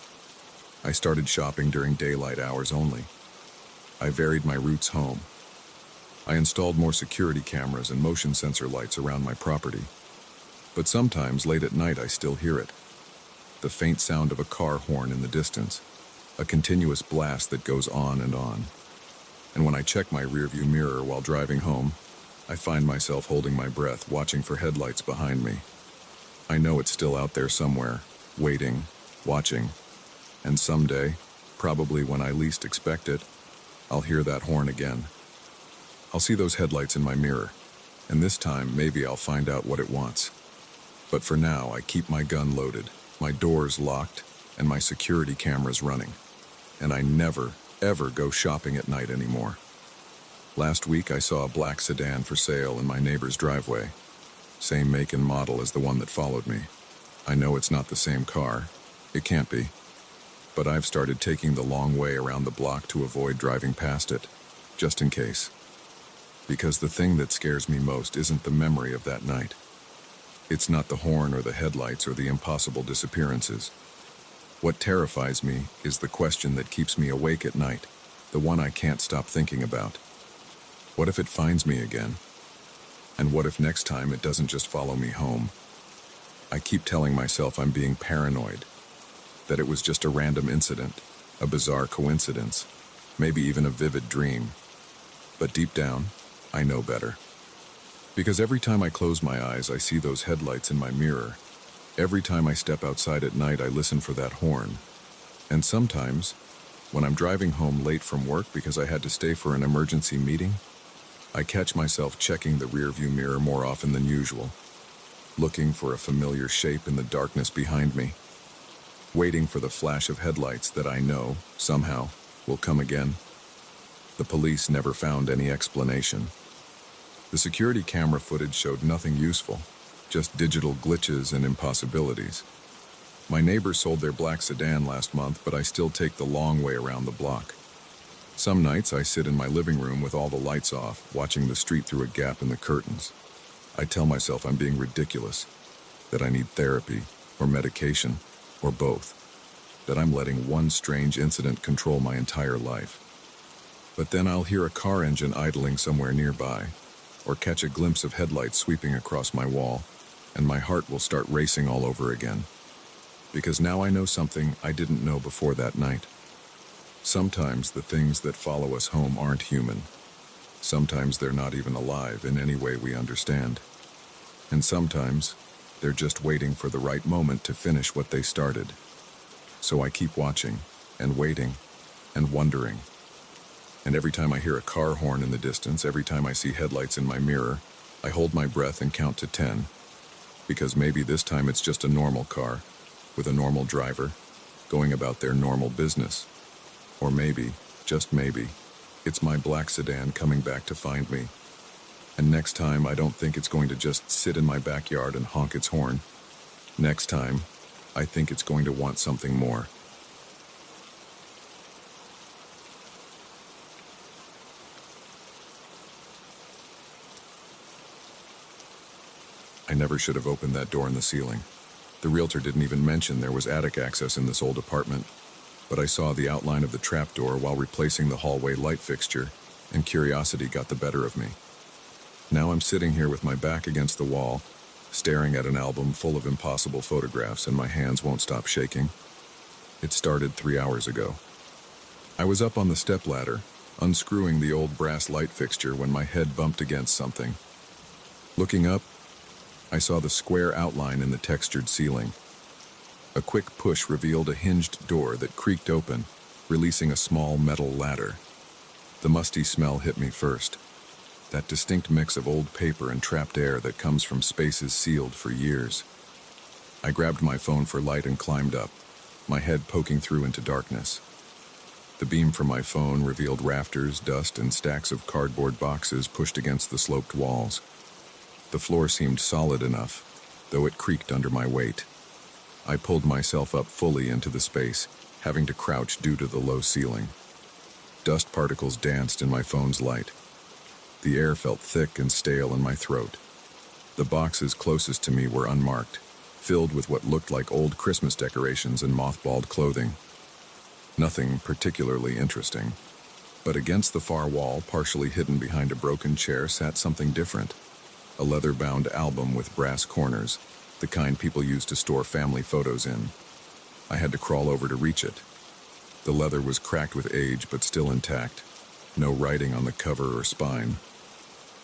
I started shopping during daylight hours only. I varied my routes home. I installed more security cameras and motion sensor lights around my property. But sometimes late at night I still hear it. The faint sound of a car horn in the distance. A continuous blast that goes on and on. And when I check my rearview mirror while driving home, I find myself holding my breath, watching for headlights behind me. I know it's still out there somewhere, waiting, watching, and someday, probably when I least expect it, I'll hear that horn again. I'll see those headlights in my mirror, and this time maybe I'll find out what it wants. But for now, I keep my gun loaded, my doors locked, and my security cameras running. And I never, ever go shopping at night anymore. Last week, I saw a black sedan for sale in my neighbor's driveway. Same make and model as the one that followed me. I know it's not the same car. It can't be. But I've started taking the long way around the block to avoid driving past it, just in case. Because the thing that scares me most isn't the memory of that night. It's not the horn or the headlights or the impossible disappearances. What terrifies me is the question that keeps me awake at night, the one I can't stop thinking about. What if it finds me again? And what if next time it doesn't just follow me home? I keep telling myself I'm being paranoid, that it was just a random incident, a bizarre coincidence, maybe even a vivid dream. But deep down, I know better. Because every time I close my eyes, I see those headlights in my mirror. Every time I step outside at night, I listen for that horn. And sometimes, when I'm driving home late from work because I had to stay for an emergency meeting, I catch myself checking the rearview mirror more often than usual, looking for a familiar shape in the darkness behind me, waiting for the flash of headlights that I know, somehow, will come again. The police never found any explanation. The security camera footage showed nothing useful, just digital glitches and impossibilities. My neighbor sold their black sedan last month, but I still take the long way around the block. Some nights I sit in my living room with all the lights off, watching the street through a gap in the curtains. I tell myself I'm being ridiculous, that I need therapy or medication or both, that I'm letting one strange incident control my entire life. But then I'll hear a car engine idling somewhere nearby, or catch a glimpse of headlights sweeping across my wall, and my heart will start racing all over again. Because now I know something I didn't know before that night. Sometimes the things that follow us home aren't human. Sometimes they're not even alive in any way we understand. And sometimes they're just waiting for the right moment to finish what they started. So I keep watching and waiting and wondering. And every time I hear a car horn in the distance, every time I see headlights in my mirror, I hold my breath and count to 10. Because maybe this time it's just a normal car, with a normal driver, going about their normal business. Or maybe, just maybe, it's my black sedan coming back to find me. And next time I don't think it's going to just sit in my backyard and honk its horn. Next time, I think it's going to want something more. I never should have opened that door in the ceiling. The realtor didn't even mention there was attic access in this old apartment, but I saw the outline of the trapdoor while replacing the hallway light fixture, and curiosity got the better of me. Now I'm sitting here with my back against the wall, staring at an album full of impossible photographs, and my hands won't stop shaking. It started 3 hours ago. I was up on the stepladder, unscrewing the old brass light fixture when my head bumped against something. Looking up, I saw the square outline in the textured ceiling. A quick push revealed a hinged door that creaked open, releasing a small metal ladder. The musty smell hit me first. That distinct mix of old paper and trapped air that comes from spaces sealed for years. I grabbed my phone for light and climbed up, my head poking through into darkness. The beam from my phone revealed rafters, dust, and stacks of cardboard boxes pushed against the sloped walls. The floor seemed solid enough, though it creaked under my weight. I pulled myself up fully into the space, having to crouch due to the low ceiling. Dust particles danced in my phone's light. The air felt thick and stale in my throat. The boxes closest to me were unmarked, filled with what looked like old Christmas decorations and mothballed clothing. Nothing particularly interesting. But against the far wall, partially hidden behind a broken chair, sat something different. A leather-bound album with brass corners, the kind people use to store family photos in. I had to crawl over to reach it. The leather was cracked with age, but still intact. No writing on the cover or spine.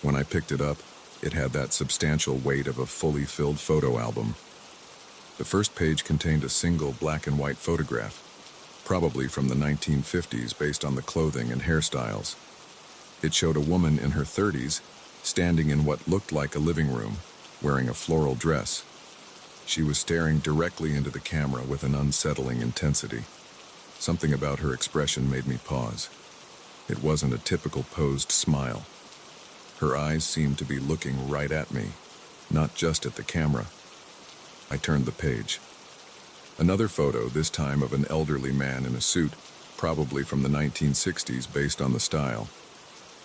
When I picked it up, it had that substantial weight of a fully filled photo album. The first page contained a single black and white photograph, probably from the 1950s based on the clothing and hairstyles. It showed a woman in her 30s, standing in what looked like a living room, wearing a floral dress. She was staring directly into the camera with an unsettling intensity. Something about her expression made me pause. It wasn't a typical posed smile. Her eyes seemed to be looking right at me, not just at the camera. I turned the page. Another photo, this time of an elderly man in a suit, probably from the 1960s based on the style.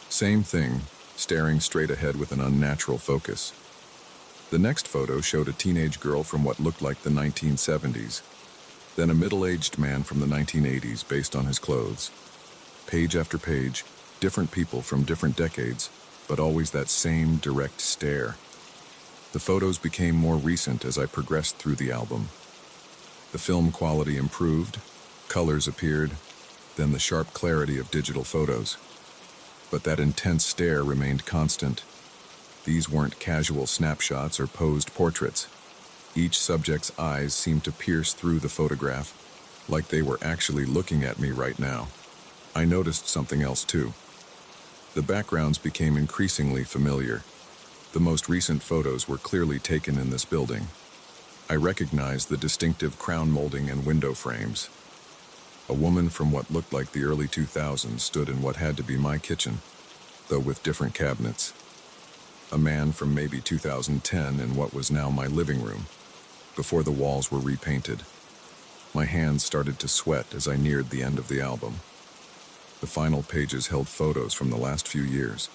Same thing, staring straight ahead with an unnatural focus. The next photo showed a teenage girl from what looked like the 1970s, then a middle-aged man from the 1980s based on his clothes. Page after page, different people from different decades, but always that same direct stare. The photos became more recent as I progressed through the album. The film quality improved, colors appeared, then the sharp clarity of digital photos. But that intense stare remained constant. These weren't casual snapshots or posed portraits. Each subject's eyes seemed to pierce through the photograph, like they were actually looking at me right now. I noticed something else too. The backgrounds became increasingly familiar. The most recent photos were clearly taken in this building. I recognized the distinctive crown molding and window frames. A woman from what looked like the early 2000s stood in what had to be my kitchen, though with different cabinets. A man from maybe 2010 in what was now my living room, before the walls were repainted. My hands started to sweat as I neared the end of the album. The final pages held photos from the last few years.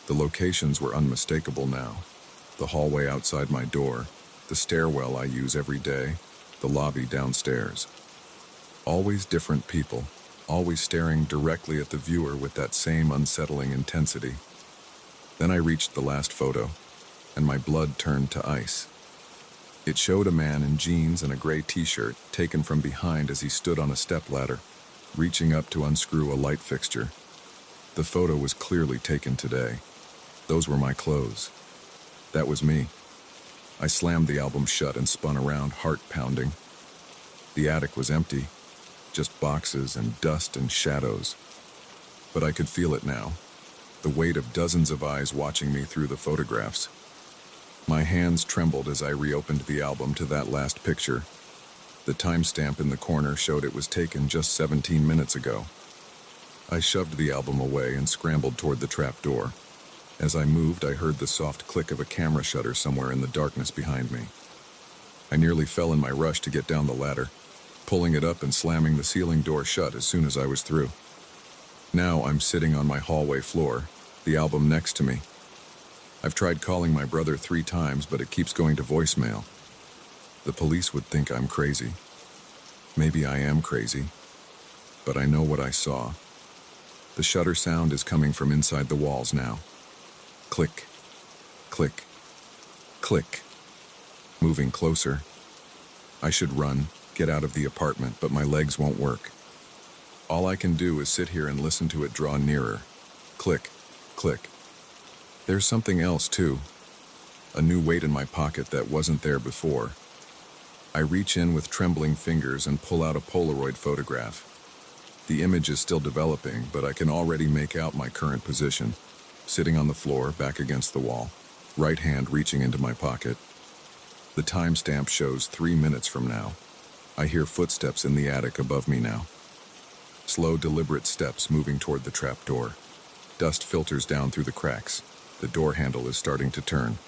The locations were unmistakable now. The hallway outside my door, the stairwell I use every day, the lobby downstairs. Always different people, always staring directly at the viewer with that same unsettling intensity. Then I reached the last photo, and my blood turned to ice. It showed a man in jeans and a gray t-shirt taken from behind as he stood on a stepladder, reaching up to unscrew a light fixture. The photo was clearly taken today. Those were my clothes. That was me. I slammed the album shut and spun around, heart pounding. The attic was empty. Just boxes and dust and shadows. But I could feel it now, the weight of dozens of eyes watching me through the photographs. My hands trembled as I reopened the album to that last picture. The timestamp in the corner showed it was taken just 17 minutes ago. I shoved the album away and scrambled toward the trap door. As I moved, I heard the soft click of a camera shutter somewhere in the darkness behind me. I nearly fell in my rush to get down the ladder, pulling it up and slamming the ceiling door shut as soon as I was through. Now I'm sitting on my hallway floor, the album next to me. I've tried calling my brother 3 times, but it keeps going to voicemail. The police would think I'm crazy. Maybe I am crazy, but I know what I saw. The shutter sound is coming from inside the walls now. Click, click, click. Moving closer. I should run, get out of the apartment, but my legs won't work. All I can do is sit here and listen to it draw nearer. Click, click. There's something else too. A new weight in my pocket that wasn't there before. I reach in with trembling fingers and pull out a Polaroid photograph. The image is still developing, but I can already make out my current position. Sitting on the floor, back against the wall, right hand reaching into my pocket. The timestamp shows 3 minutes from now. I hear footsteps in the attic above me now. Slow, deliberate steps moving toward the trap door. Dust filters down through the cracks. The door handle is starting to turn.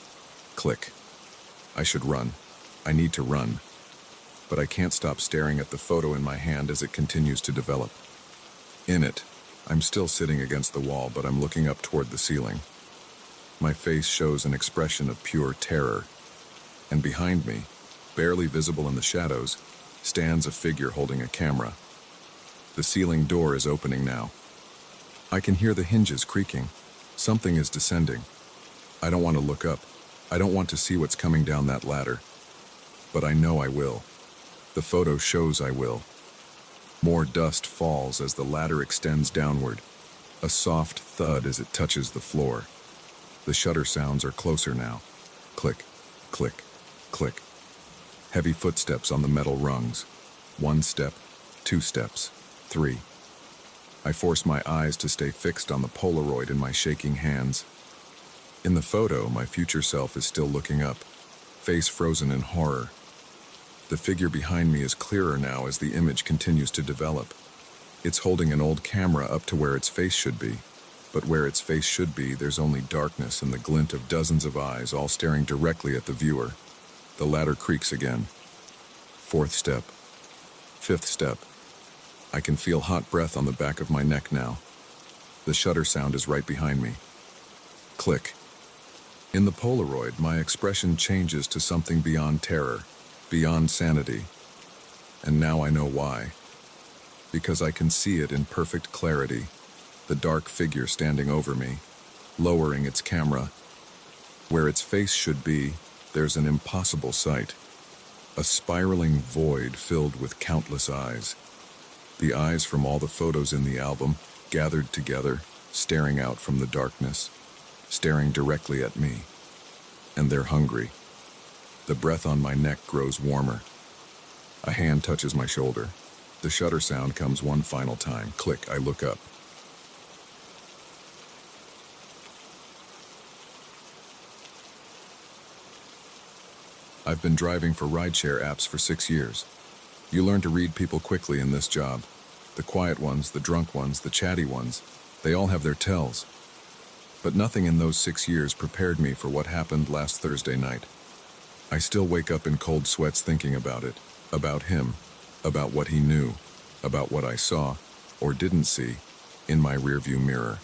Click. I should run. I need to run. But I can't stop staring at the photo in my hand as it continues to develop. In it, I'm still sitting against the wall, but I'm looking up toward the ceiling. My face shows an expression of pure terror. And behind me, barely visible in the shadows, stands a figure holding a camera. The ceiling door is opening now. I can hear the hinges creaking. Something is descending. I don't want to look up. I don't want to see what's coming down that ladder. But I know I will. The photo shows I will. More dust falls as the ladder extends downward. A soft thud as it touches the floor. The shutter sounds are closer now. Click, click, click. Heavy footsteps on the metal rungs. 1 step, 2 steps, 3. I force my eyes to stay fixed on the Polaroid in my shaking hands. In the photo, my future self is still looking up, face frozen in horror. The figure behind me is clearer now as the image continues to develop. It's holding an old camera up to where its face should be, but where its face should be, there's only darkness and the glint of dozens of eyes all staring directly at the viewer. The ladder creaks again. 4th step. 5th step. I can feel hot breath on the back of my neck now. The shutter sound is right behind me. Click. In the Polaroid, my expression changes to something beyond terror, beyond sanity. And now I know why. Because I can see it in perfect clarity, the dark figure standing over me, lowering its camera. Where its face should be, there's an impossible sight. A spiraling void filled with countless eyes. The eyes from all the photos in the album, gathered together, staring out from the darkness, staring directly at me. And they're hungry. The breath on my neck grows warmer. A hand touches my shoulder. The shutter sound comes one final time. Click, I look up. I've been driving for rideshare apps for 6 years. You learn to read people quickly in this job. The quiet ones, the drunk ones, the chatty ones, they all have their tells. But nothing in those 6 years prepared me for what happened last Thursday night. I still wake up in cold sweats thinking about it, about him, about what he knew, about what I saw, or didn't see, in my rearview mirror.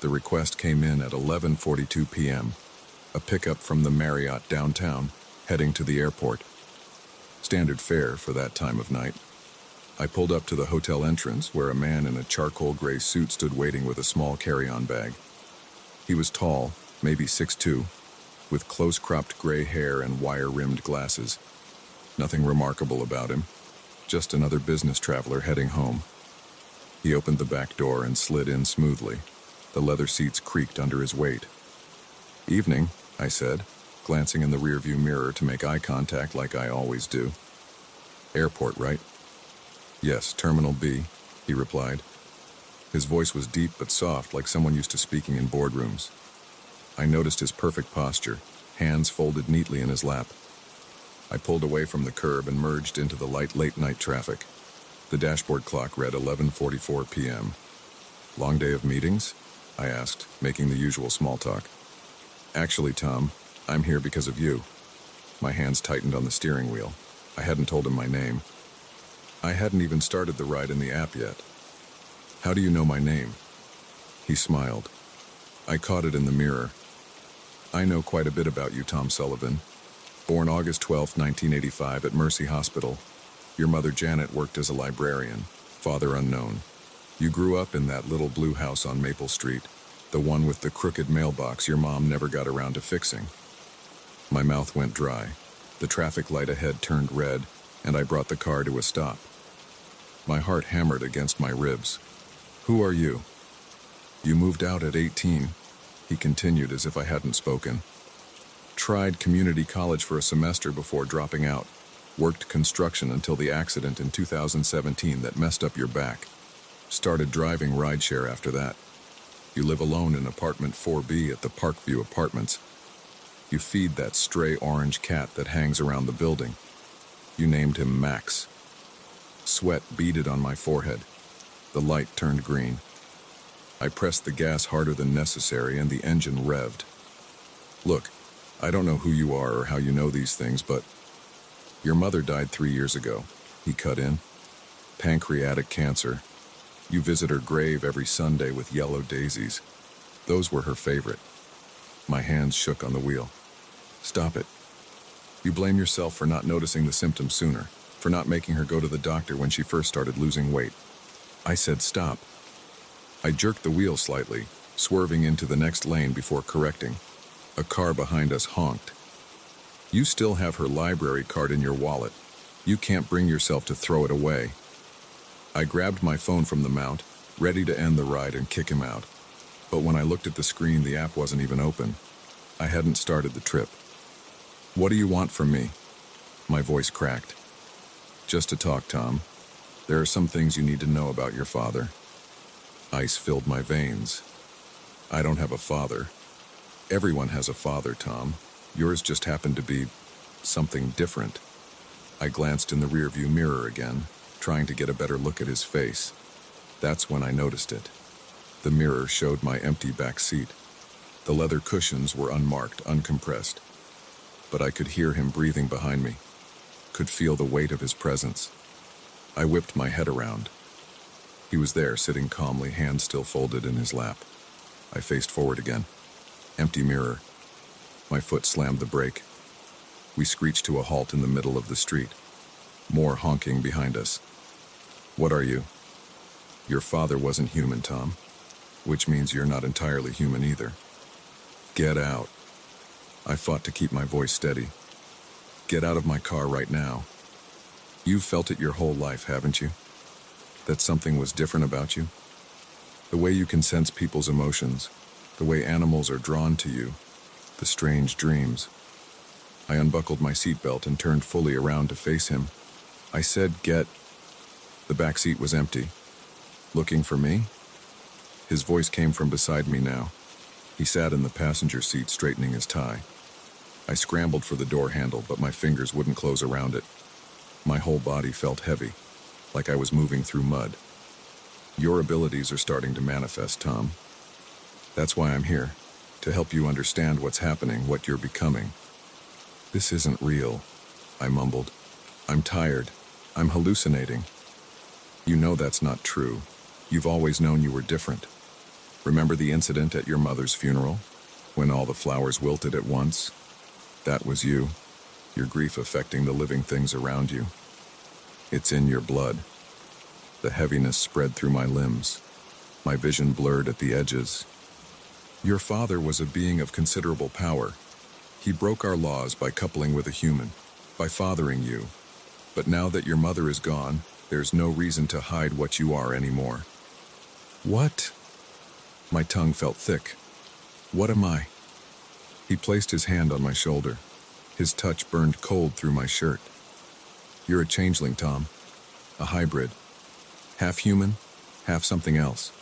The request came in at 11:42 p.m., a pickup from the Marriott downtown, heading to the airport. Standard fare for that time of night. I pulled up to the hotel entrance where a man in a charcoal gray suit stood waiting with a small carry-on bag. He was tall, maybe 6'2", with close-cropped gray hair and wire-rimmed glasses. Nothing remarkable about him, just another business traveler heading home. He opened the back door and slid in smoothly. The leather seats creaked under his weight. "Evening," I said, glancing in the rearview mirror to make eye contact like I always do. "Airport, right?" "Yes, Terminal B," he replied. His voice was deep but soft, like someone used to speaking in boardrooms. I noticed his perfect posture, hands folded neatly in his lap. I pulled away from the curb and merged into the light late-night traffic. The dashboard clock read 11:44 p.m. "Long day of meetings?" I asked, making the usual small talk. "Actually, Tom, I'm here because of you." My hands tightened on the steering wheel. I hadn't told him my name. I hadn't even started the ride in the app yet. "How do you know my name?" He smiled. I caught it in the mirror. "I know quite a bit about you, Tom Sullivan. Born August 12, 1985 at Mercy Hospital. Your mother Janet worked as a librarian, father unknown. You grew up in that little blue house on Maple Street, the one with the crooked mailbox your mom never got around to fixing." My mouth went dry. The traffic light ahead turned red, and I brought the car to a stop. My heart hammered against my ribs. "Who are you?" "You moved out at 18, he continued as if I hadn't spoken. "Tried community college for a semester before dropping out. Worked construction until the accident in 2017 that messed up your back. Started driving rideshare after that. You live alone in apartment 4B at the Parkview Apartments. You feed that stray orange cat that hangs around the building. You named him Max." Sweat beaded on my forehead. The light turned green. I pressed the gas harder than necessary and the engine revved. "Look, I don't know who you are or how you know these things, but your mother died 3 years ago," he cut in. "Pancreatic cancer. You visit her grave every Sunday with yellow daisies. Those were her favorite." My hands shook on the wheel. "Stop it. You blame yourself for not noticing the symptoms sooner, for not making her go to the doctor when she first started losing weight." I said stop. I jerked the wheel slightly, swerving into the next lane before correcting. A car behind us honked. "You still have her library card in your wallet. You can't bring yourself to throw it away." I grabbed my phone from the mount, ready to end the ride and kick him out. But when I looked at the screen, the app wasn't even open. I hadn't started the trip. "What do you want from me?" My voice cracked. Just to talk, Tom. There are some things you need to know about your father. Ice filled my veins. I don't have a father. Everyone has a father, Tom. Yours just happened to be something different. I glanced in the rearview mirror again, trying to get a better look at his face. That's when I noticed it. The mirror showed my empty back seat. The leather cushions were unmarked, uncompressed. But I could hear him breathing behind me, could feel the weight of his presence. I whipped my head around. He was there, sitting calmly, hands still folded in his lap. I faced forward again. Empty mirror. My foot slammed the brake. We screeched to a halt in the middle of the street. More honking behind us. What are you? Your father wasn't human, Tom. Which means you're not entirely human either. Get out. I fought to keep my voice steady. Get out of my car right now. You've felt it your whole life, haven't you? That something was different about you? The way you can sense people's emotions, the way animals are drawn to you, the strange dreams. I unbuckled my seatbelt and turned fully around to face him. I said, get. The back seat was empty. Looking for me? His voice came from beside me now. He sat in the passenger seat, straightening his tie. I scrambled for the door handle, but my fingers wouldn't close around it. My whole body felt heavy, like I was moving through mud. Your abilities are starting to manifest, Tom. That's why I'm here, to help you understand what's happening, what you're becoming. This isn't real, I mumbled. I'm tired. I'm hallucinating. You know that's not true. You've always known you were different. Remember the incident at your mother's funeral, when all the flowers wilted at once? That was you, your grief affecting the living things around you. It's in your blood. The heaviness spread through my limbs. My vision blurred at the edges. Your father was a being of considerable power. He broke our laws by coupling with a human, by fathering you. But now that your mother is gone, there's no reason to hide what you are anymore. What? My tongue felt thick. What am I? He placed his hand on my shoulder. His touch burned cold through my shirt. You're a changeling, Tom. A hybrid. Half human, half something else.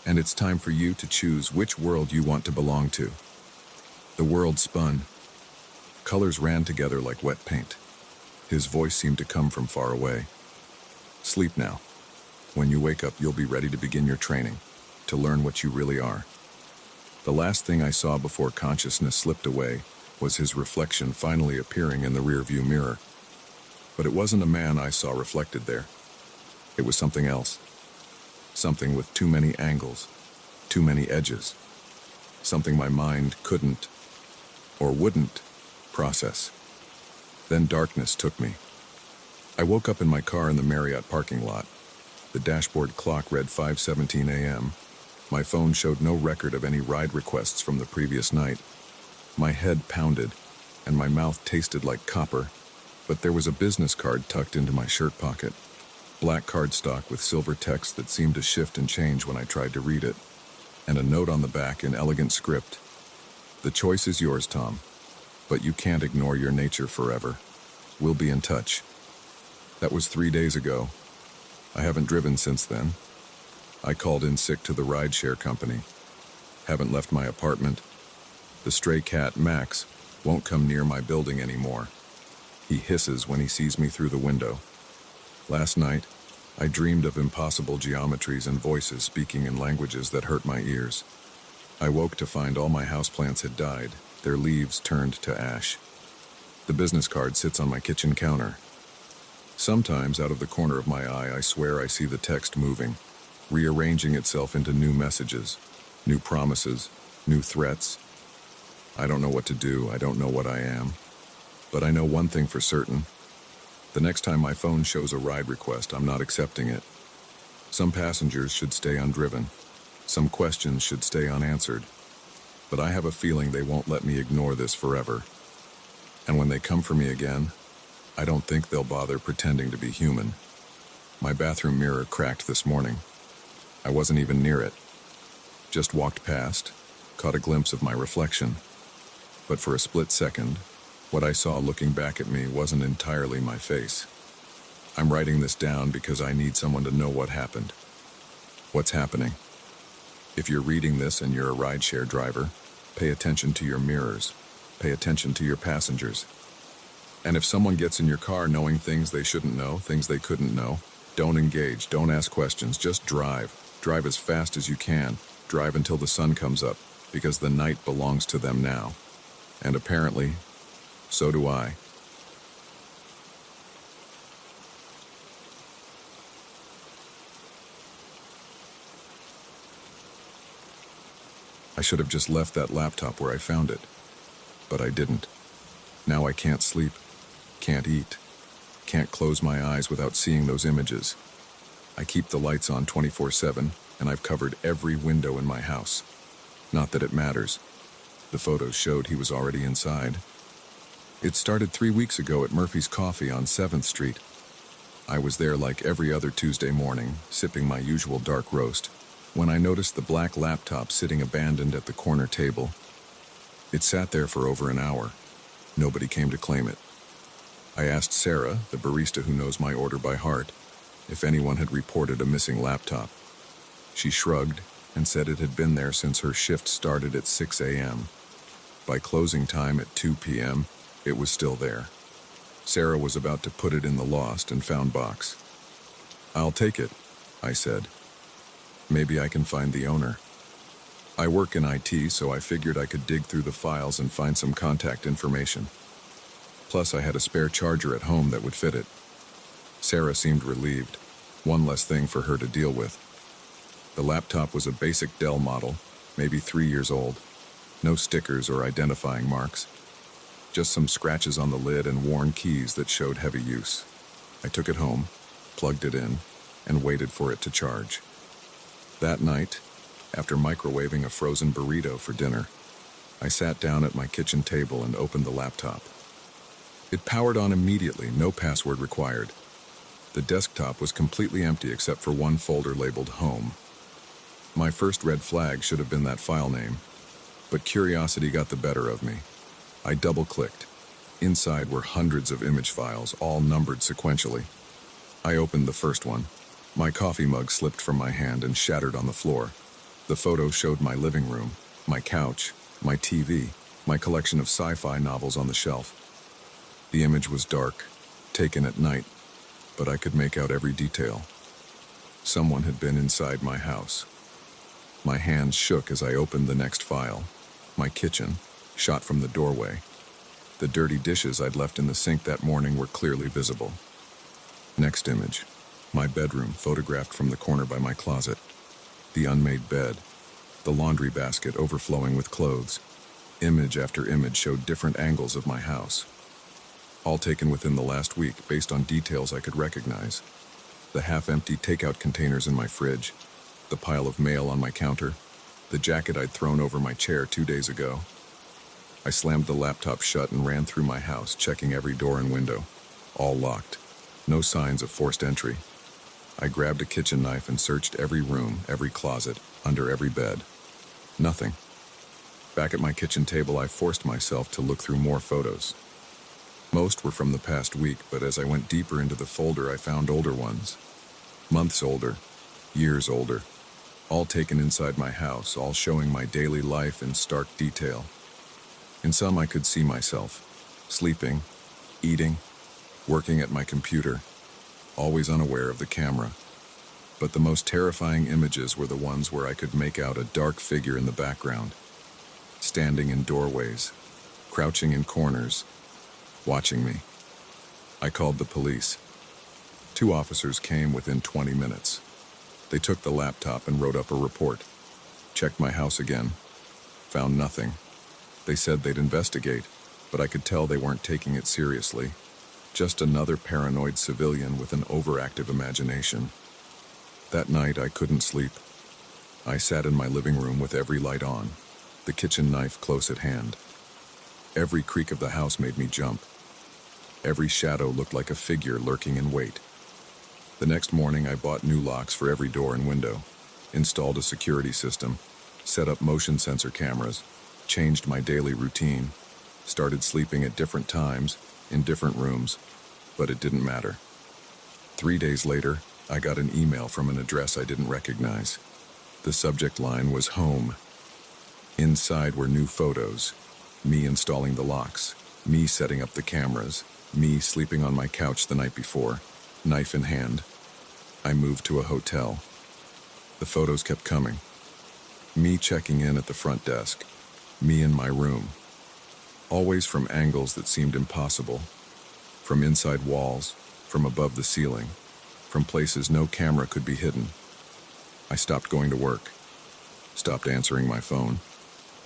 And it's time for you to choose which world you want to belong to. The world spun. Colors ran together like wet paint. His voice seemed to come from far away. Sleep now. When you wake up, you'll be ready to begin your training, to learn what you really are. The last thing I saw before consciousness slipped away was his reflection finally appearing in the rearview mirror. But it wasn't a man I saw reflected there. It was something else. Something with too many angles, too many edges. Something my mind couldn't, or wouldn't, process. Then darkness took me. I woke up in my car in the Marriott parking lot. The dashboard clock read 5:17 a.m. My phone showed no record of any ride requests from the previous night. My head pounded, and my mouth tasted like copper, but there was a business card tucked into my shirt pocket. Black cardstock with silver text that seemed to shift and change when I tried to read it, and a note on the back in elegant script. The choice is yours, Tom, but you can't ignore your nature forever. We'll be in touch. That was 3 days ago. I haven't driven since then. I called in sick to the rideshare company. Haven't left my apartment. The stray cat, Max, won't come near my building anymore. He hisses when he sees me through the window. Last night, I dreamed of impossible geometries and voices speaking in languages that hurt my ears. I woke to find all my houseplants had died, their leaves turned to ash. The business card sits on my kitchen counter. Sometimes, out of the corner of my eye, I swear I see the text moving, rearranging itself into new messages, new promises, new threats. I don't know what to do, I don't know what I am. But I know one thing for certain. The next time my phone shows a ride request, I'm not accepting it. Some passengers should stay undriven. Some questions should stay unanswered. But I have a feeling they won't let me ignore this forever. And when they come for me again, I don't think they'll bother pretending to be human. My bathroom mirror cracked this morning. I wasn't even near it. Just walked past, caught a glimpse of my reflection. But for a split second, What I saw looking back at me wasn't entirely my face. I'm writing this down because I need someone to know what happened. What's happening? If you're reading this and you're a rideshare driver, pay attention to your mirrors. Pay attention to your passengers. And if someone gets in your car knowing things they shouldn't know, things they couldn't know, don't engage, don't ask questions, just drive. Drive as fast as you can. Drive until the sun comes up, because the night belongs to them now. And apparently, so do I. I should have just left that laptop where I found it, but I didn't. Now I can't sleep, can't eat, can't close my eyes without seeing those images. I keep the lights on 24/7, and I've covered every window in my house. Not that it matters. The photos showed he was already inside. It started 3 weeks ago at Murphy's Coffee on 7th Street. I was there like every other Tuesday morning, sipping my usual dark roast, when I noticed the black laptop sitting abandoned at the corner table. It sat there for over an hour. Nobody came to claim it. I asked Sarah, the barista who knows my order by heart, if anyone had reported a missing laptop. She shrugged and said it had been there since her shift started at 6 a.m. By closing time at 2 p.m., it was still there. Sarah was about to put it in the lost and found box. "I'll take it," I said. "Maybe I can find the owner." I work in IT, so I figured I could dig through the files and find some contact information. Plus, I had a spare charger at home that would fit it. Sarah seemed relieved. One less thing for her to deal with. The laptop was a basic Dell model, maybe 3 years old. No stickers or identifying marks. Just some scratches on the lid and worn keys that showed heavy use. I took it home, plugged it in, and waited for it to charge. That night, after microwaving a frozen burrito for dinner, I sat down at my kitchen table and opened the laptop. It powered on immediately, no password required. The desktop was completely empty except for one folder labeled Home. My first red flag should have been that file name, but curiosity got the better of me. I double-clicked. Inside were hundreds of image files, all numbered sequentially. I opened the first one. My coffee mug slipped from my hand and shattered on the floor. The photo showed my living room, my couch, my TV, my collection of sci-fi novels on the shelf. The image was dark, taken at night, but I could make out every detail. Someone had been inside my house. My hands shook as I opened the next file. My kitchen, shot from the doorway. The dirty dishes I'd left in the sink that morning were clearly visible. Next image. My bedroom, photographed from the corner by my closet. The unmade bed. The laundry basket overflowing with clothes. Image after image showed different angles of my house. All taken within the last week, based on details I could recognize. The half-empty takeout containers in my fridge. The pile of mail on my counter. The jacket I'd thrown over my chair 2 days ago. I slammed the laptop shut and ran through my house, checking every door and window. All locked. No signs of forced entry. I grabbed a kitchen knife and searched every room, every closet, under every bed. Nothing. Back at my kitchen table, I forced myself to look through more photos. Most were from the past week, but as I went deeper into the folder, I found older ones. Months older, years older. All taken inside my house, all showing my daily life in stark detail. In some I could see myself, sleeping, eating, working at my computer, always unaware of the camera. But the most terrifying images were the ones where I could make out a dark figure in the background, standing in doorways, crouching in corners, watching me. I called the police. 2 officers came within 20 minutes. They took the laptop and wrote up a report. Checked my house again. Found nothing. They said they'd investigate, but I could tell they weren't taking it seriously. Just another paranoid civilian with an overactive imagination. That night I couldn't sleep. I sat in my living room with every light on, the kitchen knife close at hand. Every creak of the house made me jump. Every shadow looked like a figure lurking in wait. The next morning I bought new locks for every door and window, installed a security system, set up motion sensor cameras, changed my daily routine. started sleeping at different times, in different rooms, but it didn't matter. 3 days later, I got an email from an address I didn't recognize. The subject line was home. Inside were new photos, me installing the locks, me setting up the cameras, me sleeping on my couch the night before, knife in hand. I moved to a hotel. The photos kept coming. Me checking in at the front desk, me in my room. Always from angles that seemed impossible, from inside walls, from above the ceiling, from places no camera could be hidden. I stopped going to work, stopped answering my phone,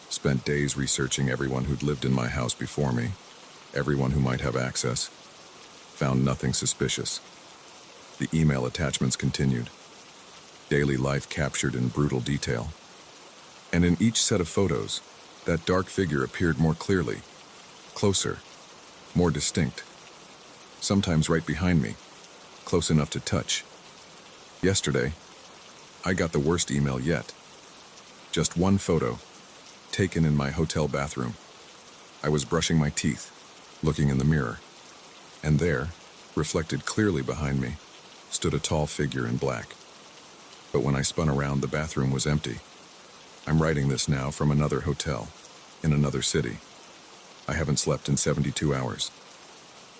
spent days researching everyone who'd lived in my house before me, everyone who might have access, found nothing suspicious. The email attachments continued, daily life captured in brutal detail. And in each set of photos, that dark figure appeared more clearly, closer, more distinct, sometimes right behind me, close enough to touch. Yesterday, I got the worst email yet. Just one photo, taken in my hotel bathroom. I was brushing my teeth, looking in the mirror, and there, reflected clearly behind me, stood a tall figure in black. But when I spun around, the bathroom was empty. I'm writing this now from another hotel, in another city. I haven't slept in 72 hours.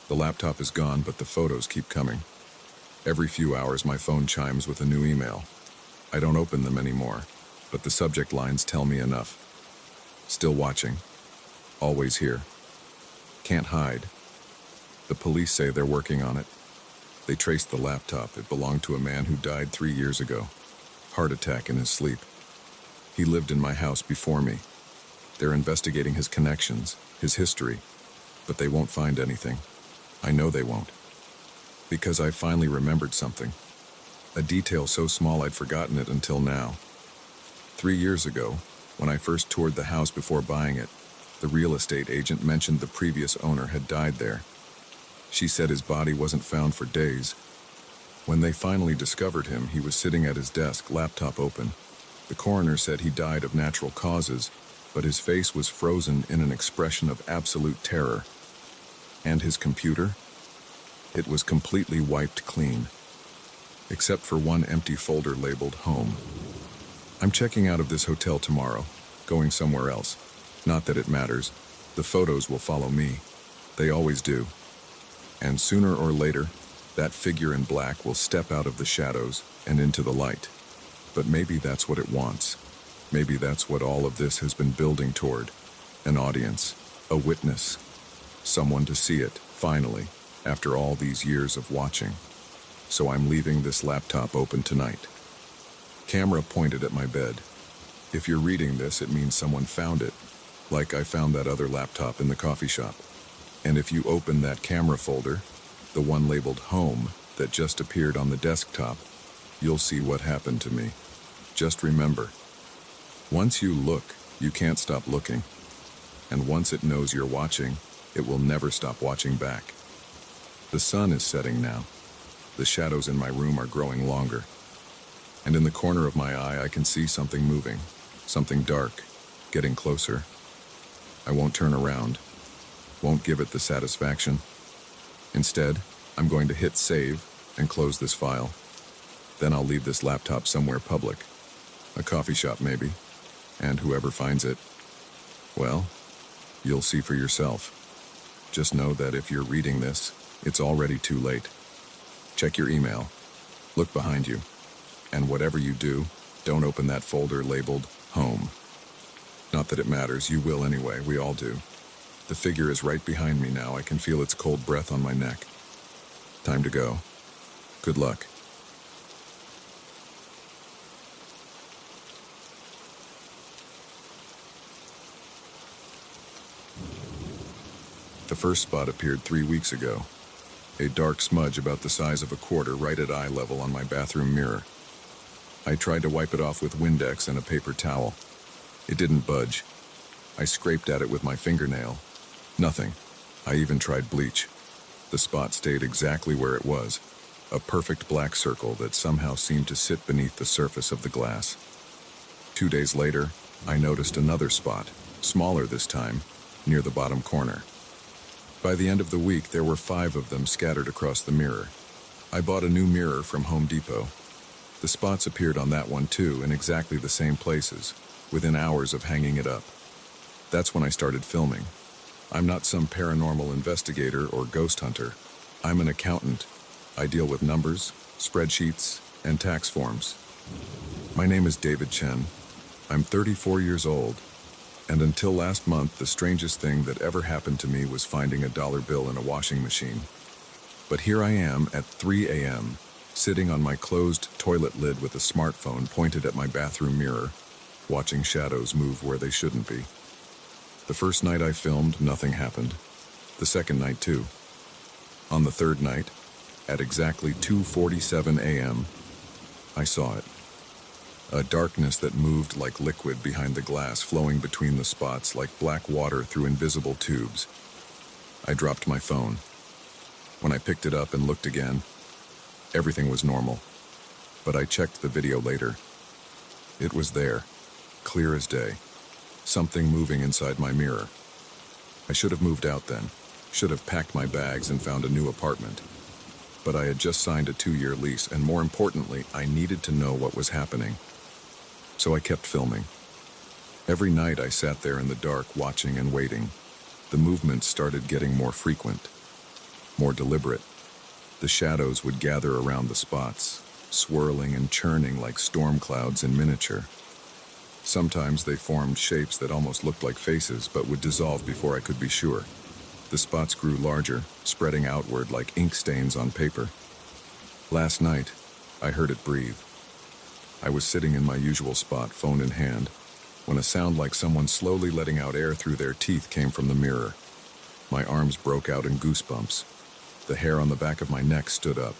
The laptop is gone, but the photos keep coming. Every few hours, my phone chimes with a new email. I don't open them anymore, but the subject lines tell me enough. Still watching. Always here. Can't hide. The police say they're working on it. They traced the laptop. It belonged to a man who died 3 years ago. Heart attack in his sleep. He lived in my house before me. They're investigating his connections, his history, but they won't find anything. I know they won't. Because I finally remembered something. A detail so small I'd forgotten it until now. 3 years ago, when I first toured the house before buying it, the real estate agent mentioned the previous owner had died there. She said his body wasn't found for days. When they finally discovered him, he was sitting at his desk, laptop open. The coroner said he died of natural causes, but his face was frozen in an expression of absolute terror. And his computer? It was completely wiped clean, except for one empty folder labeled home. I'm checking out of this hotel tomorrow, going somewhere else. Not that it matters. The photos will follow me. They always do. And sooner or later, that figure in black will step out of the shadows and into the light. But maybe that's what it wants. Maybe that's what all of this has been building toward. An audience, a witness, someone to see it, finally, after all these years of watching. So I'm leaving this laptop open tonight. Camera pointed at my bed. If you're reading this, it means someone found it, like I found that other laptop in the coffee shop. And if you open that camera folder, the one labeled home that just appeared on the desktop, you'll see what happened to me. Just remember, once you look, you can't stop looking. And once it knows you're watching, it will never stop watching back. The sun is setting now. The shadows in my room are growing longer. And in the corner of my eye, I can see something moving, something dark, getting closer. I won't turn around, won't give it the satisfaction. Instead, I'm going to hit save and close this file. Then I'll leave this laptop somewhere public, a coffee shop maybe, and whoever finds it, well, you'll see for yourself. Just know that if you're reading this, it's already too late. Check your email, look behind you, and whatever you do, don't open that folder labeled home. Not that it matters, you will anyway, we all do. The figure is right behind me now, I can feel its cold breath on my neck. Time to go. Good luck. The first spot appeared 3 weeks ago. A dark smudge about the size of a quarter right at eye level on my bathroom mirror. I tried to wipe it off with Windex and a paper towel. It didn't budge. I scraped at it with my fingernail. Nothing. I even tried bleach. The spot stayed exactly where it was, a perfect black circle that somehow seemed to sit beneath the surface of the glass. 2 days later, I noticed another spot, smaller this time, near the bottom corner. By the end of the week, there were 5 of them scattered across the mirror. I bought a new mirror from Home Depot. The spots appeared on that one too, in exactly the same places, within hours of hanging it up. That's when I started filming. I'm not some paranormal investigator or ghost hunter. I'm an accountant. I deal with numbers, spreadsheets, and tax forms. My name is David Chen. I'm 34 years old, and until last month, the strangest thing that ever happened to me was finding a dollar bill in a washing machine. But here I am at 3 a.m., sitting on my closed toilet lid with a smartphone pointed at my bathroom mirror, watching shadows move where they shouldn't be. The first night I filmed, nothing happened. The second night, too. On the third night, at exactly 2:47 a.m., I saw it. A darkness that moved like liquid behind the glass, flowing between the spots like black water through invisible tubes. I dropped my phone. When I picked it up and looked again, everything was normal. But I checked the video later. It was there, clear as day. Something moving inside my mirror. I should have moved out then. Should have packed my bags and found a new apartment. But I had just signed a 2-year lease, and more importantly, I needed to know what was happening. So I kept filming. Every night I sat there in the dark, watching and waiting. The movements started getting more frequent, more deliberate. The shadows would gather around the spots, swirling and churning like storm clouds in miniature. Sometimes they formed shapes that almost looked like faces, but would dissolve before I could be sure. The spots grew larger, spreading outward like ink stains on paper. Last night, I heard it breathe. I was sitting in my usual spot, phone in hand, when a sound like someone slowly letting out air through their teeth came from the mirror. My arms broke out in goosebumps. The hair on the back of my neck stood up.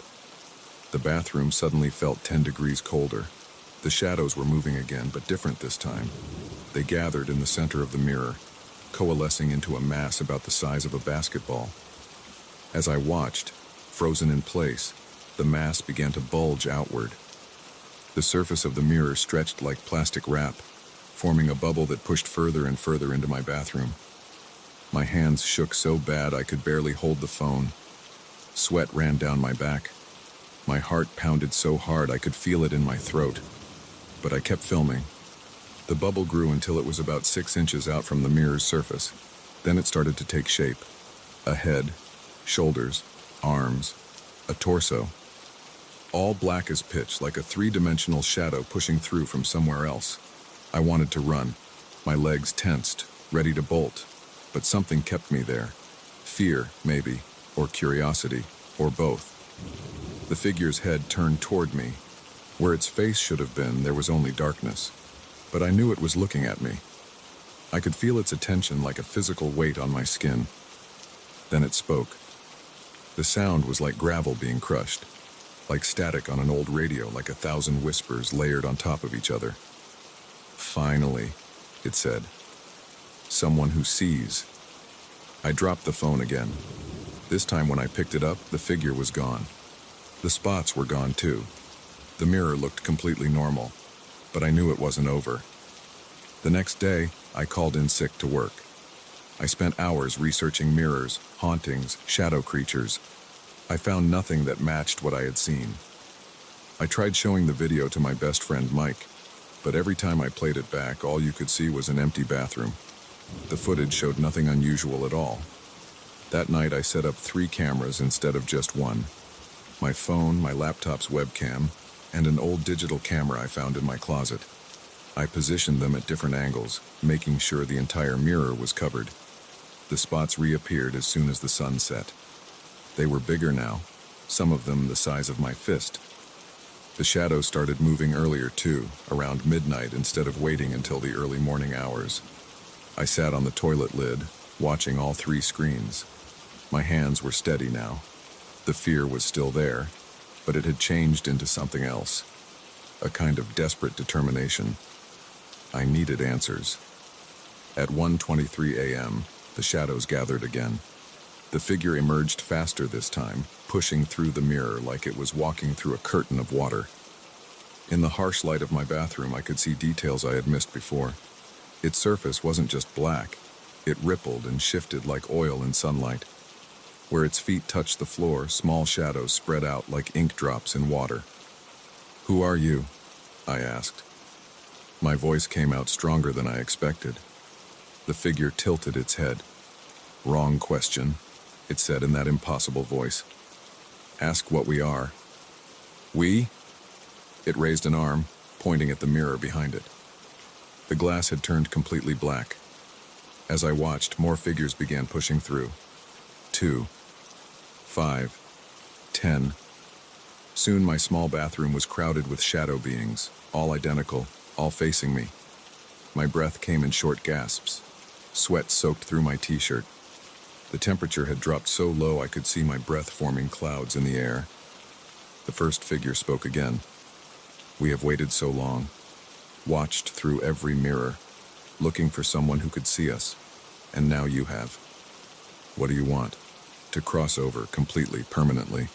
The bathroom suddenly felt 10 degrees colder. The shadows were moving again, but different this time. They gathered in the center of the mirror, coalescing into a mass about the size of a basketball. As I watched, frozen in place, the mass began to bulge outward. The surface of the mirror stretched like plastic wrap, forming a bubble that pushed further and further into my bathroom. My hands shook so bad I could barely hold the phone. Sweat ran down my back. My heart pounded so hard I could feel it in my throat. But I kept filming. The bubble grew until it was about 6 inches out from the mirror's surface. Then it started to take shape. A head, shoulders, arms, a torso. All black as pitch, like a 3-dimensional shadow pushing through from somewhere else. I wanted to run, my legs tensed, ready to bolt, but something kept me there. Fear, maybe, or curiosity, or both. The figure's head turned toward me. Where its face should have been, there was only darkness, but I knew it was looking at me. I could feel its attention like a physical weight on my skin. Then it spoke. The sound was like gravel being crushed. Like static on an old radio, like 1,000 whispers layered on top of each other. Finally, it said. Someone who sees. I dropped the phone again. This time when I picked it up, the figure was gone. The spots were gone too. The mirror looked completely normal, but I knew it wasn't over. The next day, I called in sick to work. I spent hours researching mirrors, hauntings, shadow creatures. I found nothing that matched what I had seen. I tried showing the video to my best friend Mike, but every time I played it back, all you could see was an empty bathroom. The footage showed nothing unusual at all. That night I set up 3 cameras instead of just one. My phone, my laptop's webcam, and an old digital camera I found in my closet. I positioned them at different angles, making sure the entire mirror was covered. The spots reappeared as soon as the sun set. They were bigger now, some of them the size of my fist. The shadows started moving earlier too, around midnight instead of waiting until the early morning hours. I sat on the toilet lid, watching all 3 screens. My hands were steady now. The fear was still there, but it had changed into something else. A kind of desperate determination. I needed answers. At 1:23 a.m., the shadows gathered again. The figure emerged faster this time, pushing through the mirror like it was walking through a curtain of water. In the harsh light of my bathroom, I could see details I had missed before. Its surface wasn't just black. It rippled and shifted like oil in sunlight. Where its feet touched the floor, small shadows spread out like ink drops in water. "Who are you?" I asked. My voice came out stronger than I expected. The figure tilted its head. "Wrong question," it said in that impossible voice. "Ask what we are." "We?" It raised an arm, pointing at the mirror behind it. The glass had turned completely black. As I watched, more figures began pushing through. 2, 5, 10. Soon my small bathroom was crowded with shadow beings, all identical, all facing me. My breath came in short gasps. Sweat soaked through my t-shirt. The temperature had dropped so low I could see my breath forming clouds in the air. The first figure spoke again. "We have waited so long, watched through every mirror, looking for someone who could see us, and now you have. What do you want?" "To cross over completely, permanently."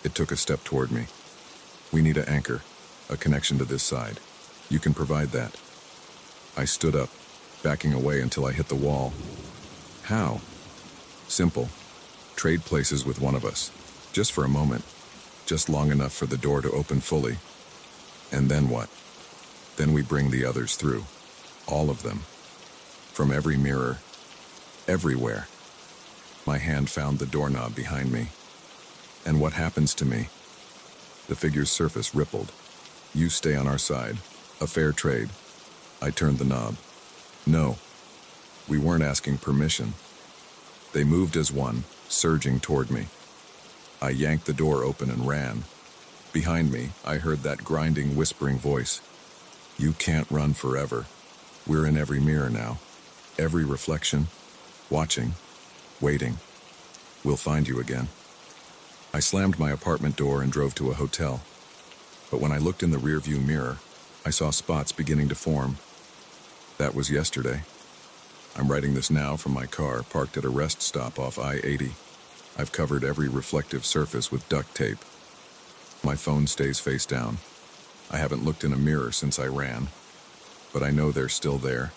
It took a step toward me. "We need an anchor, a connection to this side. You can provide that." I stood up, backing away until I hit the wall. "How?" "Simple. Trade places with one of us. Just for a moment. Just long enough for the door to open fully. And then what? Then we bring the others through. All of them. From every mirror. Everywhere." My hand found the doorknob behind me. "And what happens to me?" The figure's surface rippled. "You stay on our side. A fair trade." I turned the knob. "No. We weren't asking permission." They moved as one, surging toward me. I yanked the door open and ran. Behind me, I heard that grinding, whispering voice. "You can't run forever. We're in every mirror now. Every reflection. Watching. Waiting. We'll find you again." I slammed my apartment door and drove to a hotel. But when I looked in the rearview mirror, I saw spots beginning to form. That was yesterday. I'm writing this now from my car, parked at a rest stop off I-80. I've covered every reflective surface with duct tape. My phone stays face down. I haven't looked in a mirror since I ran. But I know they're still there,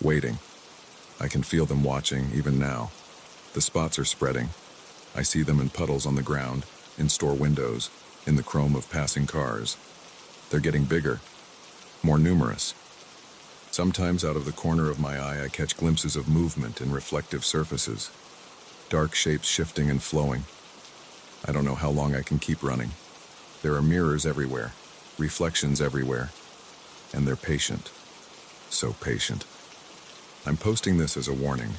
waiting. I can feel them watching, even now. The spots are spreading. I see them in puddles on the ground, in store windows, in the chrome of passing cars. They're getting bigger, more numerous. Sometimes out of the corner of my eye I catch glimpses of movement in reflective surfaces. Dark shapes shifting and flowing. I don't know how long I can keep running. There are mirrors everywhere, reflections everywhere, and they're patient. So patient. I'm posting this as a warning.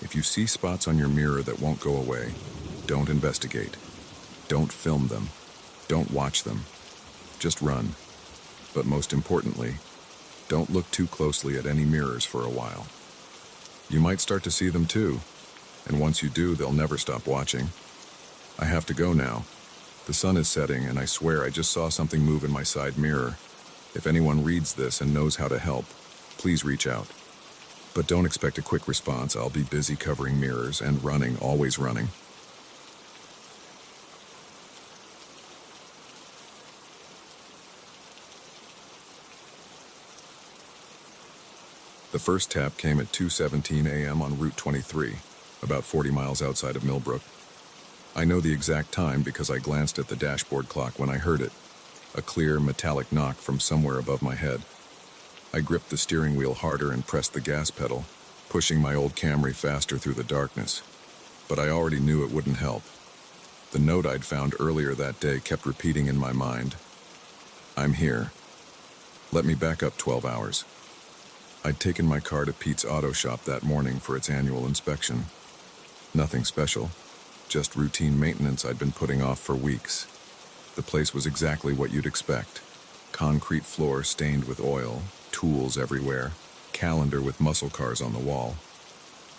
If you see spots on your mirror that won't go away, don't investigate. Don't film them. Don't watch them. Just run. But most importantly, don't look too closely at any mirrors for a while. You might start to see them too, and once you do, they'll never stop watching. I have to go now. The sun is setting, and I swear I just saw something move in my side mirror. If anyone reads this and knows how to help, please reach out. But don't expect a quick response. I'll be busy covering mirrors and running, always running. The first tap came at 2:17 a.m. on Route 23, about 40 miles outside of Millbrook. I know the exact time because I glanced at the dashboard clock when I heard it, a clear, metallic knock from somewhere above my head. I gripped the steering wheel harder and pressed the gas pedal, pushing my old Camry faster through the darkness. But I already knew it wouldn't help. The note I'd found earlier that day kept repeating in my mind. "I'm here. Let me back up 12 hours. I'd taken my car to Pete's auto shop that morning for its annual inspection. Nothing special, just routine maintenance I'd been putting off for weeks. The place was exactly what you'd expect. Concrete floor stained with oil, tools everywhere, calendar with muscle cars on the wall.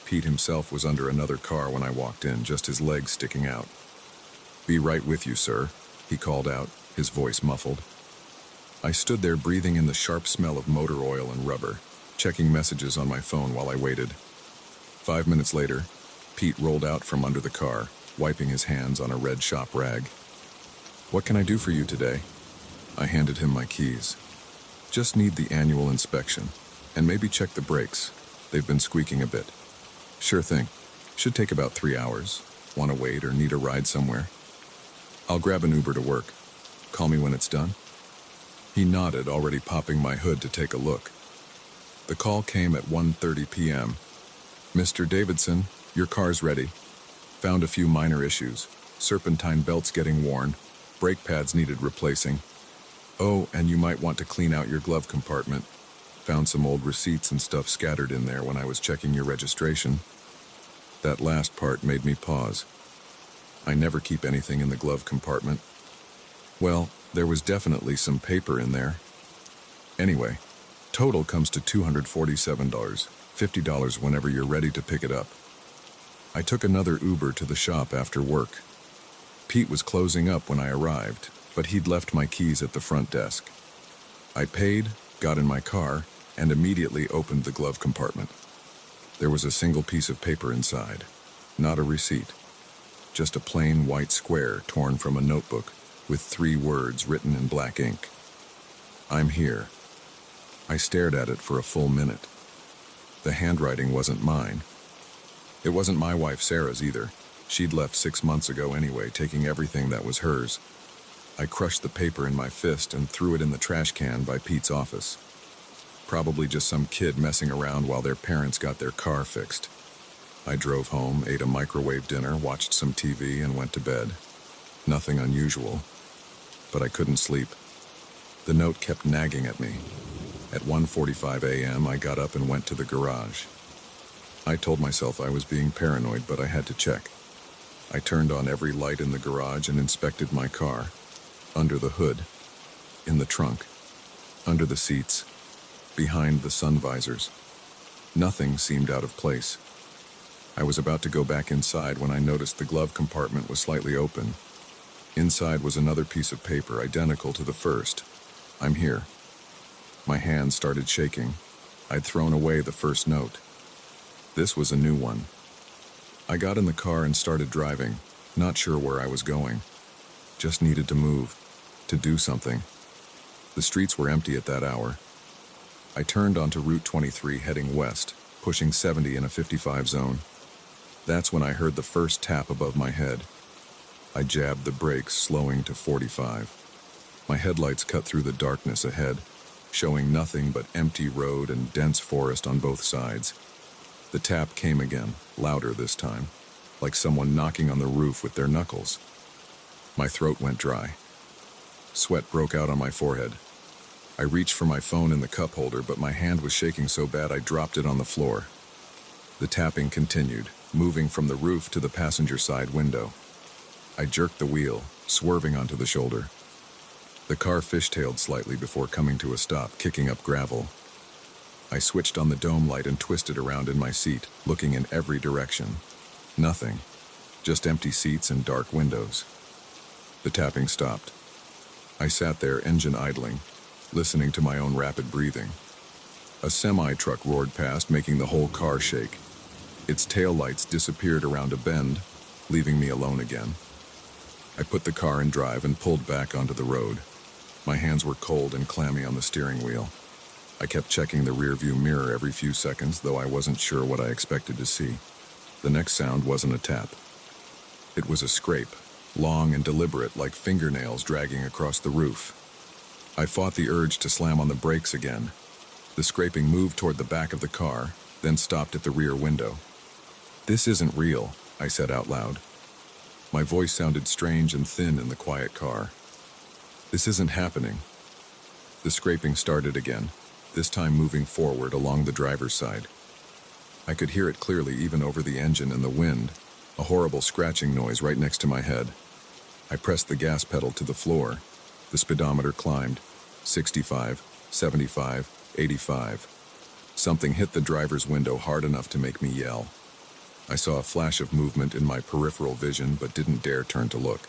Pete himself was under another car when I walked in, just his legs sticking out. "Be right with you, sir," he called out, his voice muffled. I stood there breathing in the sharp smell of motor oil and rubber, checking messages on my phone while I waited. 5 minutes later, Pete rolled out from under the car, wiping his hands on a red shop rag. "What can I do for you today?" I handed him my keys. "Just need the annual inspection, and maybe check the brakes. They've been squeaking a bit. Sure thing. Should take about 3 hours. Want to wait or need a ride somewhere? I'll grab an Uber to work. Call me when it's done. He nodded, already popping my hood to take a look. The call came at 1:30 p.m. Mr. Davidson, your car's ready. Found a few minor issues. Serpentine belts getting worn. Brake pads needed replacing. Oh, and you might want to clean out your glove compartment. Found some old receipts and stuff scattered in there when I was checking your registration. That last part made me pause. I never keep anything in the glove compartment. Well, there was definitely some paper in there. Anyway, total comes to $247, $50 whenever you're ready to pick it up. I took another Uber to the shop after work. Pete was closing up when I arrived, but he'd left my keys at the front desk. I paid, got in my car, and immediately opened the glove compartment. There was a single piece of paper inside, not a receipt, just a plain white square torn from a notebook with 3 words written in black ink. I'm here. I stared at it for a full minute. The handwriting wasn't mine. It wasn't my wife Sarah's either. She'd left 6 months ago anyway, taking everything that was hers. I crushed the paper in my fist and threw it in the trash can by Pete's office. Probably just some kid messing around while their parents got their car fixed. I drove home, ate a microwave dinner, watched some TV, and went to bed. Nothing unusual, but I couldn't sleep. The note kept nagging at me. At 1:45 a.m., I got up and went to the garage. I told myself I was being paranoid, but I had to check. I turned on every light in the garage and inspected my car. Under the hood, in the trunk, under the seats, behind the sun visors. Nothing seemed out of place. I was about to go back inside when I noticed the glove compartment was slightly open. Inside was another piece of paper identical to the first. I'm here. My hands started shaking. I'd thrown away the first note. This was a new one. I got in the car and started driving, not sure where I was going. Just needed to move, to do something. The streets were empty at that hour. I turned onto Route 23 heading west, pushing 70 in a 55 zone. That's when I heard the first tap above my head. I jabbed the brakes, slowing to 45. My headlights cut through the darkness ahead, showing nothing but empty road and dense forest on both sides. The tap came again, louder this time, like someone knocking on the roof with their knuckles. My throat went dry. Sweat broke out on my forehead. I reached for my phone in the cup holder, but my hand was shaking so bad I dropped it on the floor. The tapping continued, moving from the roof to the passenger side window. I jerked the wheel, swerving onto the shoulder. The car fishtailed slightly before coming to a stop, kicking up gravel. I switched on the dome light and twisted around in my seat, looking in every direction. Nothing. Just empty seats and dark windows. The tapping stopped. I sat there, engine idling, listening to my own rapid breathing. A semi-truck roared past, making the whole car shake. Its taillights disappeared around a bend, leaving me alone again. I put the car in drive and pulled back onto the road. My hands were cold and clammy on the steering wheel. I kept checking the rearview mirror every few seconds, though I wasn't sure what I expected to see. The next sound wasn't a tap. It was a scrape, long and deliberate, like fingernails dragging across the roof. I fought the urge to slam on the brakes again. The scraping moved toward the back of the car, then stopped at the rear window. "This isn't real," I said out loud. My voice sounded strange and thin in the quiet car. "This isn't happening." The scraping started again, this time moving forward along the driver's side. I could hear it clearly even over the engine and the wind, a horrible scratching noise right next to my head. I pressed the gas pedal to the floor. The speedometer climbed. 65, 75, 85. Something hit the driver's window hard enough to make me yell. I saw a flash of movement in my peripheral vision, but didn't dare turn to look.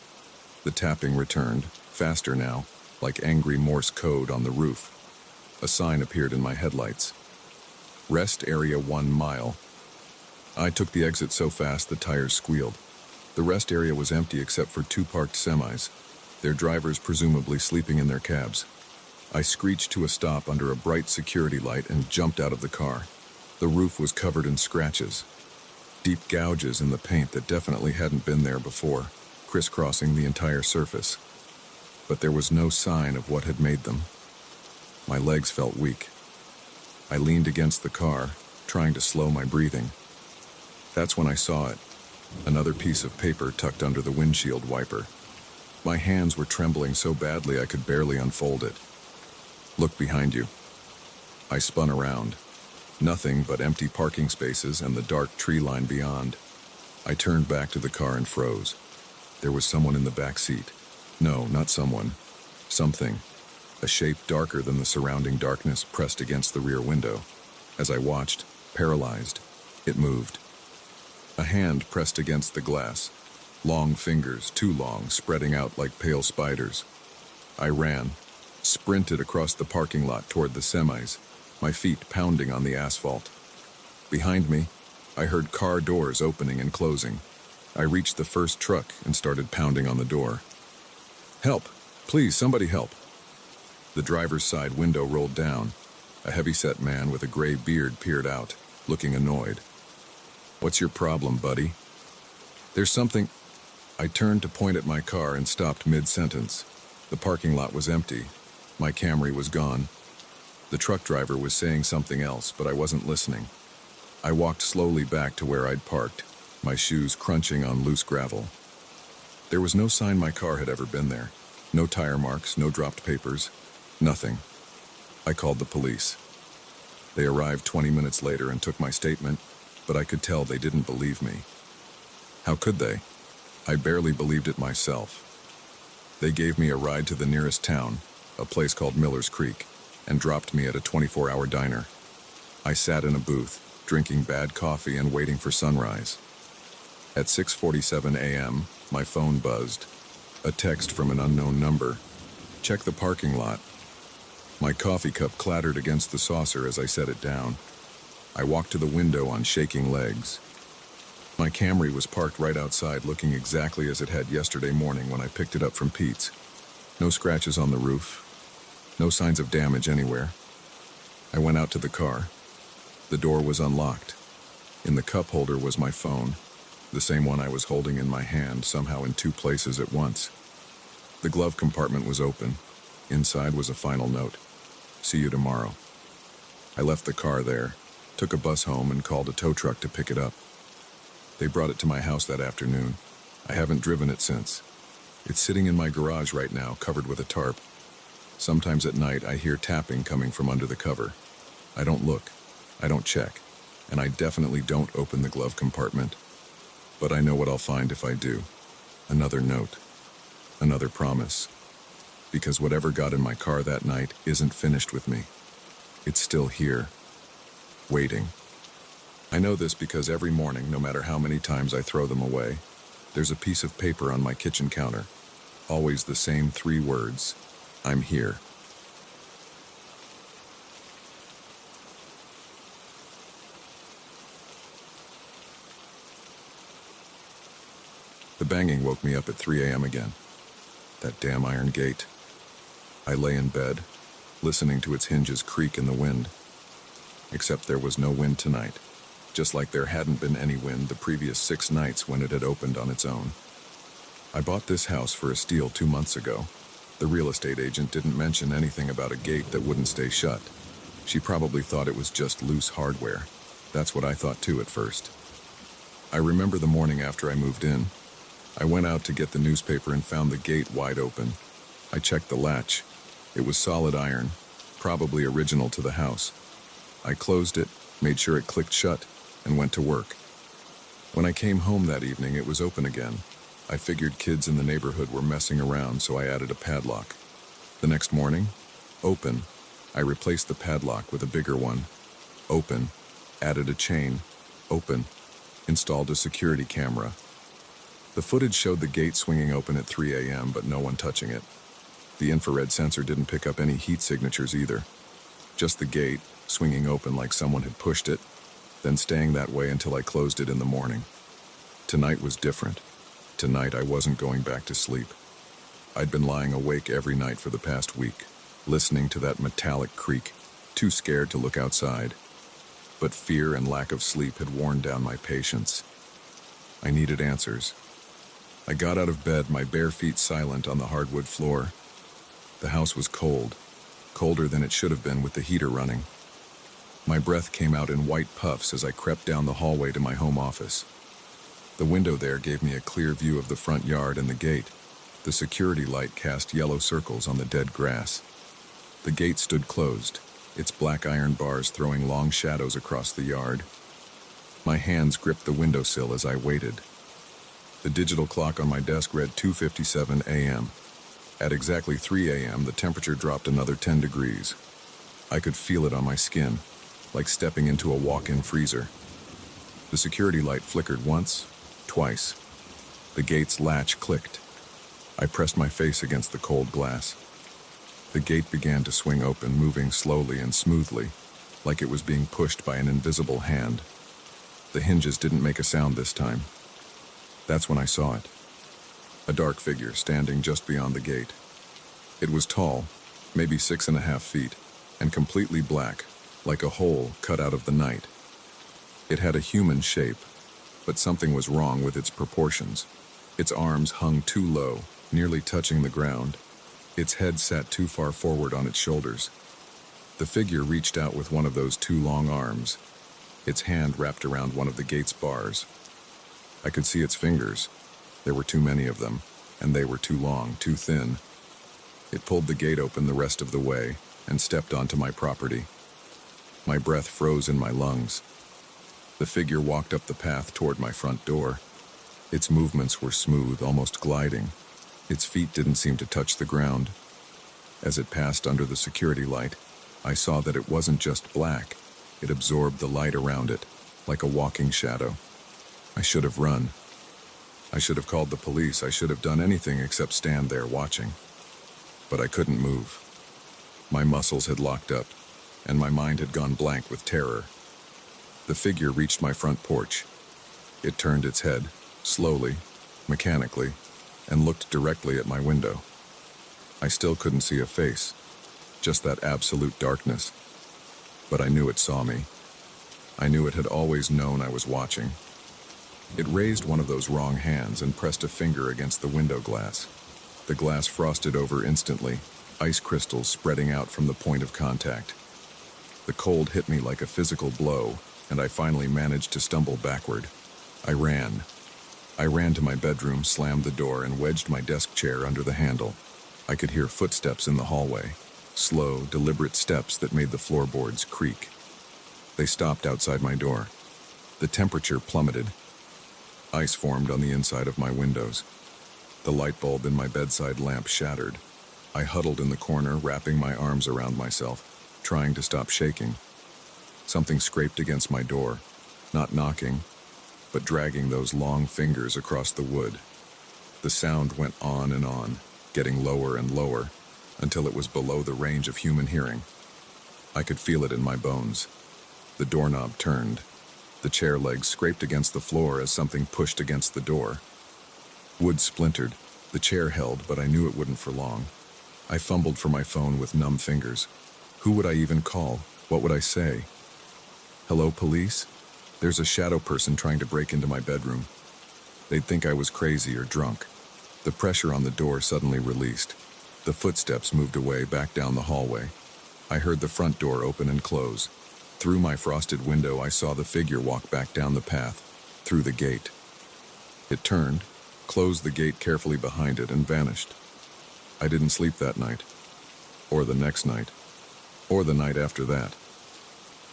The tapping returned, faster now, like angry Morse code on the roof. A sign appeared in my headlights. Rest area 1 mile. I took the exit so fast the tires squealed. The rest area was empty except for 2 parked semis, their drivers presumably sleeping in their cabs. I screeched to a stop under a bright security light and jumped out of the car. The roof was covered in scratches, deep gouges in the paint that definitely hadn't been there before, crisscrossing the entire surface. But there was no sign of what had made them. My legs felt weak. I leaned against the car, trying to slow my breathing. That's when I saw it, another piece of paper tucked under the windshield wiper. My hands were trembling so badly I could barely unfold it. "Look behind you." I spun around. Nothing but empty parking spaces and the dark tree line beyond. I turned back to the car and froze. There was someone in the back seat. No, not someone. Something. A shape darker than the surrounding darkness pressed against the rear window. As I watched, paralyzed, it moved. A hand pressed against the glass. Long fingers, too long, spreading out like pale spiders. I ran, sprinted across the parking lot toward the semis, my feet pounding on the asphalt. Behind me, I heard car doors opening and closing. I reached the first truck and started pounding on the door. "Help! Please, somebody help!" The driver's side window rolled down. A heavy-set man with a gray beard peered out, looking annoyed. "What's your problem, buddy?" "There's something..." I turned to point at my car and stopped mid-sentence. The parking lot was empty. My Camry was gone. The truck driver was saying something else, but I wasn't listening. I walked slowly back to where I'd parked, my shoes crunching on loose gravel. There was no sign my car had ever been there. No tire marks, no dropped papers, nothing. I called the police. They arrived 20 minutes later and took my statement, but I could tell they didn't believe me. How could they? I barely believed it myself. They gave me a ride to the nearest town, a place called Miller's Creek, and dropped me at a 24-hour diner. I sat in a booth, drinking bad coffee and waiting for sunrise. At 6:47 a.m., my phone buzzed. A text from an unknown number. "Check the parking lot." My coffee cup clattered against the saucer as I set it down. I walked to the window on shaking legs. My Camry was parked right outside, looking exactly as it had yesterday morning when I picked it up from Pete's. No scratches on the roof. No signs of damage anywhere. I went out to the car. The door was unlocked. In the cup holder was my phone, the same one I was holding in my hand, somehow in two places at once. The glove compartment was open. Inside was a final note. "See you tomorrow." I left the car there, took a bus home, and called a tow truck to pick it up. They brought it to my house that afternoon. I haven't driven it since. It's sitting in my garage right now, covered with a tarp. Sometimes at night I hear tapping coming from under the cover. I don't look, I don't check, and I definitely don't open the glove compartment. But I know what I'll find if I do. Another note. Another promise. Because whatever got in my car that night isn't finished with me. It's still here. Waiting. I know this because every morning, no matter how many times I throw them away, there's a piece of paper on my kitchen counter. Always the same 3 words. I'm here. The banging woke me up at 3 a.m. again. That damn iron gate. I lay in bed, listening to its hinges creak in the wind. Except there was no wind tonight, just like there hadn't been any wind the previous 6 nights when it had opened on its own. I bought this house for a steal 2 months ago. The real estate agent didn't mention anything about a gate that wouldn't stay shut. She probably thought it was just loose hardware. That's what I thought too at first. I remember the morning after I moved in. I went out to get the newspaper and found the gate wide open. I checked the latch. It was solid iron, probably original to the house. I closed it, made sure it clicked shut, and went to work. When I came home that evening, it was open again. I figured kids in the neighborhood were messing around, so I added a padlock. The next morning, open. I replaced the padlock with a bigger one. Open. Added a chain. Open. Installed a security camera. The footage showed the gate swinging open at 3 a.m., but no one touching it. The infrared sensor didn't pick up any heat signatures either. Just the gate, swinging open like someone had pushed it, then staying that way until I closed it in the morning. Tonight was different. Tonight I wasn't going back to sleep. I'd been lying awake every night for the past week, listening to that metallic creak, too scared to look outside. but fear and lack of sleep had worn down my patience. I needed answers. I got out of bed, my bare feet silent on the hardwood floor. The house was cold, colder than it should have been with the heater running. My breath came out in white puffs as I crept down the hallway to my home office. The window there gave me a clear view of the front yard and the gate. The security light cast yellow circles on the dead grass. The gate stood closed, its black iron bars throwing long shadows across the yard. My hands gripped the windowsill as I waited. The digital clock on my desk read 2:57 a.m. At exactly 3 a.m., the temperature dropped another 10 degrees. I could feel it on my skin, like stepping into a walk-in freezer. The security light flickered once, twice. The gate's latch clicked. I pressed my face against the cold glass. The gate began to swing open, moving slowly and smoothly, like it was being pushed by an invisible hand. The hinges didn't make a sound this time. That's when I saw it. A dark figure standing just beyond the gate. It was tall, maybe 6.5 feet, and completely black, like a hole cut out of the night. It had a human shape, but something was wrong with its proportions. Its arms hung too low, nearly touching the ground. Its head sat too far forward on its shoulders. The figure reached out with one of those too long arms, its hand wrapped around one of the gate's bars. I could see its fingers. There were too many of them, and they were too long, too thin. It pulled the gate open the rest of the way and stepped onto my property. My breath froze in my lungs. The figure walked up the path toward my front door. Its movements were smooth, almost gliding. Its feet didn't seem to touch the ground. As it passed under the security light, I saw that it wasn't just black. It absorbed the light around it, like a walking shadow. I should have run. I should have called the police. I should have done anything except stand there watching. But I couldn't move. My muscles had locked up, and my mind had gone blank with terror. The figure reached my front porch. It turned its head, slowly, mechanically, and looked directly at my window. I still couldn't see a face, just that absolute darkness. But I knew it saw me. I knew it had always known I was watching. It raised one of those wrong hands and pressed a finger against the window glass. The glass frosted over instantly, ice crystals spreading out from the point of contact. The cold hit me like a physical blow, and I finally managed to stumble backward. I ran. I ran to my bedroom, slammed the door, and wedged my desk chair under the handle. I could hear footsteps in the hallway, slow, deliberate steps that made the floorboards creak. They stopped outside my door. The temperature plummeted. Ice formed on the inside of my windows. The light bulb in my bedside lamp shattered. I huddled in the corner, wrapping my arms around myself, trying to stop shaking. Something scraped against my door, not knocking, but dragging those long fingers across the wood. The sound went on, getting lower and lower, until it was below the range of human hearing. I could feel it in my bones. The doorknob turned. The chair legs scraped against the floor as something pushed against the door. Wood splintered. The chair held, but I knew it wouldn't for long. I fumbled for my phone with numb fingers. Who would I even call? What would I say? Hello, police? There's a shadow person trying to break into my bedroom. They'd think I was crazy or drunk. The pressure on the door suddenly released. The footsteps moved away back down the hallway. I heard the front door open and close. Through my frosted window, I saw the figure walk back down the path, through the gate. It turned, closed the gate carefully behind it, and vanished. I didn't sleep that night, or the next night, or the night after that.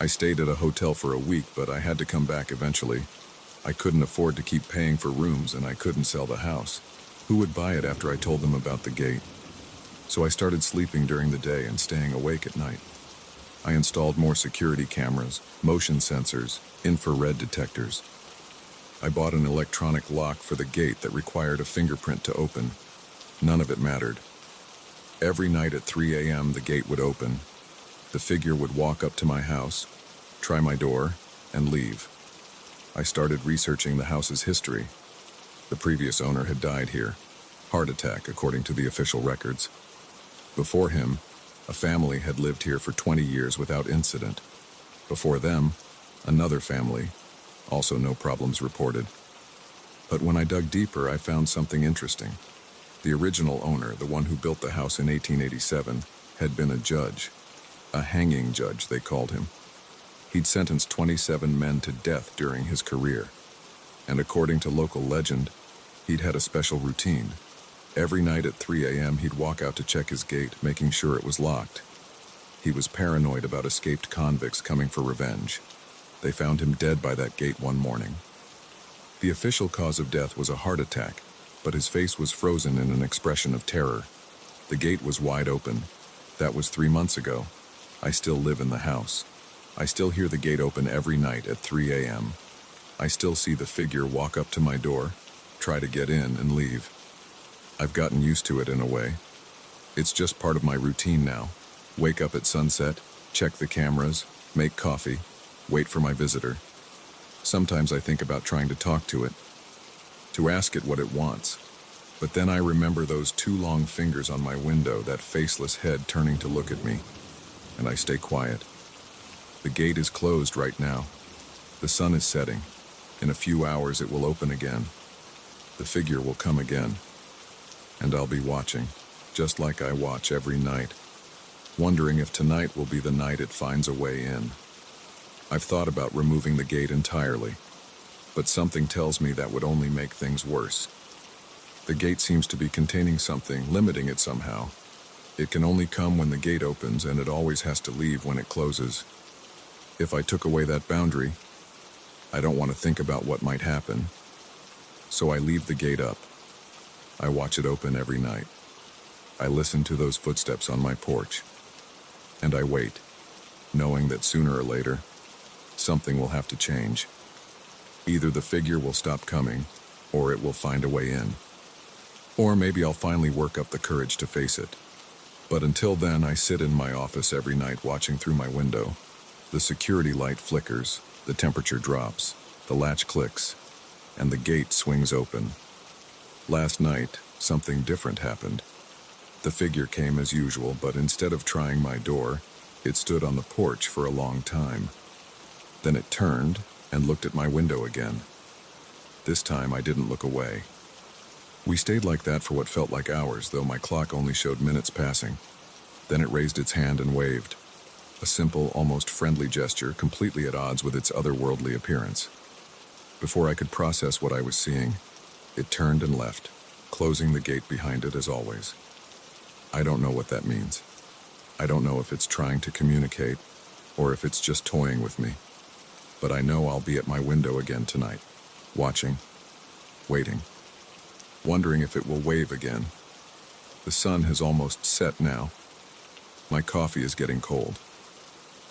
I stayed at a hotel for a week, but I had to come back eventually. I couldn't afford to keep paying for rooms, and I couldn't sell the house. Who would buy it after I told them about the gate? So I started sleeping during the day and staying awake at night. I installed more security cameras, motion sensors, infrared detectors. I bought an electronic lock for the gate that required a fingerprint to open. None of it mattered. Every night at 3 a.m. the gate would open. The figure would walk up to my house, try my door, and leave. I started researching the house's history. The previous owner had died here. Heart attack, according to the official records. Before him, a family had lived here for 20 years without incident. Before them, Another family, also no problems reported. But when I dug deeper, I found something interesting. The original owner, the one who built the house in 1887, had been a judge. A hanging judge, they called him. He'd sentenced 27 men to death during his career. And according to local legend, he'd had a special routine. Every night at 3 a.m., he'd walk out to check his gate, making sure it was locked. He was paranoid about escaped convicts coming for revenge. They found him dead by that gate one morning. The official cause of death was a heart attack, but his face was frozen in an expression of terror. The gate was wide open. That was 3 months ago. I still live in the house. I still hear the gate open every night at 3 a.m. I still see the figure walk up to my door, try to get in and leave. I've gotten used to it in a way. It's just part of my routine now. Wake up at sunset, check the cameras, make coffee, wait for my visitor. Sometimes I think about trying to talk to it, to ask it what it wants. But then I remember those 2 long fingers on my window, that faceless head turning to look at me, and I stay quiet. The gate is closed right now. The sun is setting. In a few hours it will open again. The figure will come again. And I'll be watching, just like I watch every night, wondering if tonight will be the night it finds a way in. I've thought about removing the gate entirely, but something tells me that would only make things worse. The gate seems to be containing something, limiting it somehow. It can only come when the gate opens, and it always has to leave when it closes. If I took away that boundary, I don't want to think about what might happen, so I leave the gate up. I watch it open every night. I listen to those footsteps on my porch, and I wait, knowing that sooner or later, something will have to change. Either the figure will stop coming, or it will find a way in. Or maybe I'll finally work up the courage to face it. But until then, I sit in my office every night watching through my window. The security light flickers, the temperature drops, the latch clicks, and the gate swings open. Last night, something different happened. The figure came as usual, but instead of trying my door, it stood on the porch for a long time. Then it turned and looked at my window again. This time I didn't look away. We stayed like that for what felt like hours, though my clock only showed minutes passing. Then it raised its hand and waved. A simple, almost friendly gesture, completely at odds with its otherworldly appearance. Before I could process what I was seeing, it turned and left, closing the gate behind it as always. I don't know what that means. I don't know if it's trying to communicate, or if it's just toying with me. But I know I'll be at my window again tonight, watching, waiting, wondering if it will wave again. The sun has almost set now. My coffee is getting cold.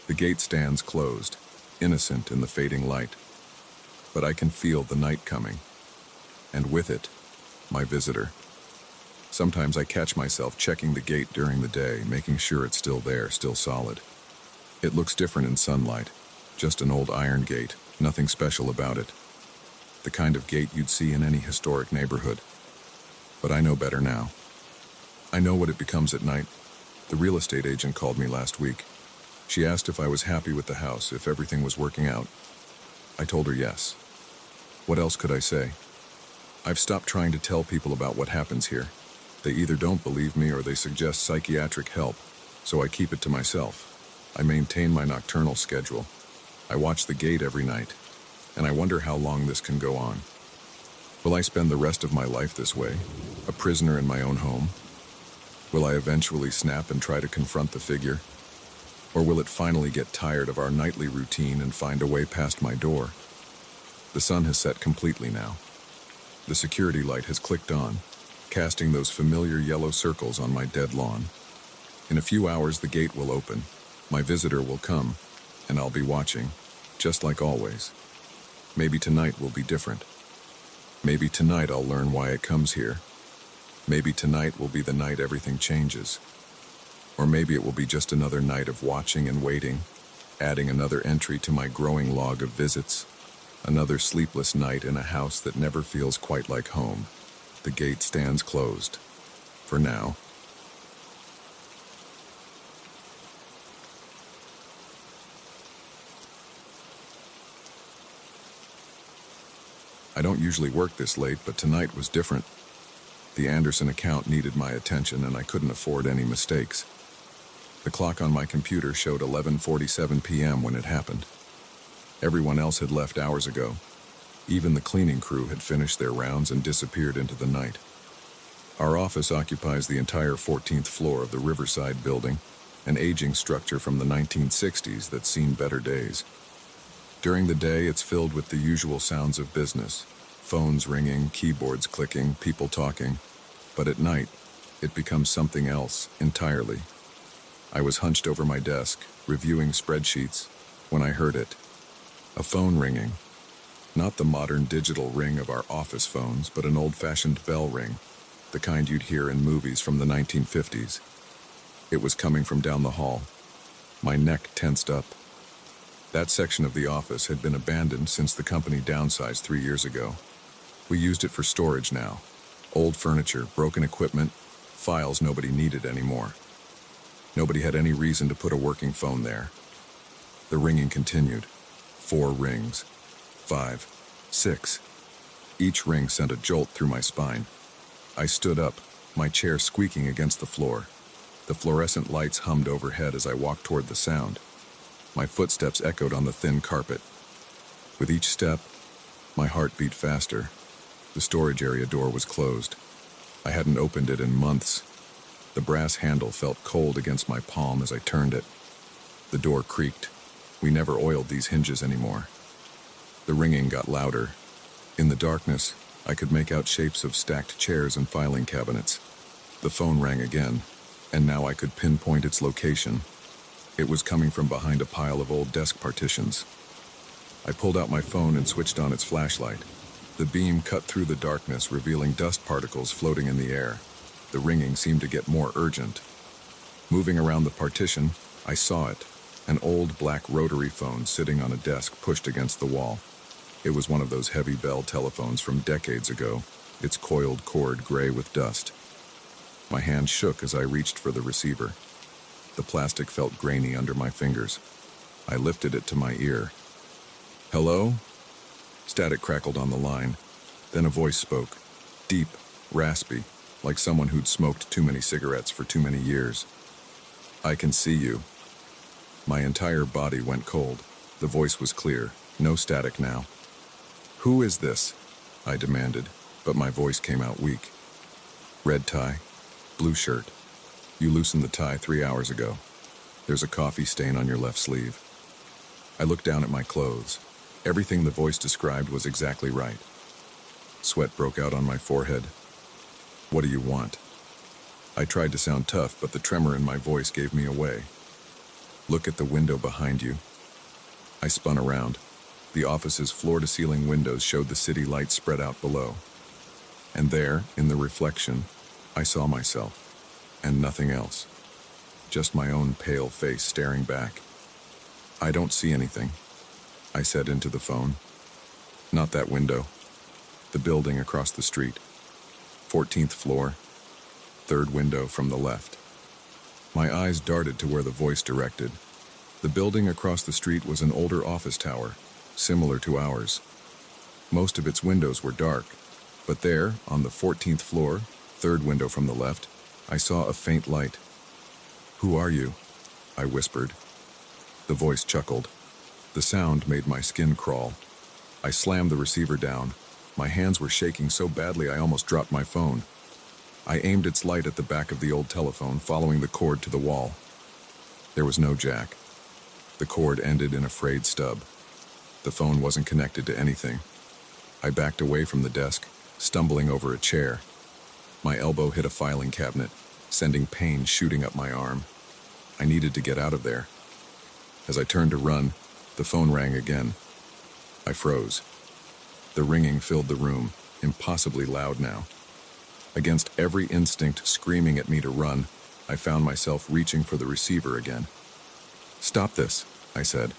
The gate stands closed, innocent in the fading light. But I can feel the night coming. And with it, my visitor. Sometimes I catch myself checking the gate during the day, making sure it's still there, still solid. It looks different in sunlight. Just an old iron gate, nothing special about it. The kind of gate you'd see in any historic neighborhood. But I know better now. I know what it becomes at night. The real estate agent called me last week. She asked if I was happy with the house, if everything was working out. I told her yes. What else could I say? I've stopped trying to tell people about what happens here. They either don't believe me or they suggest psychiatric help, so I keep it to myself. I maintain my nocturnal schedule. I watch the gate every night, and I wonder how long this can go on. Will I spend the rest of my life this way, a prisoner in my own home? Will I eventually snap and try to confront the figure? Or will it finally get tired of our nightly routine and find a way past my door? The sun has set completely now. The security light has clicked on, casting those familiar yellow circles on my dead lawn. In a few hours, the gate will open. My visitor will come, and I'll be watching, just like always. Maybe tonight will be different. Maybe tonight I'll learn why it comes here. Maybe tonight will be the night everything changes. Or maybe it will be just another night of watching and waiting, adding another entry to my growing log of visits. Another sleepless night in a house that never feels quite like home. The gate stands closed. For now. I don't usually work this late, but tonight was different. The Anderson account needed my attention, and I couldn't afford any mistakes. The clock on my computer showed 11:47 p.m. when it happened. Everyone else had left hours ago. Even the cleaning crew had finished their rounds and disappeared into the night. Our office occupies the entire 14th floor of the Riverside building, an aging structure from the 1960s that's seen better days. During the day, it's filled with the usual sounds of business: phones ringing, keyboards clicking, people talking. But at night, it becomes something else entirely. I was hunched over my desk, reviewing spreadsheets, when I heard it. A phone ringing. Not the modern digital ring of our office phones, but an old-fashioned bell ring, the kind you'd hear in movies from the 1950s. It was coming from down the hall. My neck tensed up. That section of the office had been abandoned since the company downsized 3 years ago. We used it for storage now. Old furniture, broken equipment, files nobody needed anymore. Nobody had any reason to put a working phone there. The ringing continued. 4 rings. 5. 6. Each ring sent a jolt through my spine. I stood up, my chair squeaking against the floor. The fluorescent lights hummed overhead as I walked toward the sound. My footsteps echoed on the thin carpet. With each step, my heart beat faster. The storage area door was closed. I hadn't opened it in months. The brass handle felt cold against my palm as I turned it. The door creaked. We never oiled these hinges anymore. The ringing got louder. In the darkness, I could make out shapes of stacked chairs and filing cabinets. The phone rang again, and now I could pinpoint its location. It was coming from behind a pile of old desk partitions. I pulled out my phone and switched on its flashlight. The beam cut through the darkness, revealing dust particles floating in the air. The ringing seemed to get more urgent. Moving around the partition, I saw it. An old black rotary phone sitting on a desk pushed against the wall. It was one of those heavy bell telephones from decades ago, its coiled cord gray with dust. My hand shook as I reached for the receiver. The plastic felt grainy under my fingers. I lifted it to my ear. "Hello?" Static crackled on the line. Then a voice spoke, deep, raspy, like someone who'd smoked too many cigarettes for too many years. "I can see you." My entire body went cold. The voice was clear, no static now. "Who is this?" I demanded, but my voice came out weak. "Red tie, blue shirt. You loosened the tie 3 hours ago. There's a coffee stain on your left sleeve." I looked down at my clothes. Everything the voice described was exactly right. Sweat broke out on my forehead. "What do you want?" I tried to sound tough, but the tremor in my voice gave me away. "Look at the window behind you." I spun around. The office's floor-to-ceiling windows showed the city lights spread out below. And there, in the reflection, I saw myself, and nothing else. Just my own pale face staring back. "I don't see anything," I said into the phone. "Not that window. The building across the street. 14th floor. 3rd window from the left." My eyes darted to where the voice directed. The building across the street was an older office tower, similar to ours. Most of its windows were dark, but there, on the 14th floor, 3rd window from the left, I saw a faint light. "Who are you?" I whispered. The voice chuckled. The sound made my skin crawl. I slammed the receiver down. My hands were shaking so badly I almost dropped my phone. I aimed its light at the back of the old telephone, following the cord to the wall. There was no jack. The cord ended in a frayed stub. The phone wasn't connected to anything. I backed away from the desk, stumbling over a chair. My elbow hit a filing cabinet, sending pain shooting up my arm. I needed to get out of there. As I turned to run, the phone rang again. I froze. The ringing filled the room, impossibly loud now. Against every instinct screaming at me to run, I found myself reaching for the receiver again. "Stop this," I said.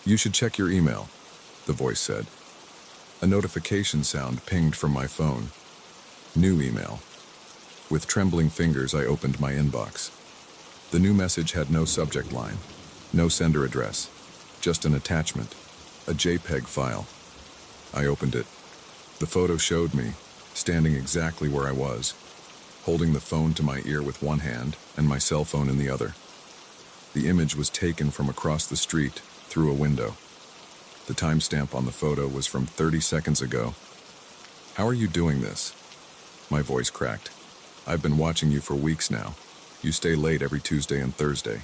"You should check your email," the voice said. A notification sound pinged from my phone. New email. With trembling fingers, I opened my inbox. The new message had no subject line, no sender address, just an attachment, a JPEG file. I opened it. The photo showed me, standing exactly where I was, holding the phone to my ear with one hand and my cell phone in the other. The image was taken from across the street, through a window. The timestamp on the photo was from 30 seconds ago. "How are you doing this?" My voice cracked. "I've been watching you for weeks now. You stay late every Tuesday and Thursday.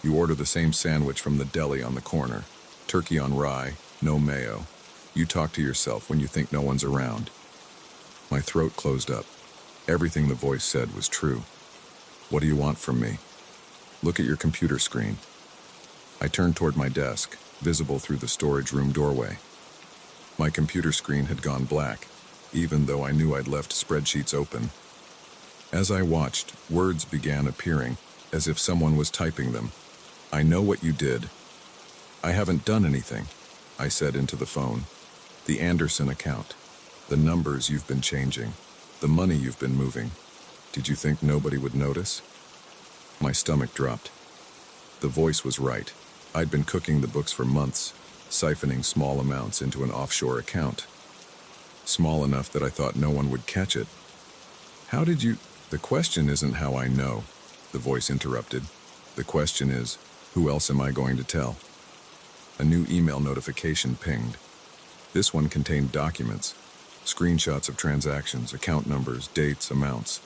You order the same sandwich from the deli on the corner. Turkey on rye, no mayo. You talk to yourself when you think no one's around." My throat closed up. Everything the voice said was true. "What do you want from me?" "Look at your computer screen." I turned toward my desk, visible through the storage room doorway. My computer screen had gone black, even though I knew I'd left spreadsheets open. As I watched, words began appearing, as if someone was typing them. "I know what you did." "I haven't done anything," I said into the phone. "The Anderson account. The numbers you've been changing. The money you've been moving. Did you think nobody would notice?" My stomach dropped. The voice was right. I'd been cooking the books for months, siphoning small amounts into an offshore account. Small enough that I thought no one would catch it. "How did you—" "The question isn't how I know," the voice interrupted. "The question is, who else am I going to tell?" A new email notification pinged. This one contained documents, screenshots of transactions, account numbers, dates, amounts.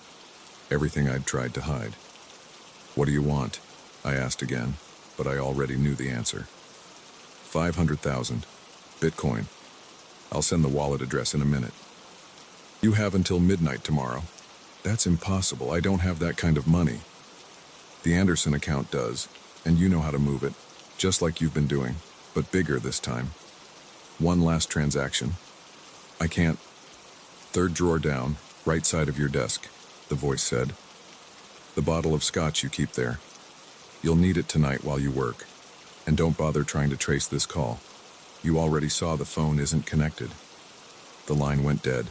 Everything I'd tried to hide. "What do you want?" I asked again, but I already knew the answer. 500,000. Bitcoin. I'll send the wallet address in a minute. "You have until midnight tomorrow." "That's impossible. I don't have that kind of money." "The Anderson account does, and you know how to move it, just like you've been doing, but bigger this time." "One last transaction." "I can't." "Third drawer down, right side of your desk," the voice said. "The bottle of scotch you keep there. You'll need it tonight while you work. And don't bother trying to trace this call. You already saw the phone isn't connected." The line went dead.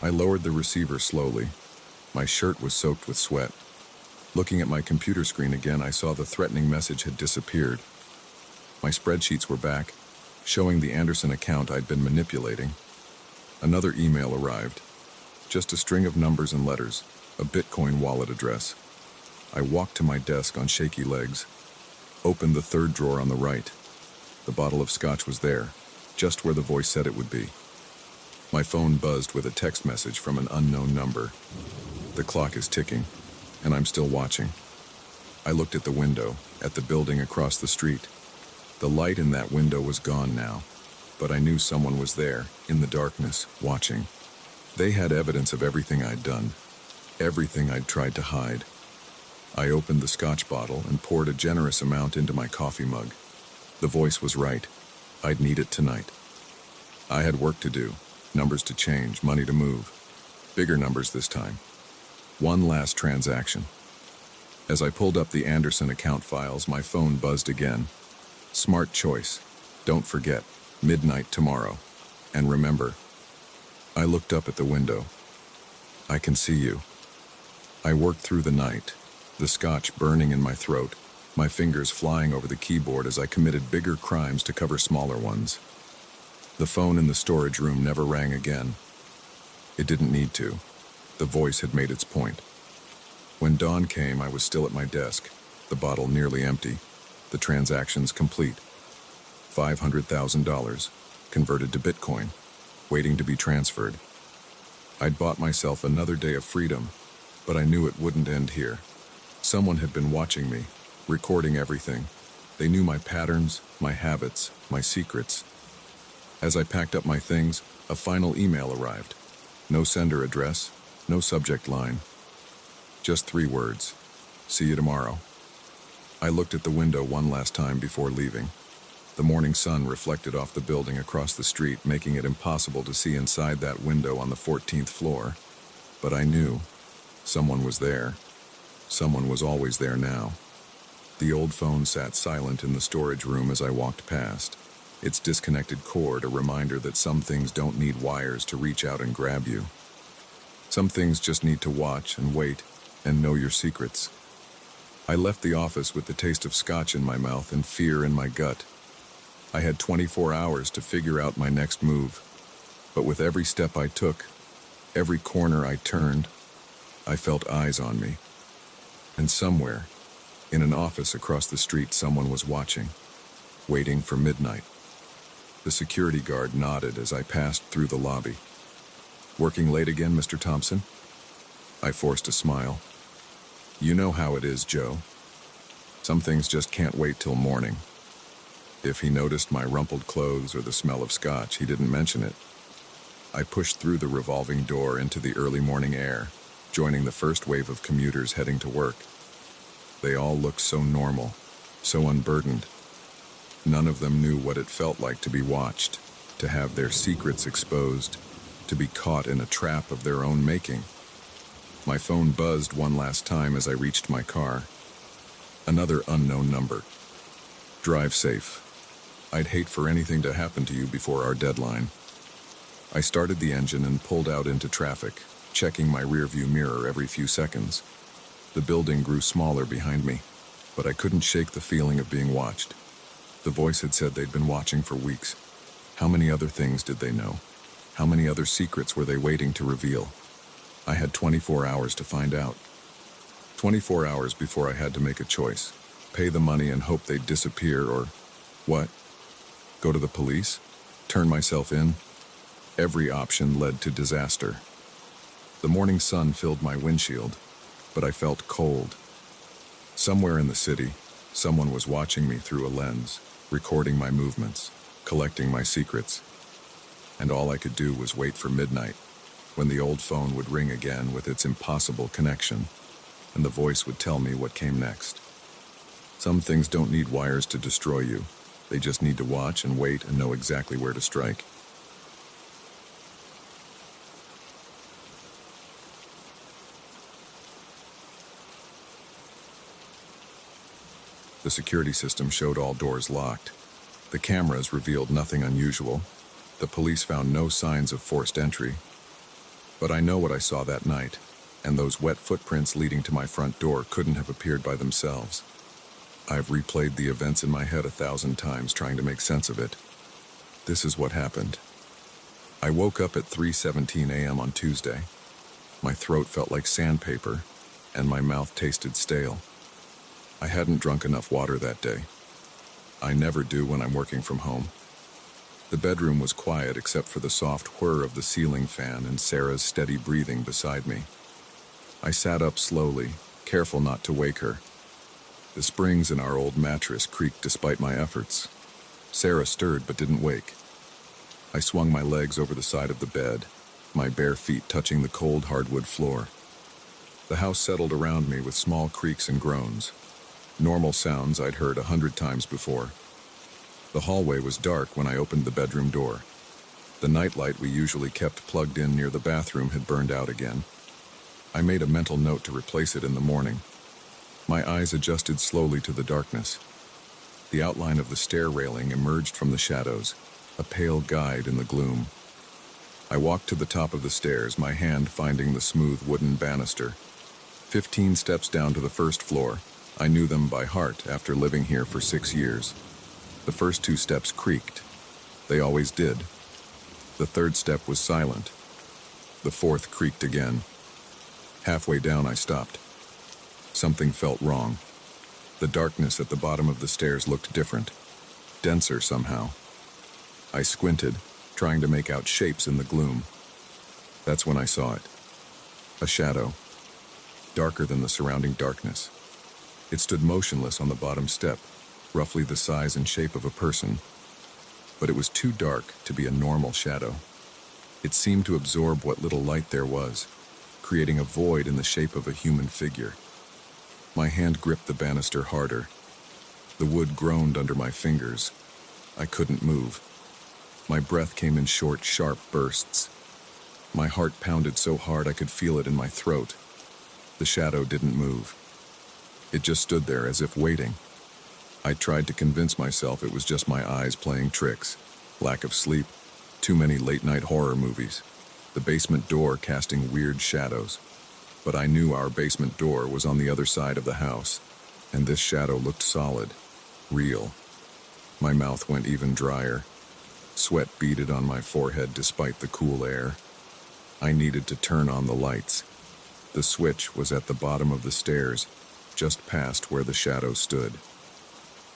I lowered the receiver slowly. My shirt was soaked with sweat. Looking at my computer screen again, I saw the threatening message had disappeared. My spreadsheets were back, showing the Anderson account I'd been manipulating. Another email arrived. Just a string of numbers and letters, a Bitcoin wallet address. I walked to my desk on shaky legs, opened the third drawer on the right. The bottle of scotch was there, just where the voice said it would be. My phone buzzed with a text message from an unknown number. The clock is ticking, and I'm still watching. I looked at the window, at the building across the street. The light in that window was gone now, but I knew someone was there, in the darkness, watching. They had evidence of everything I'd done, everything I'd tried to hide. I opened the scotch bottle and poured a generous amount into my coffee mug. The voice was right. I'd need it tonight. I had work to do, numbers to change, money to move. Bigger numbers this time. One last transaction. As I pulled up the Anderson account files, my phone buzzed again. "Smart choice. Don't forget, midnight tomorrow. And remember." I looked up at the window. "I can see you." I worked through the night, the scotch burning in my throat, my fingers flying over the keyboard as I committed bigger crimes to cover smaller ones. The phone in the storage room never rang again. It didn't need to. The voice had made its point. When dawn came, I was still at my desk, the bottle nearly empty, the transactions complete. $500,000, converted to Bitcoin, waiting to be transferred. I'd bought myself another day of freedom, but I knew it wouldn't end here. Someone had been watching me, recording everything. They knew my patterns, my habits, my secrets. As I packed up my things, a final email arrived. No sender address, no subject line. Just 3 words. "See you tomorrow." I looked at the window one last time before leaving. The morning sun reflected off the building across the street, making it impossible to see inside that window on the 14th floor. But I knew someone was there. Someone was always there now. The old phone sat silent in the storage room as I walked past, its disconnected cord a reminder that some things don't need wires to reach out and grab you. Some things just need to watch and wait and know your secrets. I left the office with the taste of scotch in my mouth and fear in my gut. I had 24 hours to figure out my next move. But with every step I took, every corner I turned, I felt eyes on me. And somewhere, in an office across the street, someone was watching, waiting for midnight. The security guard nodded as I passed through the lobby. "Working late again, Mr. Thompson?" I forced a smile. "You know how it is, Joe. Some things just can't wait till morning." If he noticed my rumpled clothes or the smell of scotch, he didn't mention it. I pushed through the revolving door into the early morning air, joining the first wave of commuters heading to work. They all looked so normal, so unburdened. None of them knew what it felt like to be watched, to have their secrets exposed, to be caught in a trap of their own making. My phone buzzed one last time as I reached my car. Another unknown number. "Drive safe. I'd hate for anything to happen to you before our deadline." I started the engine and pulled out into traffic, checking my rearview mirror every few seconds. The building grew smaller behind me, but I couldn't shake the feeling of being watched. The voice had said they'd been watching for weeks. How many other things did they know? How many other secrets were they waiting to reveal? I had 24 hours to find out. 24 hours before I had to make a choice. Pay the money and hope they'd disappear, or what? Go to the police? Turn myself in? Every option led to disaster. The morning sun filled my windshield, but I felt cold. Somewhere in the city, someone was watching me through a lens, recording my movements, collecting my secrets. And all I could do was wait for midnight, when the old phone would ring again with its impossible connection, and the voice would tell me what came next. Some things don't need wires to destroy you. They just need to watch and wait and know exactly where to strike. The security system showed all doors locked. The cameras revealed nothing unusual. The police found no signs of forced entry. But I know what I saw that night, and those wet footprints leading to my front door couldn't have appeared by themselves. I've replayed the events in my head 1,000 times trying to make sense of it. This is what happened. I woke up at 3:17 a.m. on Tuesday. My throat felt like sandpaper, and my mouth tasted stale. I hadn't drunk enough water that day. I never do when I'm working from home. The bedroom was quiet except for the soft whir of the ceiling fan and Sarah's steady breathing beside me. I sat up slowly, careful not to wake her. The springs in our old mattress creaked despite my efforts. Sarah stirred but didn't wake. I swung my legs over the side of the bed, my bare feet touching the cold hardwood floor. The house settled around me with small creaks and groans. Normal sounds I'd heard 100 times before. The hallway was dark when I opened the bedroom door. The nightlight we usually kept plugged in near the bathroom had burned out again. I made a mental note to replace it in the morning. My eyes adjusted slowly to the darkness. The outline of the stair railing emerged from the shadows, a pale guide in the gloom. I walked to the top of the stairs, my hand finding the smooth wooden banister. 15 steps down to the first floor. I knew them by heart after living here for 6 years. The first 2 steps creaked. They always did. The third step was silent. The fourth creaked again. Halfway down, I stopped. Something felt wrong. The darkness at the bottom of the stairs looked different, denser somehow. I squinted, trying to make out shapes in the gloom. That's when I saw it. A shadow, darker than the surrounding darkness. It stood motionless on the bottom step, roughly the size and shape of a person. But it was too dark to be a normal shadow. It seemed to absorb what little light there was, creating a void in the shape of a human figure. My hand gripped the banister harder. The wood groaned under my fingers. I couldn't move. My breath came in short, sharp bursts. My heart pounded so hard I could feel it in my throat. The shadow didn't move. It just stood there as if waiting. I tried to convince myself it was just my eyes playing tricks. Lack of sleep, too many late-night horror movies, the basement door casting weird shadows. But I knew our basement door was on the other side of the house, and this shadow looked solid, real. My mouth went even drier. Sweat beaded on my forehead despite the cool air. I needed to turn on the lights. The switch was at the bottom of the stairs, just past where the shadow stood.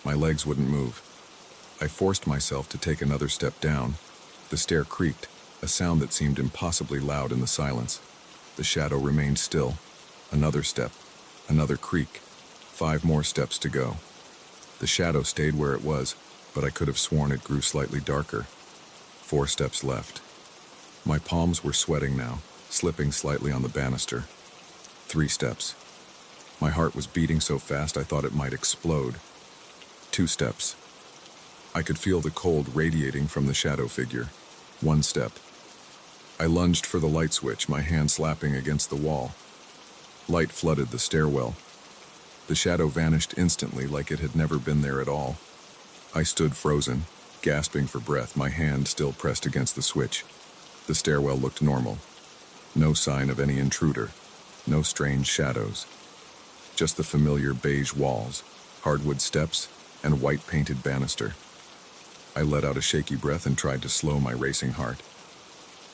My legs wouldn't move. I forced myself to take another step down. The stair creaked, a sound that seemed impossibly loud in the silence. The shadow remained still. Another step, another creak. 5 more steps to go. The shadow stayed where it was, but I could have sworn it grew slightly darker. 4 steps left. My palms were sweating now, slipping slightly on the banister. 3 steps. My heart was beating so fast I thought it might explode. 2 steps. I could feel the cold radiating from the shadow figure. 1 step. I lunged for the light switch, my hand slapping against the wall. Light flooded the stairwell. The shadow vanished instantly like it had never been there at all. I stood frozen, gasping for breath, my hand still pressed against the switch. The stairwell looked normal. No sign of any intruder. No strange shadows. Just the familiar beige walls, hardwood steps, and white painted banister. I let out a shaky breath and tried to slow my racing heart.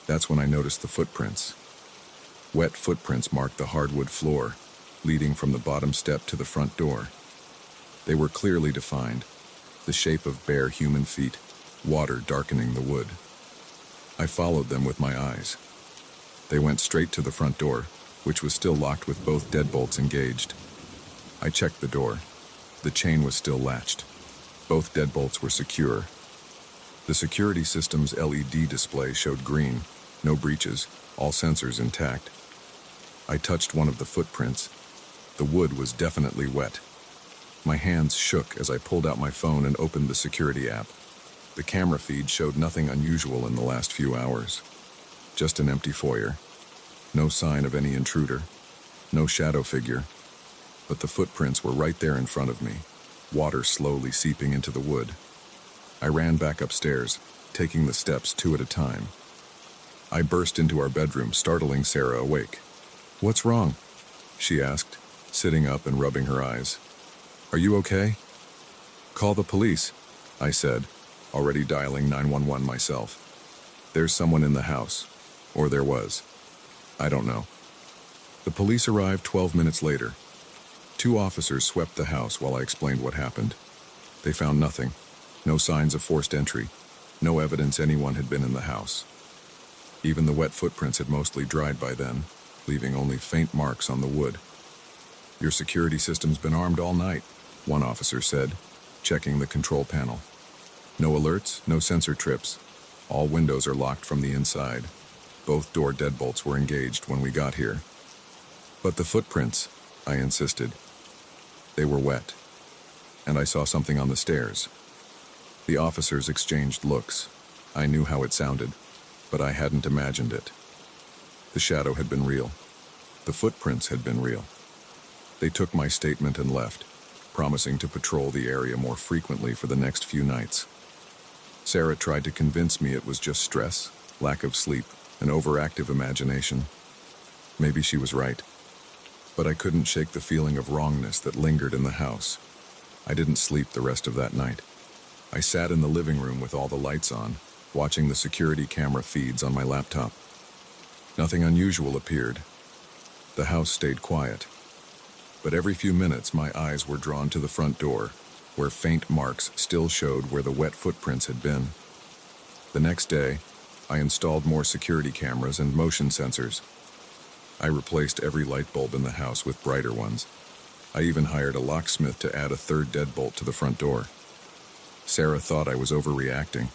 That's when I noticed the footprints. Wet footprints marked the hardwood floor, leading from the bottom step to the front door. They were clearly defined, the shape of bare human feet, water darkening the wood. I followed them with my eyes. They went straight to the front door, which was still locked with both deadbolts engaged. I checked the door. The chain was still latched. Both deadbolts were secure. The security system's LED display showed green, no breaches, all sensors intact. I touched one of the footprints. The wood was definitely wet. My hands shook as I pulled out my phone and opened the security app. The camera feed showed nothing unusual in the last few hours. Just an empty foyer. No sign of any intruder. No shadow figure. But the footprints were right there in front of me, water slowly seeping into the wood. I ran back upstairs, taking the steps 2 at a time. I burst into our bedroom, startling Sarah awake. "What's wrong?" she asked, sitting up and rubbing her eyes. "Are you okay?" "Call the police," I said, already dialing 911 myself. "There's someone in the house. Or there was. I don't know." The police arrived 12 minutes later. 2 officers swept the house while I explained what happened. They found nothing. No signs of forced entry. No evidence anyone had been in the house. Even the wet footprints had mostly dried by then, leaving only faint marks on the wood. "Your security system's been armed all night," one officer said, checking the control panel. "No alerts, no sensor trips. All windows are locked from the inside. Both door deadbolts were engaged when we got here." "But the footprints," I insisted. "They were wet. And I saw something on the stairs." The officers exchanged looks. I knew how it sounded, but I hadn't imagined it. The shadow had been real. The footprints had been real. They took my statement and left, promising to patrol the area more frequently for the next few nights. Sarah tried to convince me it was just stress, lack of sleep, an overactive imagination. Maybe she was right. But I couldn't shake the feeling of wrongness that lingered in the house. I didn't sleep the rest of that night. I sat in the living room with all the lights on, watching the security camera feeds on my laptop. Nothing unusual appeared. The house stayed quiet. But every few minutes my eyes were drawn to the front door, where faint marks still showed where the wet footprints had been. The next day, I installed more security cameras and motion sensors. I replaced every light bulb in the house with brighter ones. I even hired a locksmith to add a 3rd deadbolt to the front door. Sarah thought I was overreacting,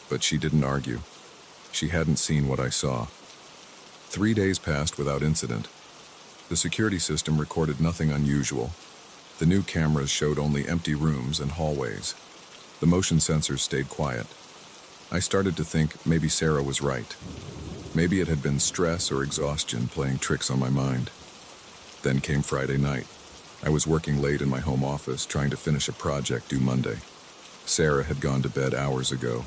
but she didn't argue. She hadn't seen what I saw. 3 days passed without incident. The security system recorded nothing unusual. The new cameras showed only empty rooms and hallways. The motion sensors stayed quiet. I started to think maybe Sarah was right. Maybe it had been stress or exhaustion playing tricks on my mind. Then came Friday night. I was working late in my home office, trying to finish a project due Monday. Sarah had gone to bed hours ago.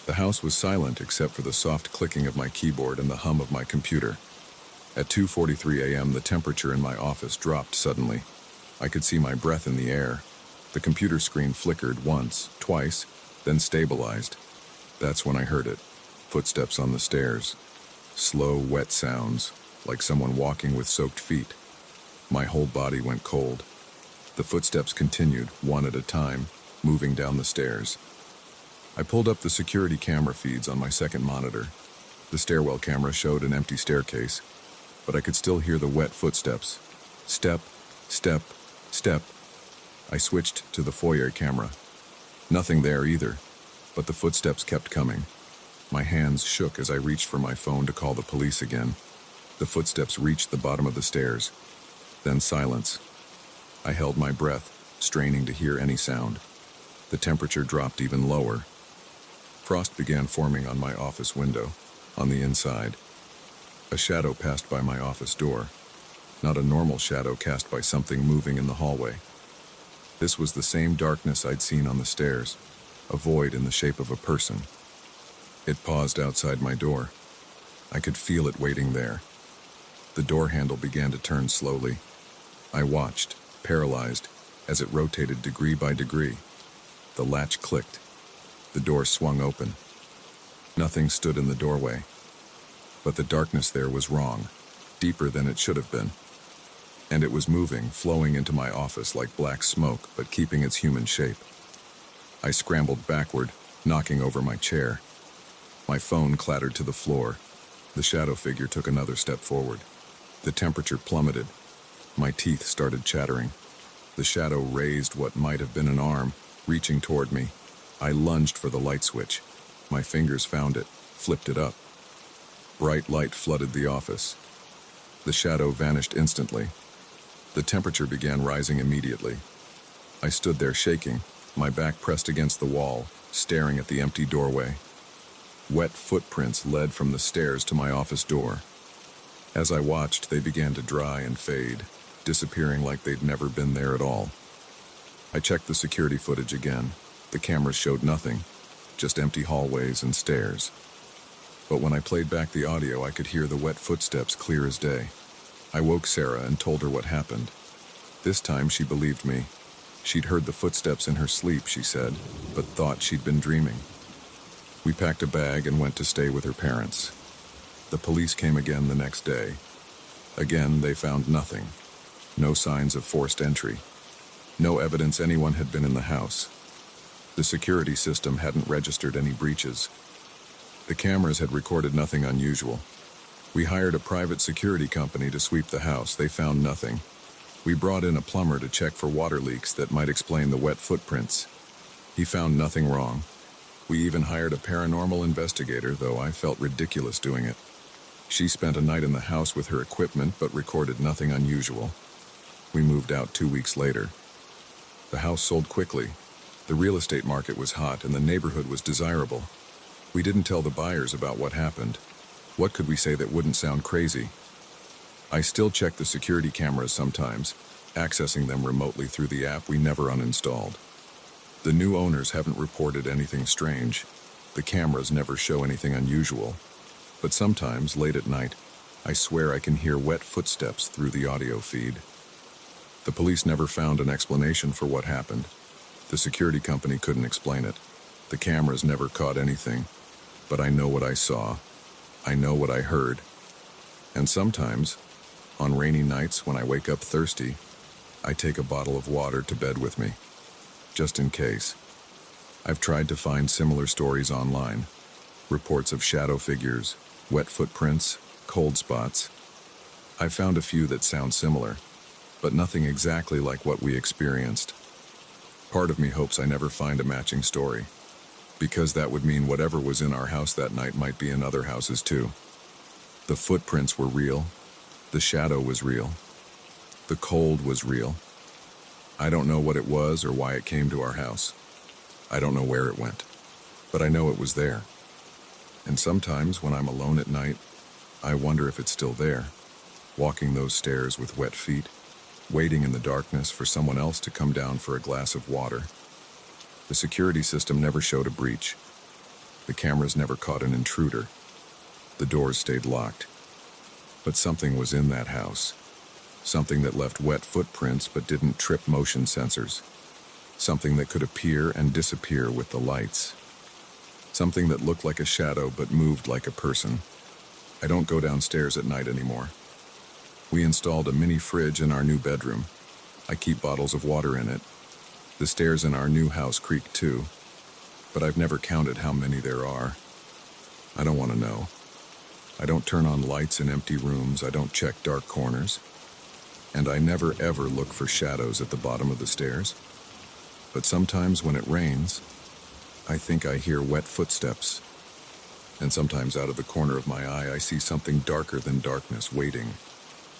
The house was silent except for the soft clicking of my keyboard and the hum of my computer. At 2:43 a.m., the temperature in my office dropped suddenly. I could see my breath in the air. The computer screen flickered once, twice, then stabilized. That's when I heard it. Footsteps on the stairs. Slow, wet sounds, like someone walking with soaked feet. My whole body went cold. The footsteps continued, one at a time, moving down the stairs. I pulled up the security camera feeds on my second monitor. The stairwell camera showed an empty staircase, but I could still hear the wet footsteps. Step, step, step. I switched to the foyer camera. Nothing there either, but the footsteps kept coming. My hands shook as I reached for my phone to call the police again. The footsteps reached the bottom of the stairs. Then silence. I held my breath, straining to hear any sound. The temperature dropped even lower. Frost began forming on my office window, on the inside. A shadow passed by my office door. Not a normal shadow cast by something moving in the hallway. This was the same darkness I'd seen on the stairs, a void in the shape of a person. It paused outside my door. I could feel it waiting there. The door handle began to turn slowly. I watched, paralyzed, as it rotated degree by degree. The latch clicked. The door swung open. Nothing stood in the doorway. But the darkness there was wrong, deeper than it should have been. And it was moving, flowing into my office like black smoke, but keeping its human shape. I scrambled backward, knocking over my chair. My phone clattered to the floor. The shadow figure took another step forward. The temperature plummeted. My teeth started chattering. The shadow raised what might have been an arm, reaching toward me. I lunged for the light switch. My fingers found it, flipped it up. Bright light flooded the office. The shadow vanished instantly. The temperature began rising immediately. I stood there shaking, my back pressed against the wall, staring at the empty doorway. Wet footprints led from the stairs to my office door. As I watched, they began to dry and fade, disappearing like they'd never been there at all. I checked the security footage again. The cameras showed nothing, just empty hallways and stairs. But when I played back the audio, I could hear the wet footsteps clear as day. I woke Sarah and told her what happened. This time she believed me. She'd heard the footsteps in her sleep, she said, but thought she'd been dreaming. We packed a bag and went to stay with her parents. The police came again the next day. Again, they found nothing. No signs of forced entry. No evidence anyone had been in the house. The security system hadn't registered any breaches. The cameras had recorded nothing unusual. We hired a private security company to sweep the house. They found nothing. We brought in a plumber to check for water leaks that might explain the wet footprints. He found nothing wrong. We even hired a paranormal investigator, though I felt ridiculous doing it. She spent a night in the house with her equipment but recorded nothing unusual. We moved out 2 weeks later. The house sold quickly. The real estate market was hot and the neighborhood was desirable. We didn't tell the buyers about what happened. What could we say that wouldn't sound crazy? I still check the security cameras sometimes, accessing them remotely through the app we never uninstalled. The new owners haven't reported anything strange. The cameras never show anything unusual. But sometimes, late at night, I swear I can hear wet footsteps through the audio feed. The police never found an explanation for what happened. The security company couldn't explain it. The cameras never caught anything. But I know what I saw. I know what I heard. And sometimes, on rainy nights when I wake up thirsty, I take a bottle of water to bed with me, just in case. I've tried to find similar stories online. Reports of shadow figures, wet footprints, cold spots. I've found a few that sound similar, but nothing exactly like what we experienced. Part of me hopes I never find a matching story, because that would mean whatever was in our house that night might be in other houses too. The footprints were real. The shadow was real. The cold was real. I don't know what it was or why it came to our house. I don't know where it went, but I know it was there. And sometimes when I'm alone at night, I wonder if it's still there, walking those stairs with wet feet, waiting in the darkness for someone else to come down for a glass of water. The security system never showed a breach. The cameras never caught an intruder. The doors stayed locked. But something was in that house. Something that left wet footprints but didn't trip motion sensors. Something that could appear and disappear with the lights. Something that looked like a shadow but moved like a person. I don't go downstairs at night anymore. We installed a mini fridge in our new bedroom. I keep bottles of water in it. The stairs in our new house creak too, but I've never counted how many there are. I don't want to know. I don't turn on lights in empty rooms. I don't check dark corners. And I never ever look for shadows at the bottom of the stairs. But sometimes when it rains, I think I hear wet footsteps. And sometimes out of the corner of my eye, I see something darker than darkness waiting,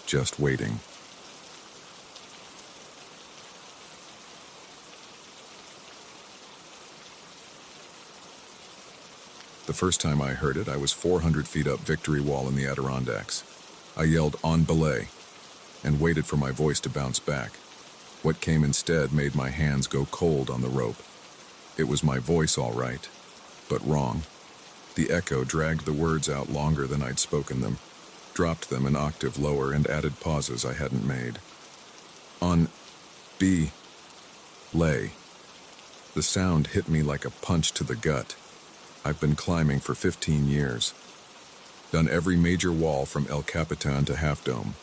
just waiting. The first time I heard it, I was 400 feet up Victory Wall in the Adirondacks. I yelled, "On belay," and waited for my voice to bounce back. What came instead made my hands go cold on the rope. It was my voice, all right, but wrong. The echo dragged the words out longer than I'd spoken them, dropped them an octave lower, and added pauses I hadn't made. On lay. The sound hit me like a punch to the gut. I've been climbing for 15 years. Done every major wall from El Capitan to Half Dome.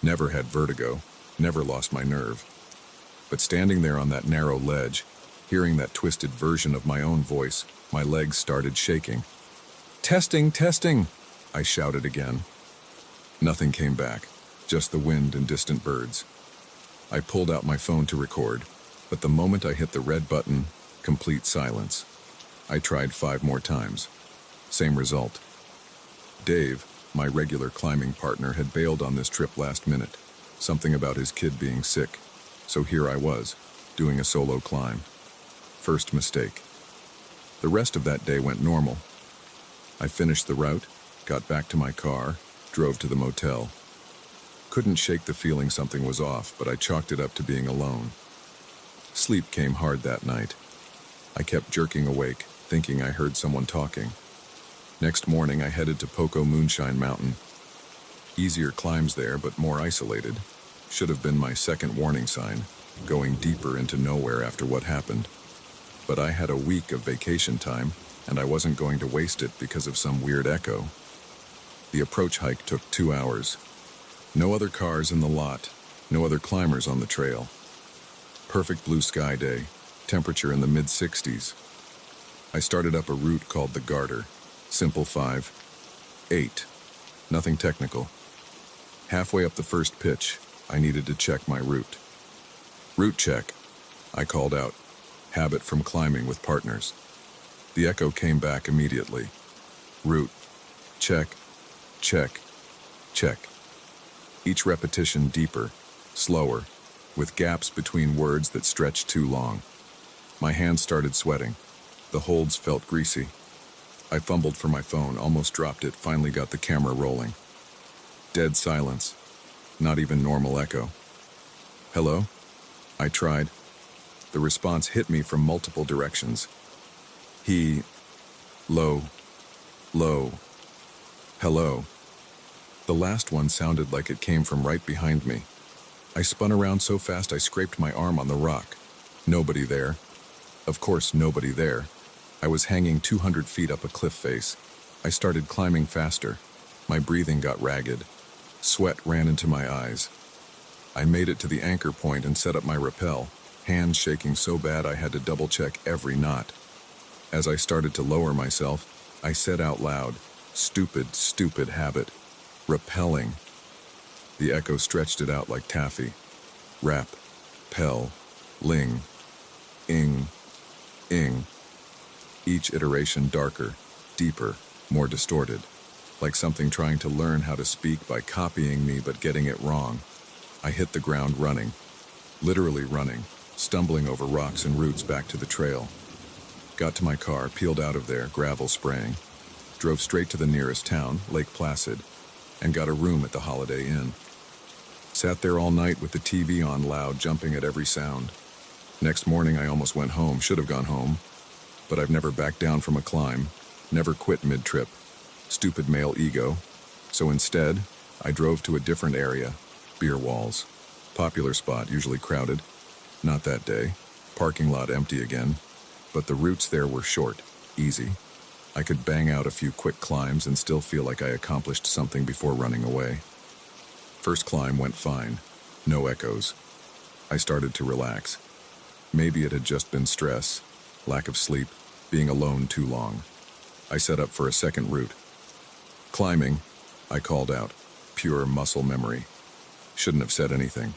Never had vertigo, never lost my nerve. But standing there on that narrow ledge, hearing that twisted version of my own voice, my legs started shaking. "Testing, testing!" I shouted again. Nothing came back, just the wind and distant birds. I pulled out my phone to record, but the moment I hit the red button, complete silence. I tried 5 more times. Same result. Dave, my regular climbing partner, had bailed on this trip last minute. Something about his kid being sick. So here I was, doing a solo climb. First mistake. The rest of that day went normal. I finished the route, got back to my car, drove to the motel. Couldn't shake the feeling something was off, but I chalked it up to being alone. Sleep came hard that night. I kept jerking awake, thinking I heard someone talking. Next morning, I headed to Poco Moonshine Mountain. Easier climbs there, but more isolated. Should have been my second warning sign, going deeper into nowhere after what happened. But I had a week of vacation time, and I wasn't going to waste it because of some weird echo. The approach hike took 2 hours. No other cars in the lot, no other climbers on the trail. Perfect blue sky day, temperature in the mid-60s. I started up a route called the Garter. Simple 5, 8. Nothing technical. Halfway up the first pitch, I needed to check my route. "Route check," I called out, habit from climbing with partners. The echo came back immediately. "Route, check, check, check." Each repetition deeper, slower, with gaps between words that stretched too long. My hands started sweating. The holds felt greasy. I fumbled for my phone, almost dropped it, finally got the camera rolling. Dead silence. Not even normal echo. "Hello?" I tried. The response hit me from multiple directions. Low, hello. The last one sounded like it came from right behind me. I spun around so fast I scraped my arm on the rock. Nobody there. Of course, nobody there. I was hanging 200 feet up a cliff face. I started climbing faster. My breathing got ragged. Sweat ran into my eyes. I made it to the anchor point and set up my rappel, hands shaking so bad I had to double-check every knot. As I started to lower myself, I said out loud, "Stupid, stupid habit. Rappelling." The echo stretched it out like taffy. Rap, pel, ling, ing, ing. Each iteration darker, deeper, more distorted. Like something trying to learn how to speak by copying me but getting it wrong. I hit the ground running, literally running, stumbling over rocks and roots back to the trail. Got to my car, peeled out of there, gravel spraying. Drove straight to the nearest town, Lake Placid, and got a room at the Holiday Inn. Sat there all night with the TV on loud, jumping at every sound. Next morning I almost went home, should have gone home, but I've never backed down from a climb, never quit mid-trip. Stupid male ego. So instead, I drove to a different area, Beer Walls. Popular spot, usually crowded. Not that day. Parking lot empty again. But the routes there were short, easy. I could bang out a few quick climbs and still feel like I accomplished something before running away. First climb went fine. No echoes. I started to relax. Maybe it had just been stress, lack of sleep, being alone too long. I set up for a second route. Climbing, I called out. Pure muscle memory. Shouldn't have said anything.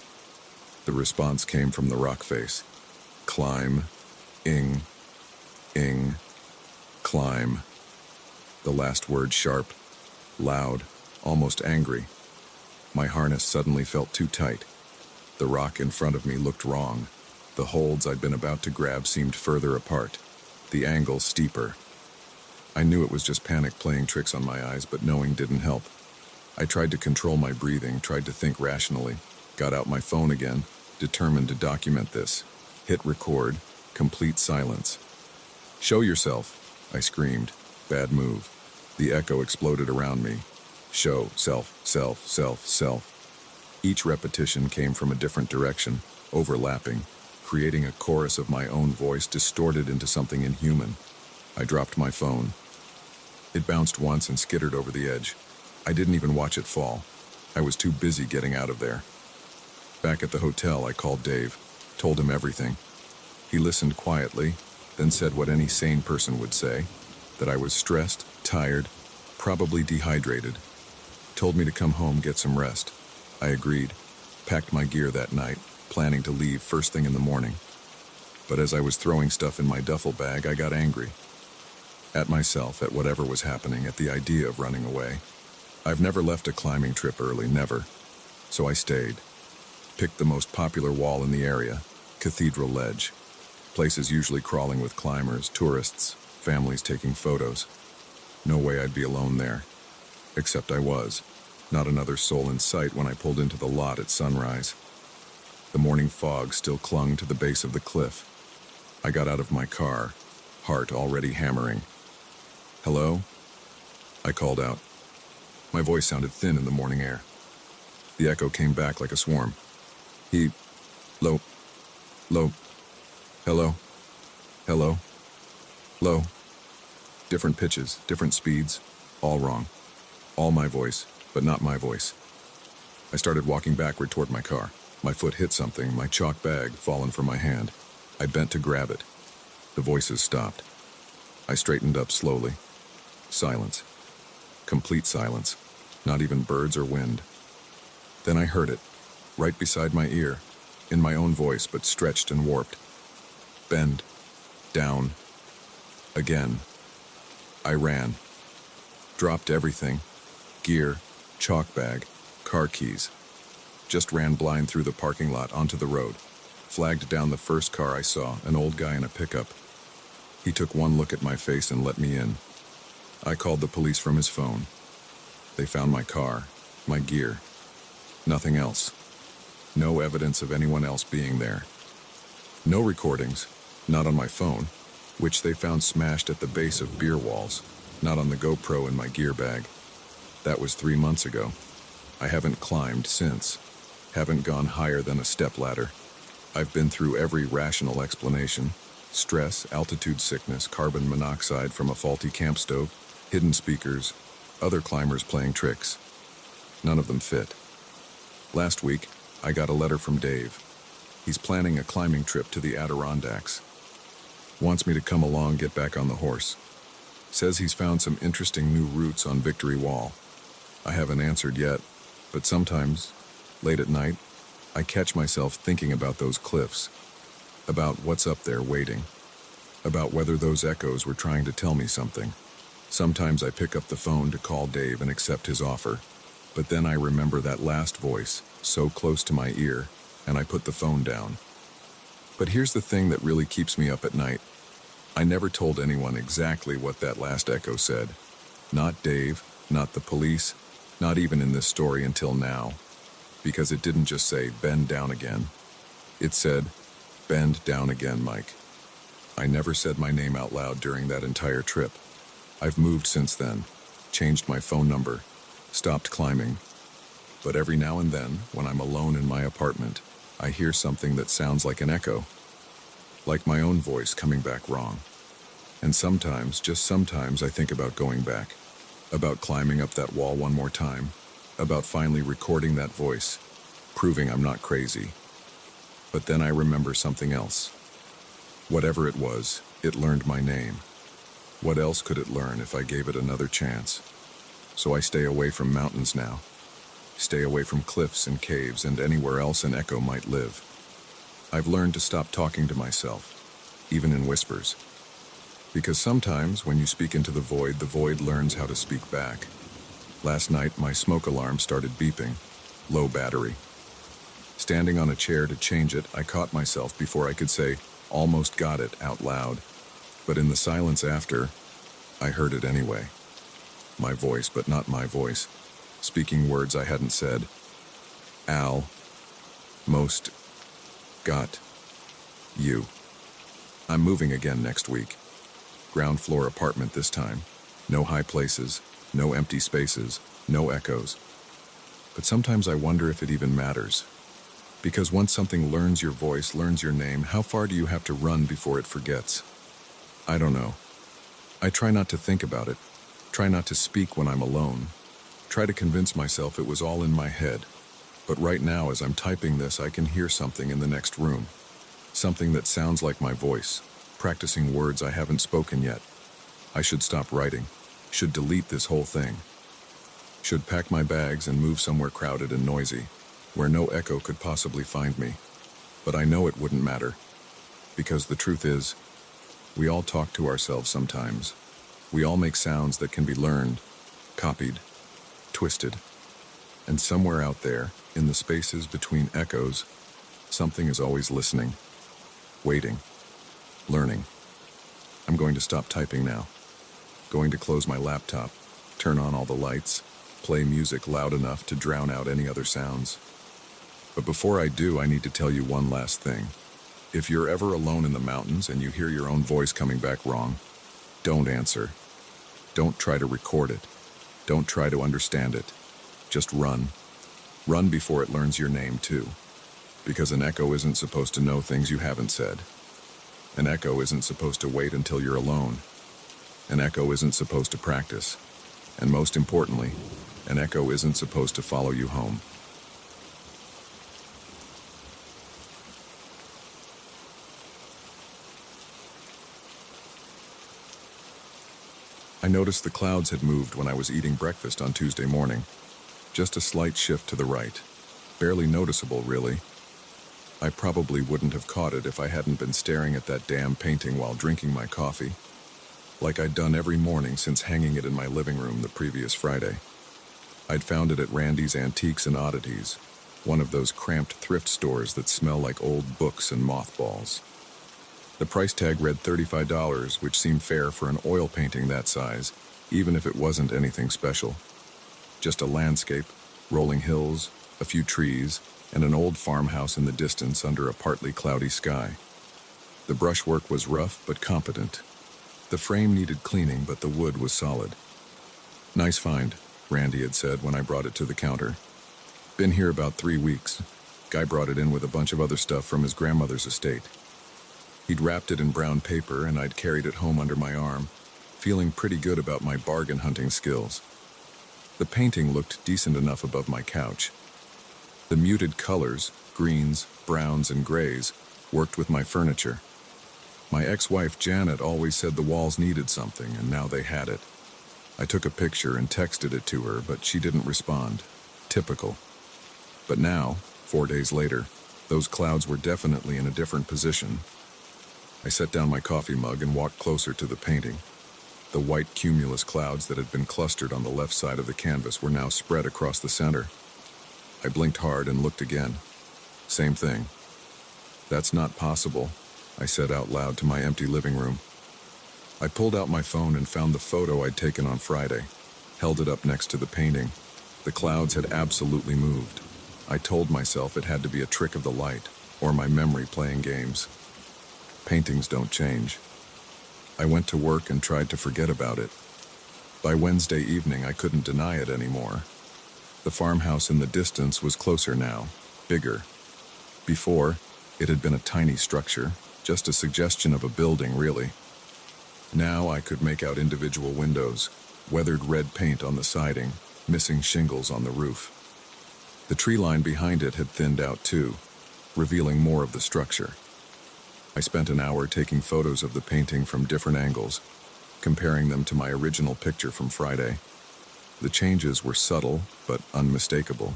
The response came from the rock face. Climb. Ing. Climb. The last word sharp, loud, almost angry. My harness suddenly felt too tight. The rock in front of me looked wrong. The holds I'd been about to grab seemed further apart, the angle steeper. I knew it was just panic playing tricks on my eyes, but knowing didn't help. I tried to control my breathing, tried to think rationally, got out my phone again, determined to document this. Hit record, complete silence. "Show yourself," I screamed. Bad move. The echo exploded around me. Show, self. Each repetition came from a different direction, overlapping, creating a chorus of my own voice distorted into something inhuman. I dropped my phone. It bounced once and skittered over the edge. I didn't even watch it fall. I was too busy getting out of there. Back at the hotel, I called Dave, told him everything. He listened quietly, then said what any sane person would say, that I was stressed, tired, probably dehydrated. Told me to come home, get some rest. I agreed, packed my gear that night, planning to leave first thing in the morning. But as I was throwing stuff in my duffel bag, I got angry. At myself, at whatever was happening, at the idea of running away. I've never left a climbing trip early, never. So I stayed. Picked the most popular wall in the area, Cathedral Ledge. Places usually crawling with climbers, tourists, families taking photos. No way I'd be alone there. Except I was. Not another soul in sight when I pulled into the lot at sunrise. The morning fog still clung to the base of the cliff. I got out of my car, heart already hammering. "Hello?" I called out. My voice sounded thin in the morning air. The echo came back like a swarm. Low, hello, low. Different pitches, different speeds, all wrong. All my voice, but not my voice. I started walking backward toward my car. My foot hit something, my chalk bag fallen from my hand. I bent to grab it. The voices stopped. I straightened up slowly. Silence. Complete silence. Not even birds or wind. Then I heard it, right beside my ear, in my own voice, but stretched and warped. Bend. Down. Again. I ran. Dropped everything. Gear, chalk bag, car keys. Just ran blind through the parking lot onto the road. Flagged down the first car I saw, an old guy in a pickup. He took one look at my face and let me in. I called the police from his phone. They found my car, my gear. Nothing else. No evidence of anyone else being there. No recordings, not on my phone, which they found smashed at the base of beer walls, not on the GoPro in my gear bag. That was 3 months ago. I haven't climbed since. Haven't gone higher than a stepladder. I've been through every rational explanation. Stress, altitude sickness, carbon monoxide from a faulty camp stove, hidden speakers, other climbers playing tricks. None of them fit. Last week, I got a letter from Dave. He's planning a climbing trip to the Adirondacks. Wants me to come along, get back on the horse. Says he's found some interesting new routes on Victory Wall. I haven't answered yet, but sometimes, late at night, I catch myself thinking about those cliffs, about what's up there waiting, about whether those echoes were trying to tell me something. Sometimes I pick up the phone to call Dave and accept his offer, but then I remember that last voice, so close to my ear, and I put the phone down. But here's the thing that really keeps me up at night. I never told anyone exactly what that last echo said. Not Dave, not the police, not even in this story until now. Because it didn't just say, "Bend down again." It said, "Bend down again, Mike." I never said my name out loud during that entire trip. I've moved since then, changed my phone number, stopped climbing. But every now and then, when I'm alone in my apartment, I hear something that sounds like an echo, like my own voice coming back wrong. And sometimes, just sometimes, I think about going back, about climbing up that wall one more time, about finally recording that voice, proving I'm not crazy. But then I remember something else. Whatever it was, it learned my name. What else could it learn if I gave it another chance? So I stay away from mountains now. Stay away from cliffs and caves and anywhere else an echo might live. I've learned to stop talking to myself, even in whispers. Because sometimes when you speak into the void learns how to speak back. Last night, my smoke alarm started beeping. Low battery. Standing on a chair to change it, I caught myself before I could say, "Almost got it," out loud. But in the silence after, I heard it anyway. My voice, but not my voice. Speaking words I hadn't said. Most got you. I'm moving again next week. Ground floor apartment this time. No high places, no empty spaces, no echoes. But sometimes I wonder if it even matters. Because once something learns your voice, learns your name, how far do you have to run before it forgets? I don't know. I try not to think about it. Try not to speak when I'm alone. Try to convince myself it was all in my head. But right now, as I'm typing this, I can hear something in the next room. Something that sounds like my voice, practicing words I haven't spoken yet. I should stop writing. Should delete this whole thing. Should pack my bags and move somewhere crowded and noisy, where no echo could possibly find me. But I know it wouldn't matter. Because the truth is, we all talk to ourselves sometimes. We all make sounds that can be learned, copied, twisted. And somewhere out there, in the spaces between echoes, something is always listening, waiting, learning. I'm going to stop typing now. Going to close my laptop, turn on all the lights, play music loud enough to drown out any other sounds. But before I do, I need to tell you one last thing. If you're ever alone in the mountains and you hear your own voice coming back wrong, don't answer. Don't try to record it. Don't try to understand it. Just run. Run before it learns your name too. Because an echo isn't supposed to know things you haven't said. An echo isn't supposed to wait until you're alone. An echo isn't supposed to practice. And most importantly, an echo isn't supposed to follow you home. I noticed the clouds had moved when I was eating breakfast on Tuesday morning. Just a slight shift to the right. Barely noticeable, really. I probably wouldn't have caught it if I hadn't been staring at that damn painting while drinking my coffee. Like I'd done every morning since hanging it in my living room the previous Friday. I'd found it at Randy's Antiques and Oddities, one of those cramped thrift stores that smell like old books and mothballs. The price tag read $35, which seemed fair for an oil painting that size, even if it wasn't anything special. Just a landscape, rolling hills, a few trees, and an old farmhouse in the distance under a partly cloudy sky. The brushwork was rough but competent. The frame needed cleaning, but the wood was solid. "Nice find," Randy had said when I brought it to the counter. "Been here about 3 weeks. Guy brought it in with a bunch of other stuff from his grandmother's estate." He'd wrapped it in brown paper and I'd carried it home under my arm, feeling pretty good about my bargain hunting skills. The painting looked decent enough above my couch. The muted colors, greens, browns, and grays, worked with my furniture. My ex-wife Janet always said the walls needed something, and now they had it. I took a picture and texted it to her, but she didn't respond. Typical. But now, 4 days later, those clouds were definitely in a different position. I set down my coffee mug and walked closer to the painting. The white cumulus clouds that had been clustered on the left side of the canvas were now spread across the center. I blinked hard and looked again. Same thing. "That's not possible," I said out loud to my empty living room. I pulled out my phone and found the photo I'd taken on Friday, held it up next to the painting. The clouds had absolutely moved. I told myself it had to be a trick of the light, or my memory playing games. Paintings don't change. I went to work and tried to forget about it. By Wednesday evening, I couldn't deny it anymore. The farmhouse in the distance was closer now, bigger. Before, it had been a tiny structure, just a suggestion of a building, really. Now I could make out individual windows, weathered red paint on the siding, missing shingles on the roof. The tree line behind it had thinned out too, revealing more of the structure. I spent an hour taking photos of the painting from different angles, comparing them to my original picture from Friday. The changes were subtle but unmistakable.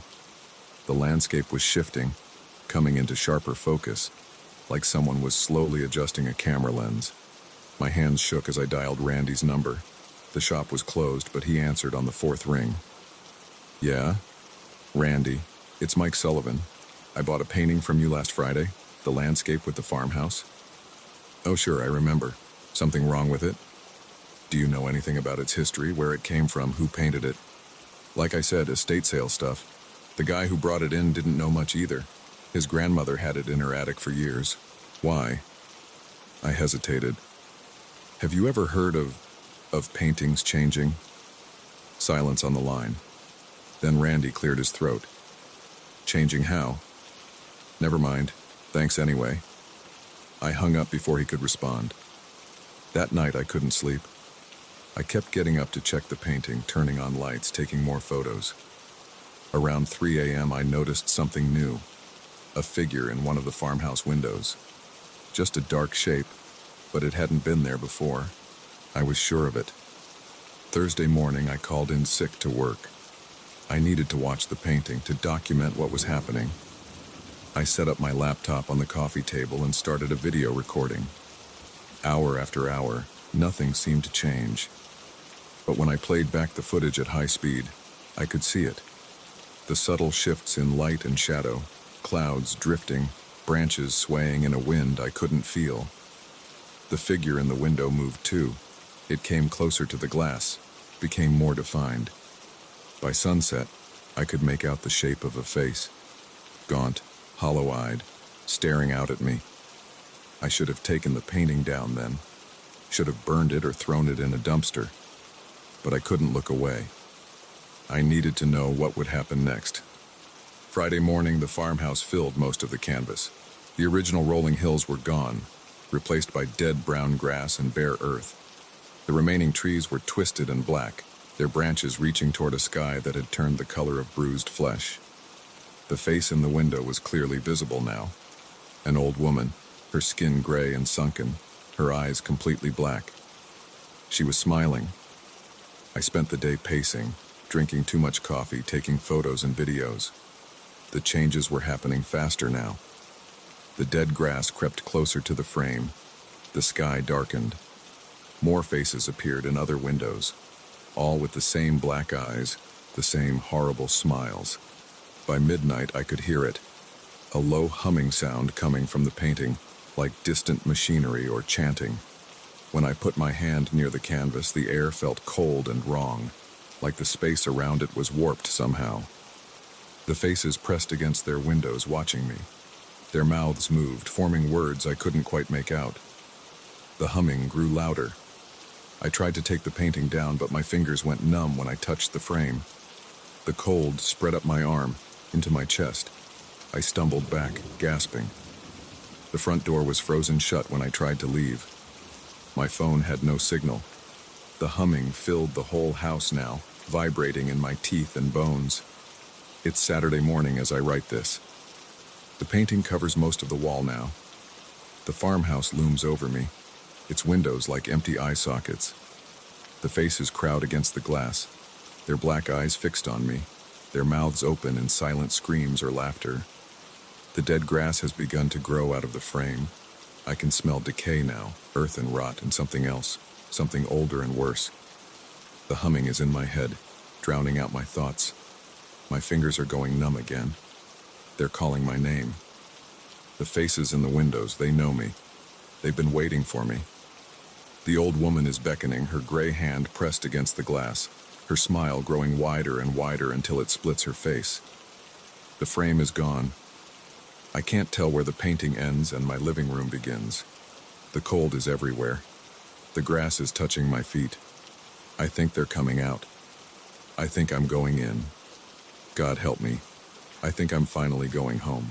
The landscape was shifting, coming into sharper focus, like someone was slowly adjusting a camera lens. My hands shook as I dialed Randy's number. The shop was closed, but he answered on the fourth ring. "Yeah? Randy, it's Mike Sullivan. I bought a painting from you last Friday, the landscape with the farmhouse." "Oh sure, I remember. Something wrong with it?" "Do you know anything about its history, where it came from, who painted it?" "Like I said, estate sale stuff. The guy who brought it in didn't know much either. His grandmother had it in her attic for years." "Why?" I hesitated. "Have you ever heard of paintings changing?" Silence on the line. Then Randy cleared his throat. "Changing how?" "Never mind. Thanks anyway." I hung up before he could respond. That night I couldn't sleep. I kept getting up to check the painting, turning on lights, taking more photos. Around 3 a.m. I noticed something new. A figure in one of the farmhouse windows. Just a dark shape, but it hadn't been there before. I was sure of it. Thursday morning I called in sick to work. I needed to watch the painting to document what was happening. I set up my laptop on the coffee table and started a video recording. Hour after hour, nothing seemed to change. But when I played back the footage at high speed, I could see it. The subtle shifts in light and shadow, clouds drifting, branches swaying in a wind I couldn't feel. The figure in the window moved too. It came closer to the glass, became more defined. By sunset, I could make out the shape of a face. Gaunt, hollow-eyed, staring out at me. I should have taken the painting down then. Should have burned it or thrown it in a dumpster. But I couldn't look away. I needed to know what would happen next. Friday morning, the farmhouse filled most of the canvas. The original rolling hills were gone, replaced by dead brown grass and bare earth. The remaining trees were twisted and black, their branches reaching toward a sky that had turned the color of bruised flesh. The face in the window was clearly visible now. An old woman, her skin gray and sunken, her eyes completely black. She was smiling. I spent the day pacing, drinking too much coffee, taking photos and videos. The changes were happening faster now. The dead grass crept closer to the frame. The sky darkened. More faces appeared in other windows, all with the same black eyes, the same horrible smiles. By midnight, I could hear it, a low humming sound coming from the painting, like distant machinery or chanting. When I put my hand near the canvas, the air felt cold and wrong, like the space around it was warped somehow. The faces pressed against their windows, watching me. Their mouths moved, forming words I couldn't quite make out. The humming grew louder. I tried to take the painting down, but my fingers went numb when I touched the frame. The cold spread up my arm, into my chest. I stumbled back, gasping. The front door was frozen shut when I tried to leave. My phone had no signal. The humming filled the whole house now, vibrating in my teeth and bones. It's Saturday morning as I write this. The painting covers most of the wall now. The farmhouse looms over me, its windows like empty eye sockets. The faces crowd against the glass, their black eyes fixed on me, their mouths open in silent screams or laughter. The dead grass has begun to grow out of the frame. I can smell decay now, earth and rot and something else, something older and worse. The humming is in my head, drowning out my thoughts. My fingers are going numb again. They're calling my name. The faces in the windows, they know me. They've been waiting for me. The old woman is beckoning, her gray hand pressed against the glass, her smile growing wider and wider until it splits her face. The frame is gone. I can't tell where the painting ends and my living room begins. The cold is everywhere. The grass is touching my feet. I think they're coming out. I think I'm going in. God help me. I think I'm finally going home.